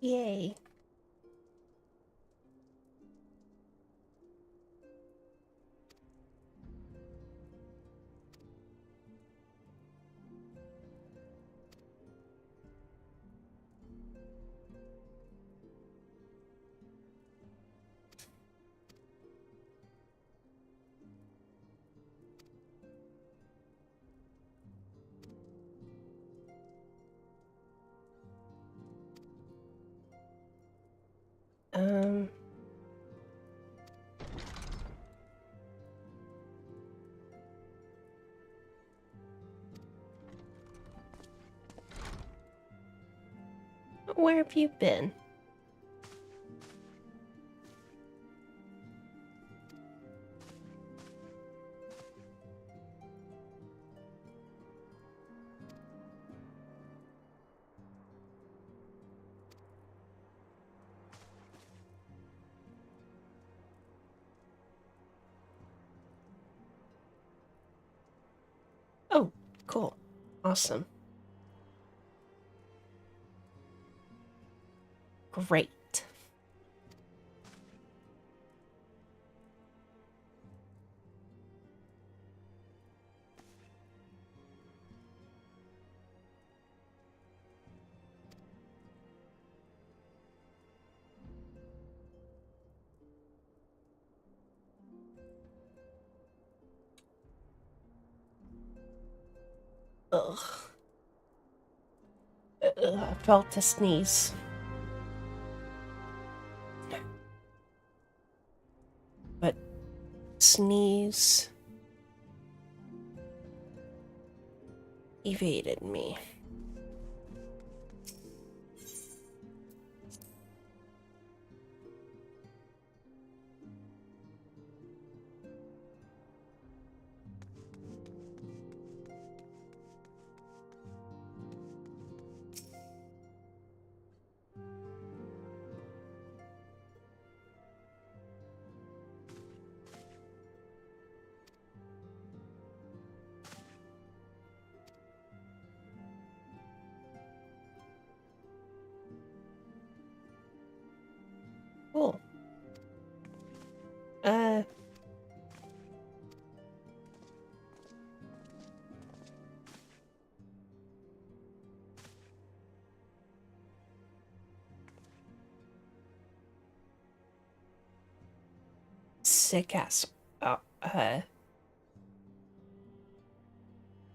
Yay. Um Where have you been? Cool. Awesome. Great. Ugh. I felt to sneeze. But sneeze evaded me. Cool. Sick ass,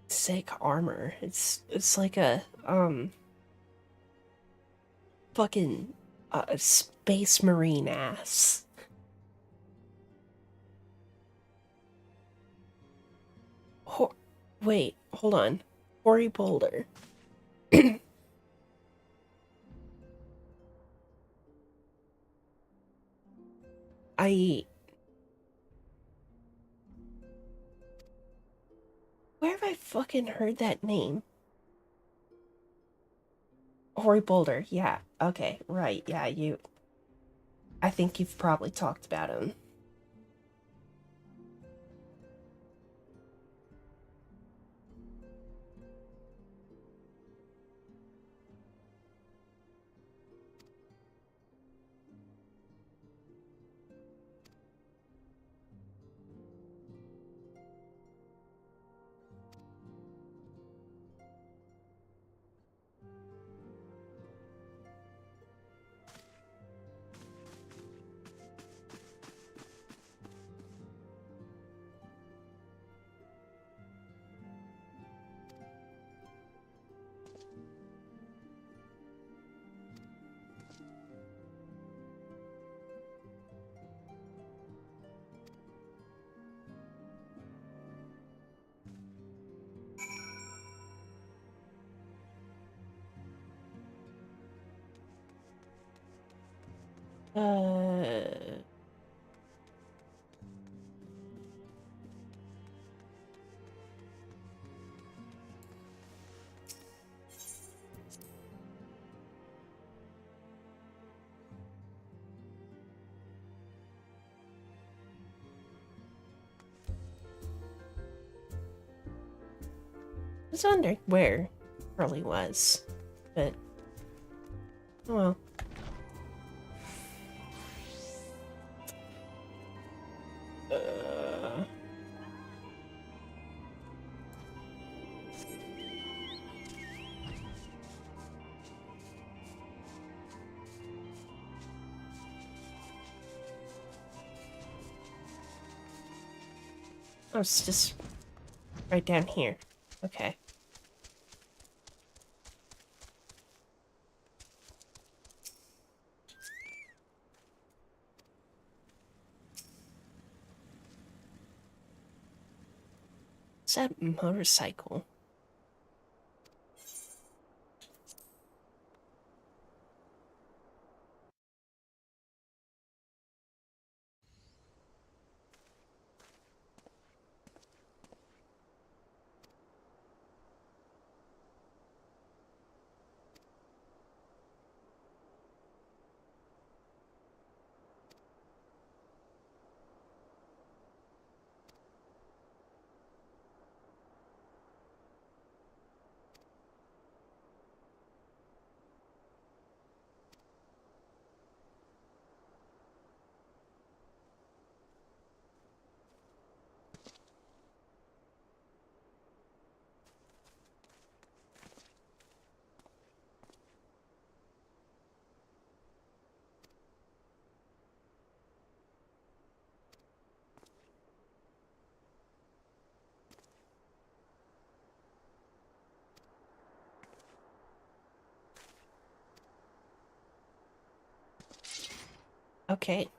sick armor. It's like a, fucking, space marine ass. Wait, hold on. Hoary Boulder. Where have I fucking heard that name? Hoary Boulder, yeah. Okay, right, yeah, I think you've probably talked about him. I was wondering where Curly was, but oh well. Oh, it's just right down here. Okay. What's that motorcycle? Okay.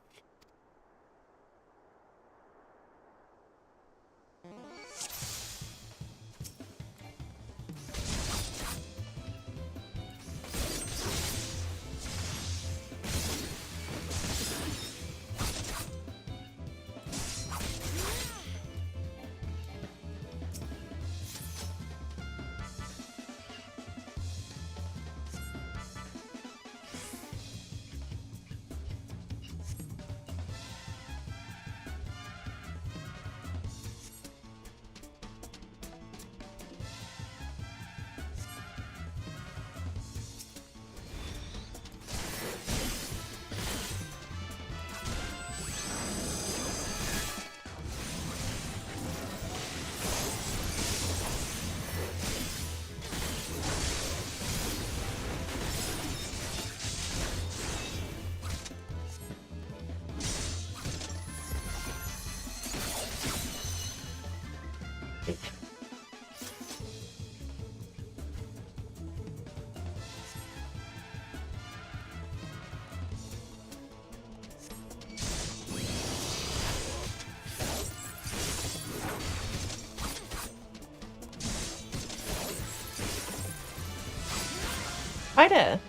Quite a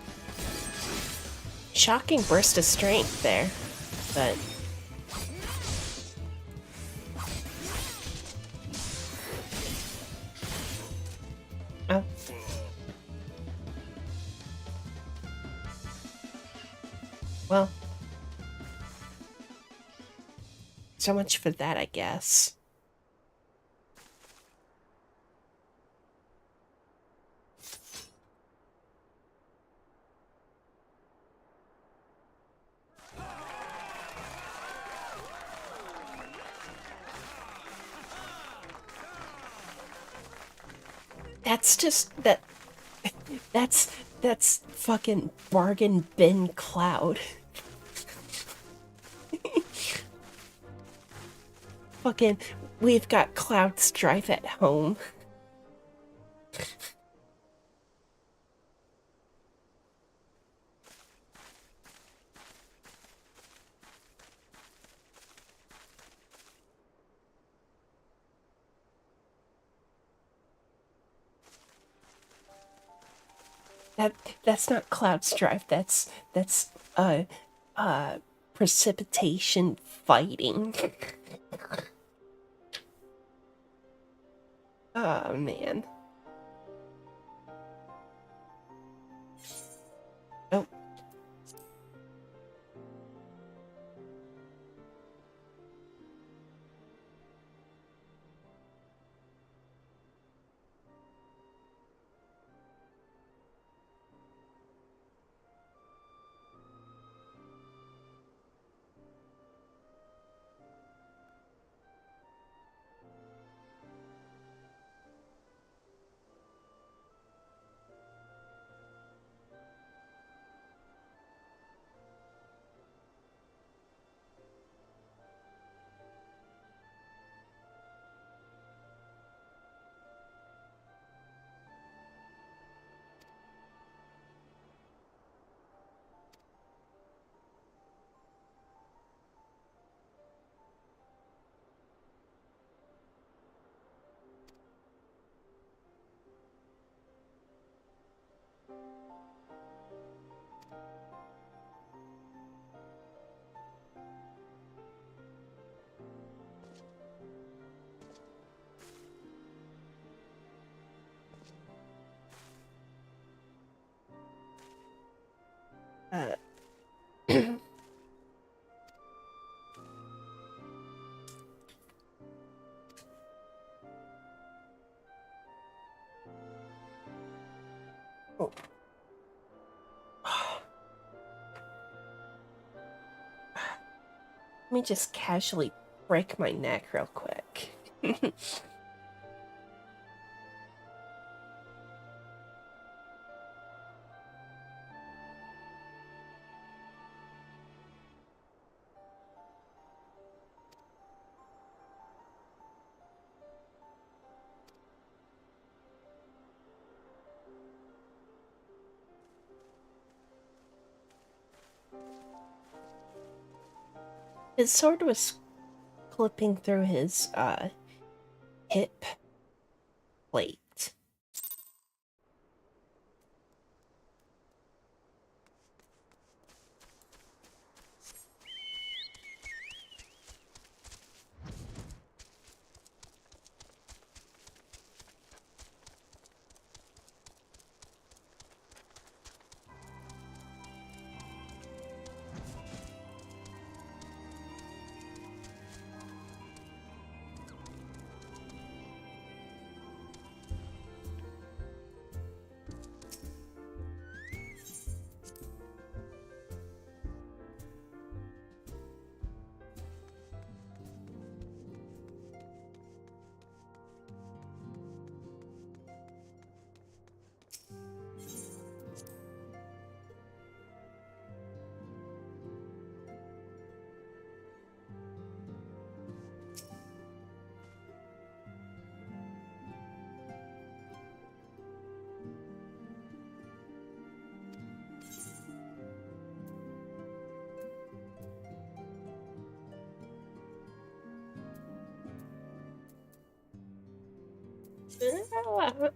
shocking burst of strength there, but oh. Well, so much for that, I guess. That's just that's fucking bargain bin Cloud. Fucking, we've got Cloud Strife at home. That's not Cloud Strife. That's precipitation fighting. Oh man. Oh. Oh. Let me just casually break my neck real quick. His sword was clipping through his hip plate.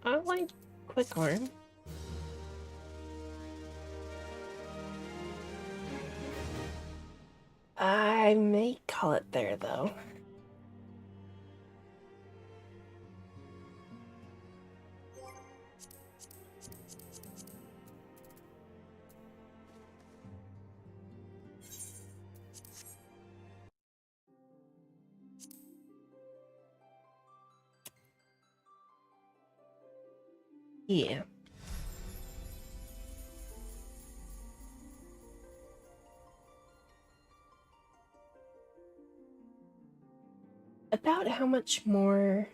I like quick arm. I may call it there though. Yeah. About how much more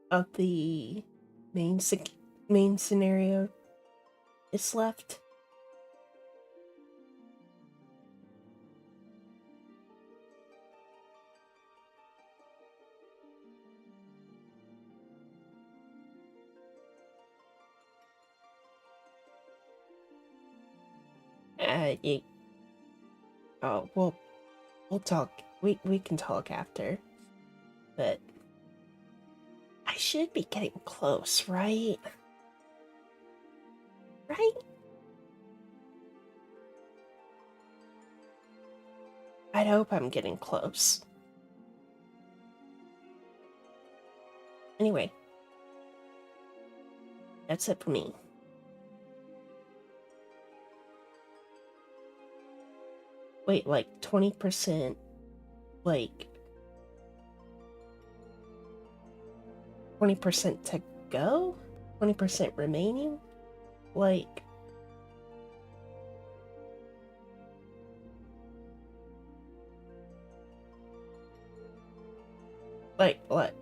of the main scenario is left? Yeah. Oh, we'll talk. We can talk after. But I should be getting close, right? Right? I'd hope I'm getting close. Anyway, that's it for me. Wait, like 20%, like 20% to go? 20% remaining? Like, what,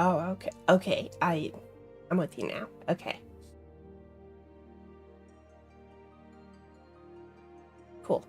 oh, okay, I'm with you now, okay. Cool.